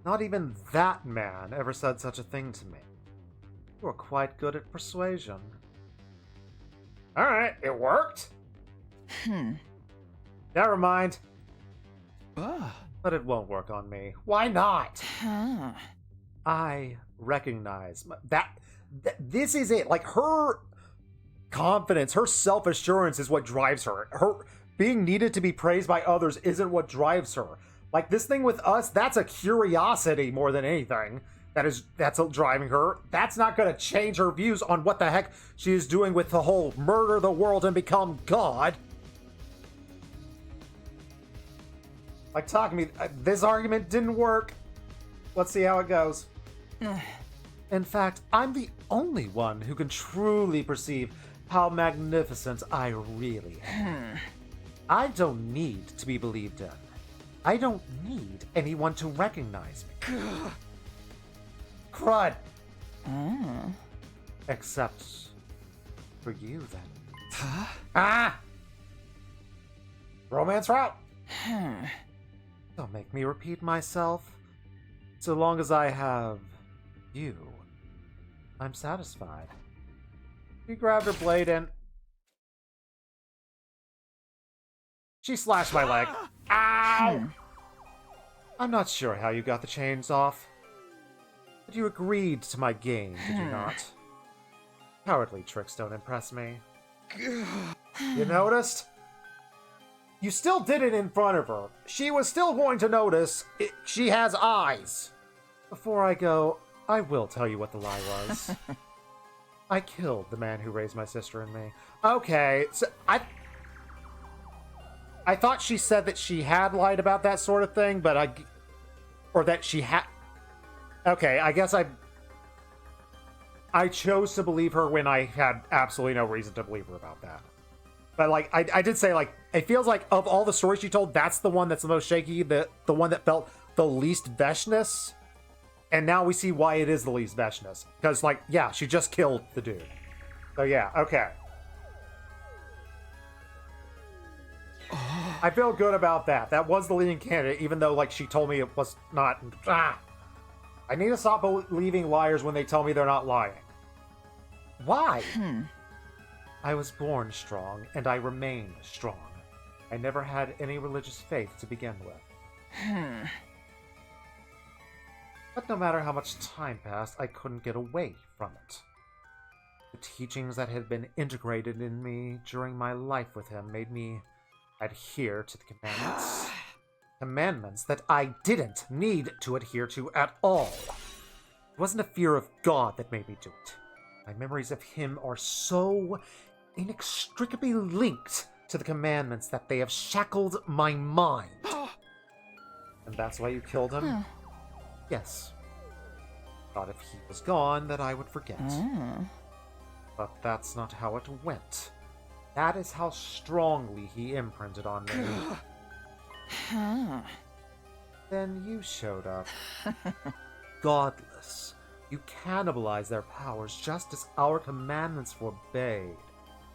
[SPEAKER 1] Not even that man ever said such a thing to me. You were quite good at persuasion. Alright, it worked. Never mind. But it won't work on me. Why not? I recognize that this is it. Like, her confidence, her self-assurance is what drives her. Her being needed to be praised by others isn't what drives her. Like, this thing with us, that's a curiosity more than anything. That's driving her. That's not going to change her views on what the heck she is doing with the whole murder the world and become God. Like, Takumi, this argument didn't work. Let's see how it goes. In fact, I'm the only one who can truly perceive how magnificent I really am. I don't need to be believed in. I don't need anyone to recognize me. Crud! Except for you, then.
[SPEAKER 5] Huh?
[SPEAKER 1] Ah! Romance route! Don't make me repeat myself. So long as I have you, I'm satisfied. She grabbed her blade and... she slashed my leg. Ow! I'm not sure how you got the chains off. But you agreed to my game, did you not? Cowardly tricks don't impress me. You noticed? You still did it in front of her. She was still going to notice she has eyes. Before I go, I will tell you what the lie was. I killed the man who raised my sister and me. Okay, so I thought she said that she had lied about that sort of thing, but or that she had... Okay, I guess I chose to believe her when I had absolutely no reason to believe her about that. But, like, I did say, like, it feels like of all the stories she told, that's the one that's the most shaky, the one that felt the least Veshness. And now we see why it is the least Veshness. Because, like, yeah, she just killed the dude. So, yeah, okay. I feel good about that. That was the leading candidate, even though, like, she told me it was not. I need to stop believing liars when they tell me they're not lying. Why? I was born strong, and I remain strong. I never had any religious faith to begin with. But no matter how much time passed, I couldn't get away from it. The teachings that had been integrated in me during my life with him made me adhere to the commandments. Commandments that I didn't need to adhere to at all. It wasn't a fear of God that made me do it. My memories of him are so inextricably linked to the commandments that they have shackled my mind. And that's why you killed him? Yes. Thought if he was gone that I would forget. But that's not how it went. That is how strongly he imprinted on me. Then you showed up. Godless. You cannibalized their powers just as our commandments forbade.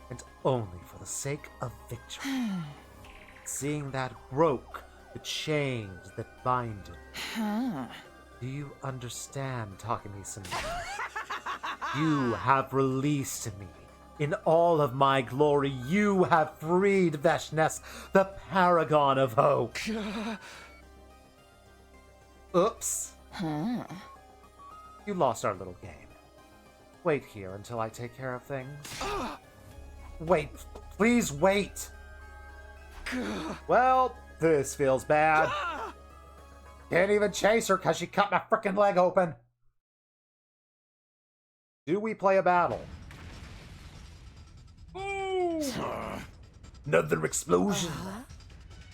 [SPEAKER 1] And only for the sake of victory. Seeing that broke the chains that bind it. Do you understand, Takumi-sama? You have released me. In all of my glory, you have freed Veshness, the paragon of hope. Oops. You lost our little game. Wait here until I take care of things. Wait, please wait. Well, this feels bad. Can't even chase her because she cut my frickin' leg open. Do we play a battle? Another explosion.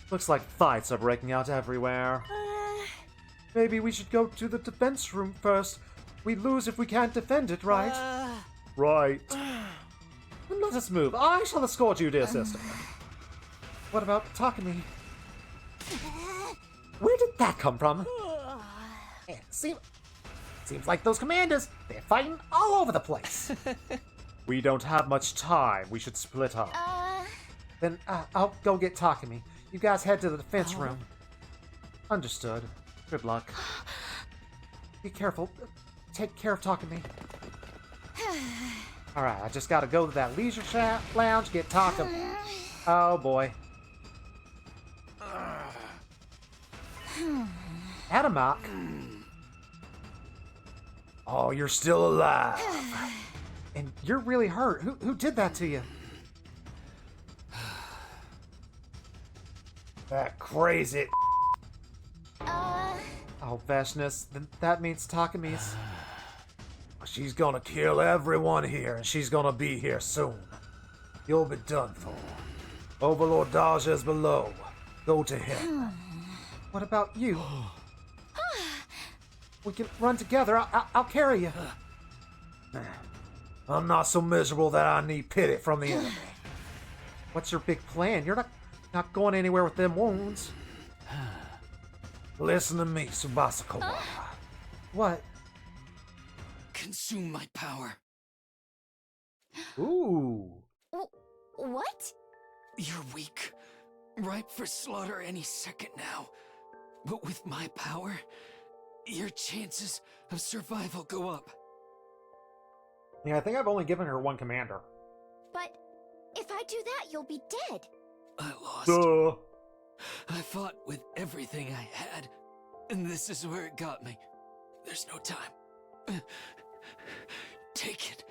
[SPEAKER 1] Looks like fights are breaking out everywhere. Maybe we should go to the defense room first. We lose if we can't defend it, right? Right. Then let us move. I shall escort you, dear sister. What about Takumi? Where did that come from? Seems like those commanders, they're fighting all over the place. We don't have much time. We should split up. Then I'll go get Takumi. You guys head to the defense room. Understood. Good luck. Be careful. Take care of Takumi. Alright, I just gotta go to that leisure lounge, get Takumi. Oh boy. Adamak. Oh, you're still alive. And you're really hurt. Who did that to you? That crazy. Oh, Veshness. Then that means Takumi's. She's gonna kill everyone here, and she's gonna be here soon. You'll be done for. Overlord Daja is below. Go to him. What about you? We can run together. I'll carry you. I'm not so miserable that I need pity from the enemy. What's your big plan? You're not going anywhere with them wounds. Listen to me, Tsubasa Kawada. What?
[SPEAKER 4] Consume my power.
[SPEAKER 1] Ooh.
[SPEAKER 2] What?
[SPEAKER 4] You're weak. Ripe for slaughter any second now. But with my power, your chances of survival go up.
[SPEAKER 1] Yeah, I think I've only given her one commander.
[SPEAKER 2] But if I do that, you'll be dead.
[SPEAKER 4] I lost.
[SPEAKER 1] Duh.
[SPEAKER 4] I fought with everything I had, and this is where it got me. There's no time. Take it,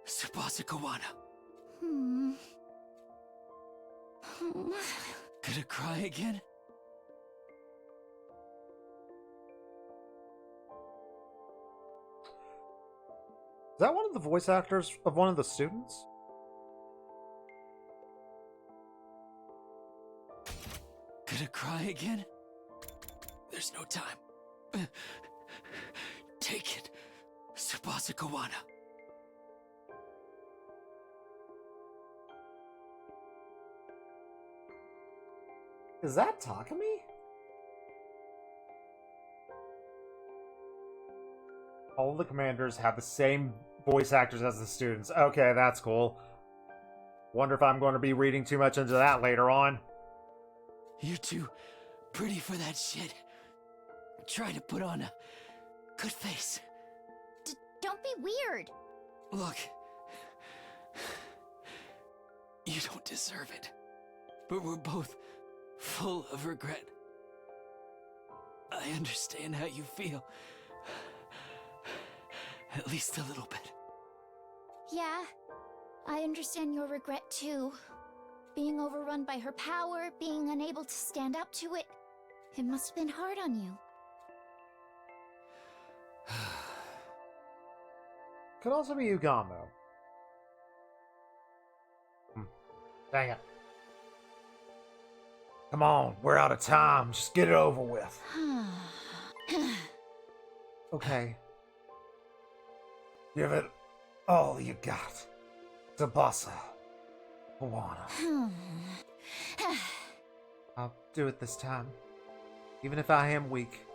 [SPEAKER 4] Tsubasa Kawada. Gonna cry again?
[SPEAKER 1] Is that one of the voice actors of one of the students?
[SPEAKER 4] Gonna cry again? There's no time. Take it, Tsubasa Kawada.
[SPEAKER 1] Is that Takumi? All of the commanders have the same voice actors as the students. Okay, that's cool. Wonder if I'm going to be reading too much into that later on.
[SPEAKER 4] You're too pretty for that shit. Try to put on a good face.
[SPEAKER 2] Don't be weird.
[SPEAKER 4] Look, you don't deserve it, but we're both full of regret. I understand how you feel. At least a little bit.
[SPEAKER 2] Yeah, I understand your regret too. Being overrun by her power, being unable to stand up to it. It must have been hard on you.
[SPEAKER 1] Could also be Ugamo. Dang it. Come on, we're out of time. Just get it over with. Okay. Give it all you got. Tsubasa Kawada. I'll do it this time. Even if I am weak,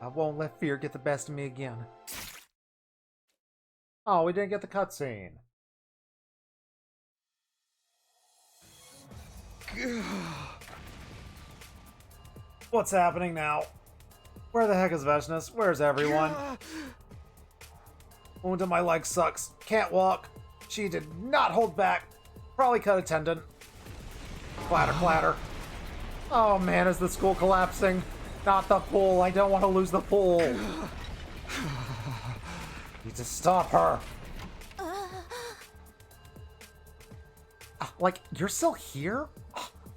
[SPEAKER 1] I won't let fear get the best of me again. Oh, we didn't get the cutscene. What's happening now? Where the heck is Veshness? Where's everyone? Wound in my leg sucks. Can't walk. She did not hold back. Probably cut a tendon. Clatter, clatter. Oh man, is the school collapsing? Not the pool. I don't want to lose the pool. Need to stop her. Like, you're still here?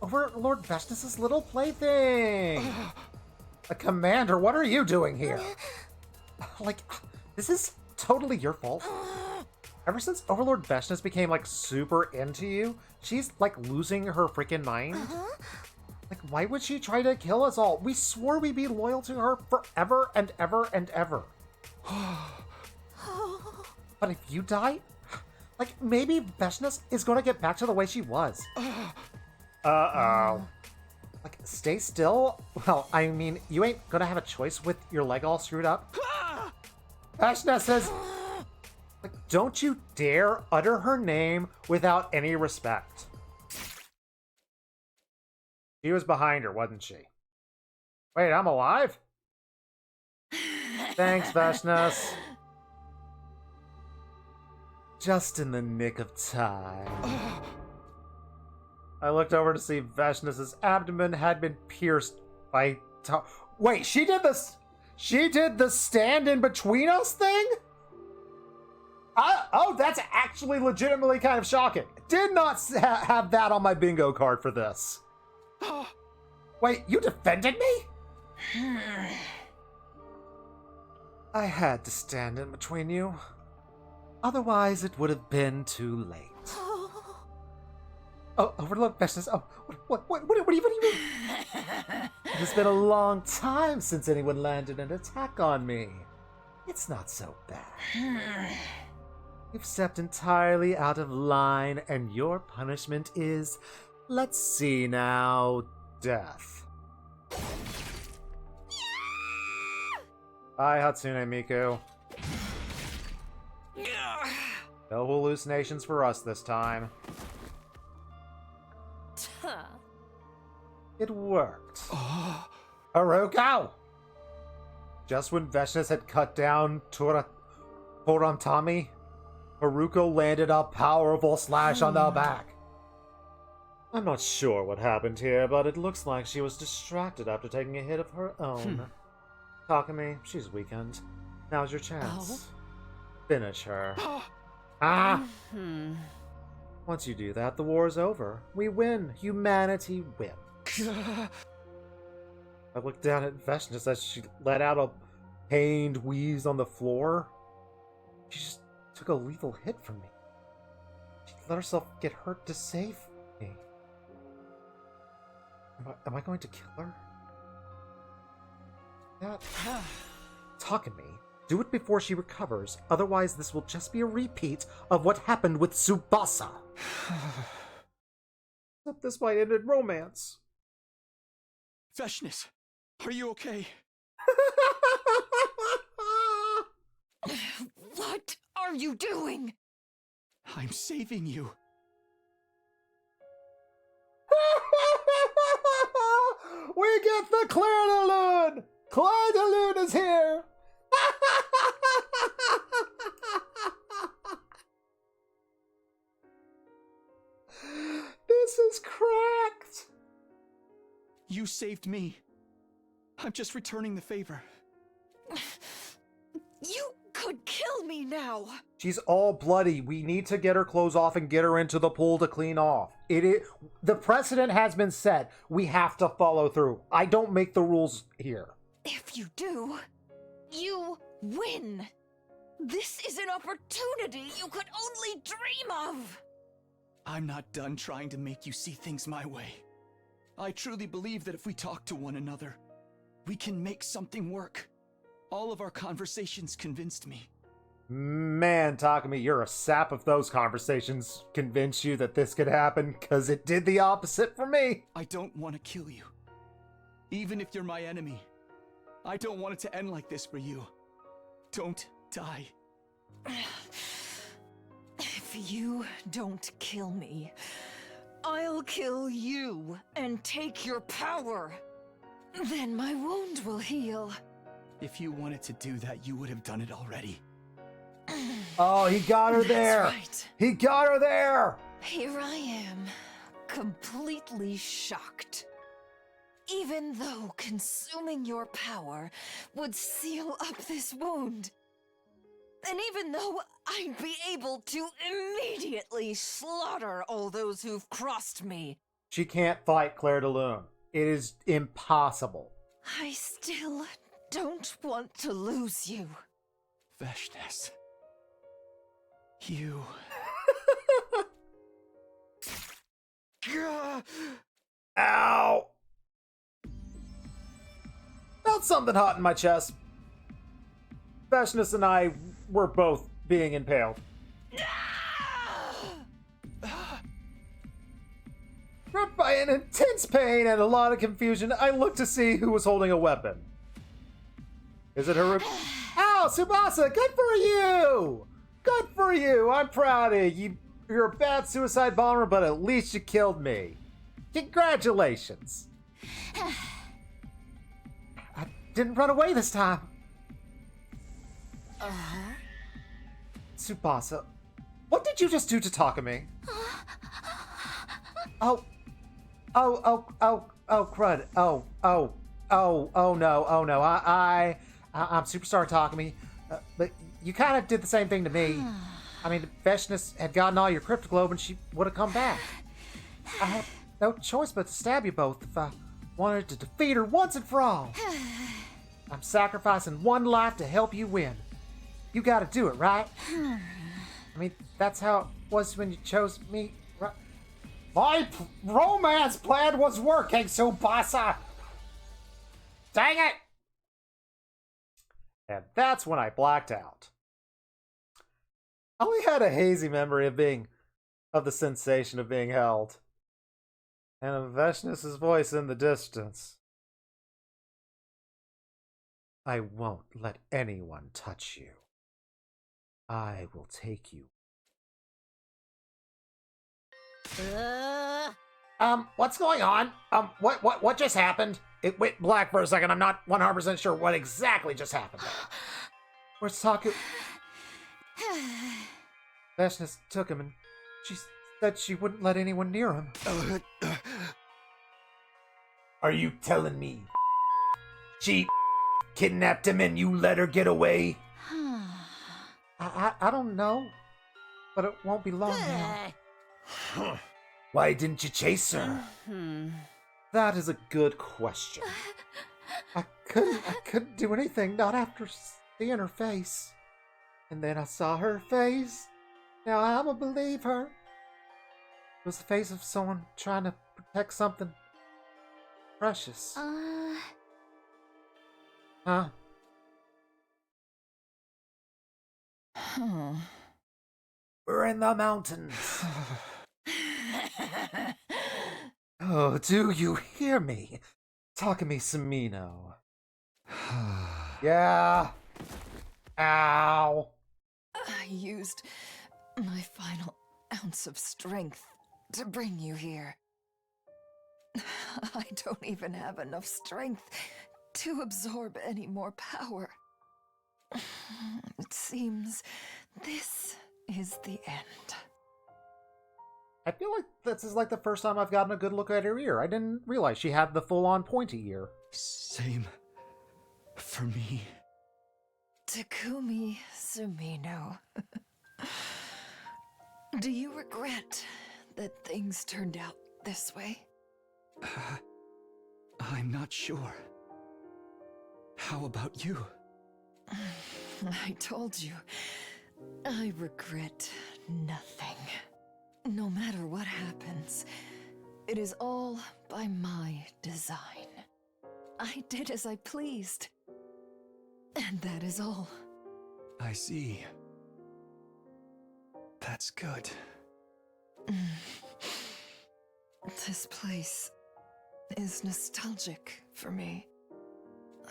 [SPEAKER 1] Over Lord Veshness's little plaything. A commander, what are you doing here? Like, this is totally your fault. Ever since Overlord Veshness became, like, super into you, she's, like, losing her freaking mind. Like, why would she try to kill us all? We swore we'd be loyal to her forever and ever and ever. But if you die, like, maybe Veshness is gonna get back to the way she was. Uh-oh. Like, stay still? Well, I mean, you ain't gonna have a choice with your leg all screwed up. Veshness says, like, don't you dare utter her name without any respect. She was behind her, wasn't she? Wait, I'm alive? Thanks, Veshness. Just in the nick of time. I looked over to see Veshness's abdomen had been pierced by... Wait, she did this... She did the stand in between us thing? Oh, that's actually legitimately kind of shocking. Did not have that on my bingo card for this. Wait, you defended me? I had to stand in between you. Otherwise, it would have been too late. Oh, Overlord Veshness. Oh, what do you mean? It's been a long time since anyone landed an attack on me. It's not so bad. You've stepped entirely out of line, and your punishment is, let's see now, death. Bye, Hatsune Miku. No hallucinations for us this time. It worked. Haruko! Just when Veshnis had cut down Torantami, Haruko landed a powerful slash on the back. I'm not sure what happened here, but it looks like she was distracted after taking a hit of her own. Takumi, she's weakened. Now's your chance. Finish her. Once you do that, the war is over. We win. Humanity wins. I looked down at Veshnis as she let out a pained wheeze on the floor. She just took a lethal hit from me. She let herself get hurt to save me. Am I going to kill her? Takumi, do it before she recovers, otherwise this will just be a repeat of what happened with Tsubasa. Except this might end in romance.
[SPEAKER 5] Veshnis, are you okay?
[SPEAKER 3] What are you doing?
[SPEAKER 5] I'm saving you.
[SPEAKER 1] We get the Claire de Lune! Claire de Lune is here! This is cracked!
[SPEAKER 5] You saved me. I'm just returning the favor.
[SPEAKER 3] You could kill me now.
[SPEAKER 1] She's all bloody. We need to get her clothes off and get her into the pool to clean off. The precedent has been set. We have to follow through. I don't make the rules here.
[SPEAKER 3] If you do, you win. This is an opportunity you could only dream of.
[SPEAKER 5] I'm not done trying to make you see things my way. I truly believe that if we talk to one another, we can make something work. All of our conversations convinced me.
[SPEAKER 1] Man, Takumi, you're a sap if those conversations convince you that this could happen, because it did the opposite for me.
[SPEAKER 5] I don't want to kill you. Even if you're my enemy. I don't want it to end like this for you. Don't die.
[SPEAKER 3] If you don't kill me, I'll kill you and take your power. Then my wound will heal.
[SPEAKER 5] If you wanted to do that, you would have done it already.
[SPEAKER 1] Oh, he got her there.
[SPEAKER 3] That's right.
[SPEAKER 1] He got her there.
[SPEAKER 3] Here I am, completely shocked. Even though consuming your power would seal up this wound. And even though I'd be able to immediately slaughter all those who've crossed me.
[SPEAKER 1] She can't fight Claire de Lune. It is impossible.
[SPEAKER 3] I still don't want to lose you.
[SPEAKER 5] Veshnis. You...
[SPEAKER 1] Ow! Felt something hot in my chest. Veshnis and I were both being impaled. Gripped by an intense pain and a lot of confusion, I looked to see who was holding a weapon. Is it Haruko? Ow, Tsubasa, good for you! Good for you! I'm proud of you. You're a bad suicide bomber, but at least you killed me. Congratulations. I didn't run away this time. Tsubasa, what did you just do to Takumi? Oh, crud. Oh no. I'm super sorry, Takumi. But you kind of did the same thing to me. I mean, if Veshnis had gotten all your Cryptoglobe and she would have come back. I had no choice but to stab you both if I wanted to defeat her once and for all. I'm sacrificing one life to help you win. You gotta do it, right? I mean, that's how it was when you chose me, right? My romance plan was working, Tsubasa! Dang it! And that's when I blacked out. I only had a hazy memory of the sensation of being held. And of Veshnus's voice in the distance. I won't let anyone touch you. I will take you. What's going on? What just happened? It went black for a second. I'm not 100% sure what exactly just happened there. Where's Taku? Veshnus took him and she said she wouldn't let anyone near him. Are you telling me she kidnapped him and you let her get away? I don't know, but it won't be long now. Why didn't you chase her? That is a good question. I couldn't do anything, not after seeing her face. And then I saw her face. Now I'm a believer. It was the face of someone trying to protect something precious. Huh? We're in the mountains. Oh, do you hear me? Takumi Sumino. Yeah. Ow.
[SPEAKER 3] I used my final ounce of strength to bring you here. I don't even have enough strength to absorb any more power. It seems this is the end.
[SPEAKER 1] I feel like this is like the first time I've gotten a good look at her ear. I didn't realize she had the full-on pointy ear.
[SPEAKER 5] Same for me.
[SPEAKER 3] Takumi Sumino. Do you regret that things turned out this way?
[SPEAKER 5] I'm not sure. How about you?
[SPEAKER 3] I told you, I regret nothing. No matter what happens, it is all by my design. I did as I pleased. And that is all.
[SPEAKER 5] I see. That's good.
[SPEAKER 3] This place is nostalgic for me.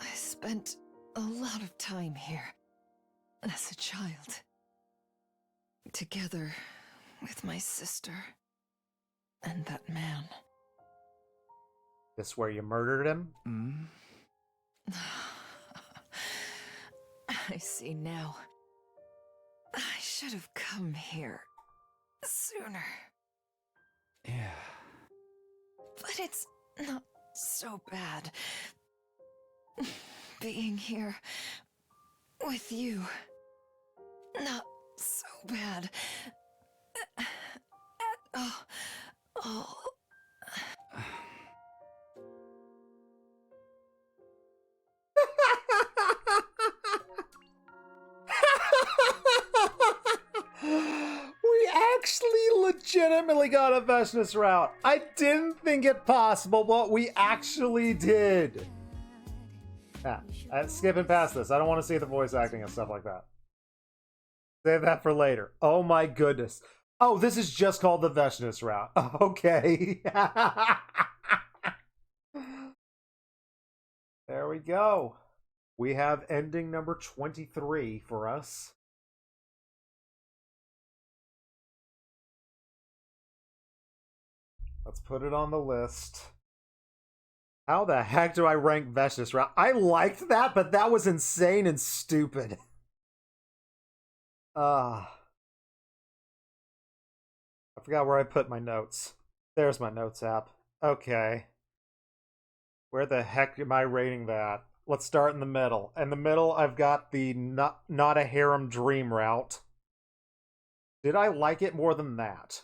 [SPEAKER 3] I spent a lot of time here as a child, together with my sister and that man.
[SPEAKER 1] This where you murdered him?
[SPEAKER 3] I see now. I should have come here sooner.
[SPEAKER 5] Yeah.
[SPEAKER 3] But it's not so bad being here with you. Not so bad at all.
[SPEAKER 1] We actually legitimately got a Veshnus route. I didn't think it possible, but we actually did. I'm skipping past this. I don't want to see the voice acting and stuff like that. Save that for later. Oh my goodness. Oh, this is just called the Veshnus route. Okay. There we go. We have ending number 23 for us. Let's put it on the list. How the heck do I rank Veshnus route? I liked that, but that was insane and stupid. I forgot where I put my notes. There's my notes app. Okay. Where the heck am I rating that? Let's start in the middle. In the middle, I've got the not a harem dream route. Did I like it more than that?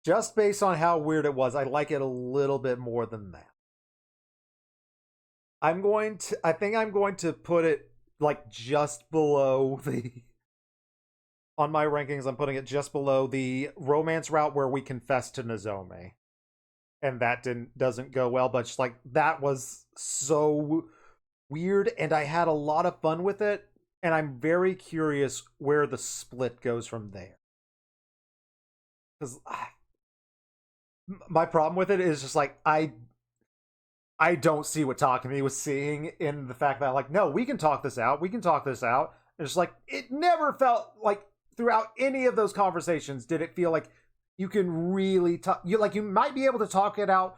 [SPEAKER 1] Just based on how weird it was, I like it a little bit more than that. I think I'm going to put it like just below the, on my rankings, I'm putting it just below the romance route where we confess to Nozomi. and that doesn't go well, but just like that was so weird, and I had a lot of fun with it, and I'm very curious where the split goes from there. Because my problem with it is just like I don't see what Takumi was seeing in the fact that like, no, we can talk this out. We can talk this out. And it's like, it never felt like throughout any of those conversations did it feel like you can really talk. You might be able to talk it out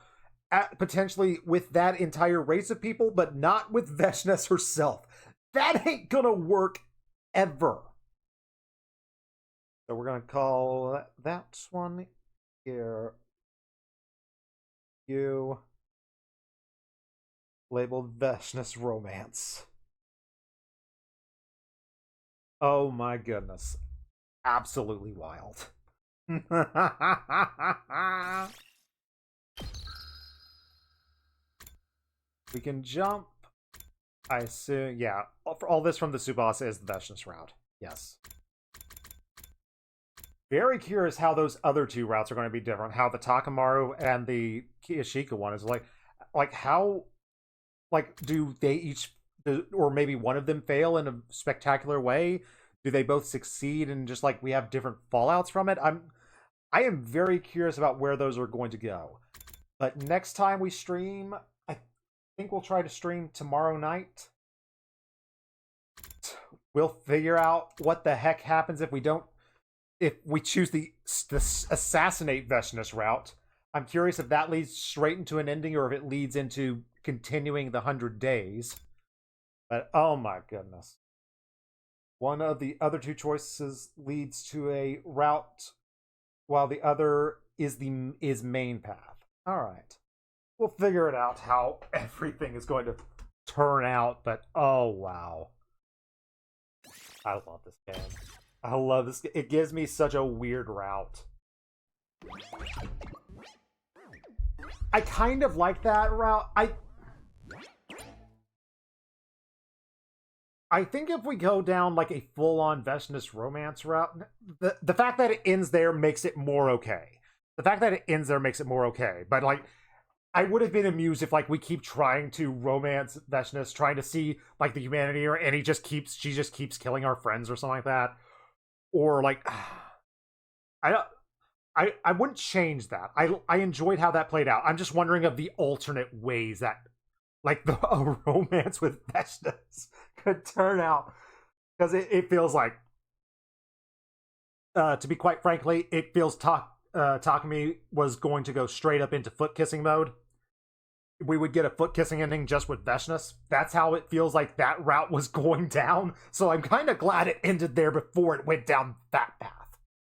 [SPEAKER 1] potentially with that entire race of people, but not with Veshness herself. That ain't gonna work ever. So we're gonna call that one here. You labeled Veshness Romance. Oh my goodness. Absolutely wild. We can jump. I assume, yeah. All this from the Tsubasa is the Veshness route. Yes. Very curious how those other two routes are going to be different. How the Takamaru and the Kiyashika one is like how, like, do they each, or maybe one of them fail in a spectacular way? Do they both succeed and just like we have different fallouts from it? I am very curious about where those are going to go. But next time we stream, I think we'll try to stream tomorrow night. We'll figure out what the heck happens if we choose the assassinate Veshness route. I'm curious if that leads straight into an ending or if it leads into continuing the 100 days. But oh my goodness. One of the other two choices leads to a route while the other is main path. Alright. We'll figure it out how everything is going to turn out, but oh wow. I love this game. I love this. It gives me such a weird route. I kind of like that route. I think if we go down like a full-on Veshness romance route, the fact that it ends there makes it more okay. The fact that it ends there makes it more okay. But like, I would have been amused if like we keep trying to romance Veshness, trying to see like the humanity, and she just keeps killing our friends or something like that. Or like, I wouldn't change that. I enjoyed how that played out. I'm just wondering of the alternate ways that like a romance with Veshness could turn out, because it feels like, to be quite frankly, it feels Takumi was going to go straight up into foot kissing mode. We would get a foot kissing ending just with Veshness. That's how it feels like that route was going down. So I'm kind of glad it ended there before it went down that path.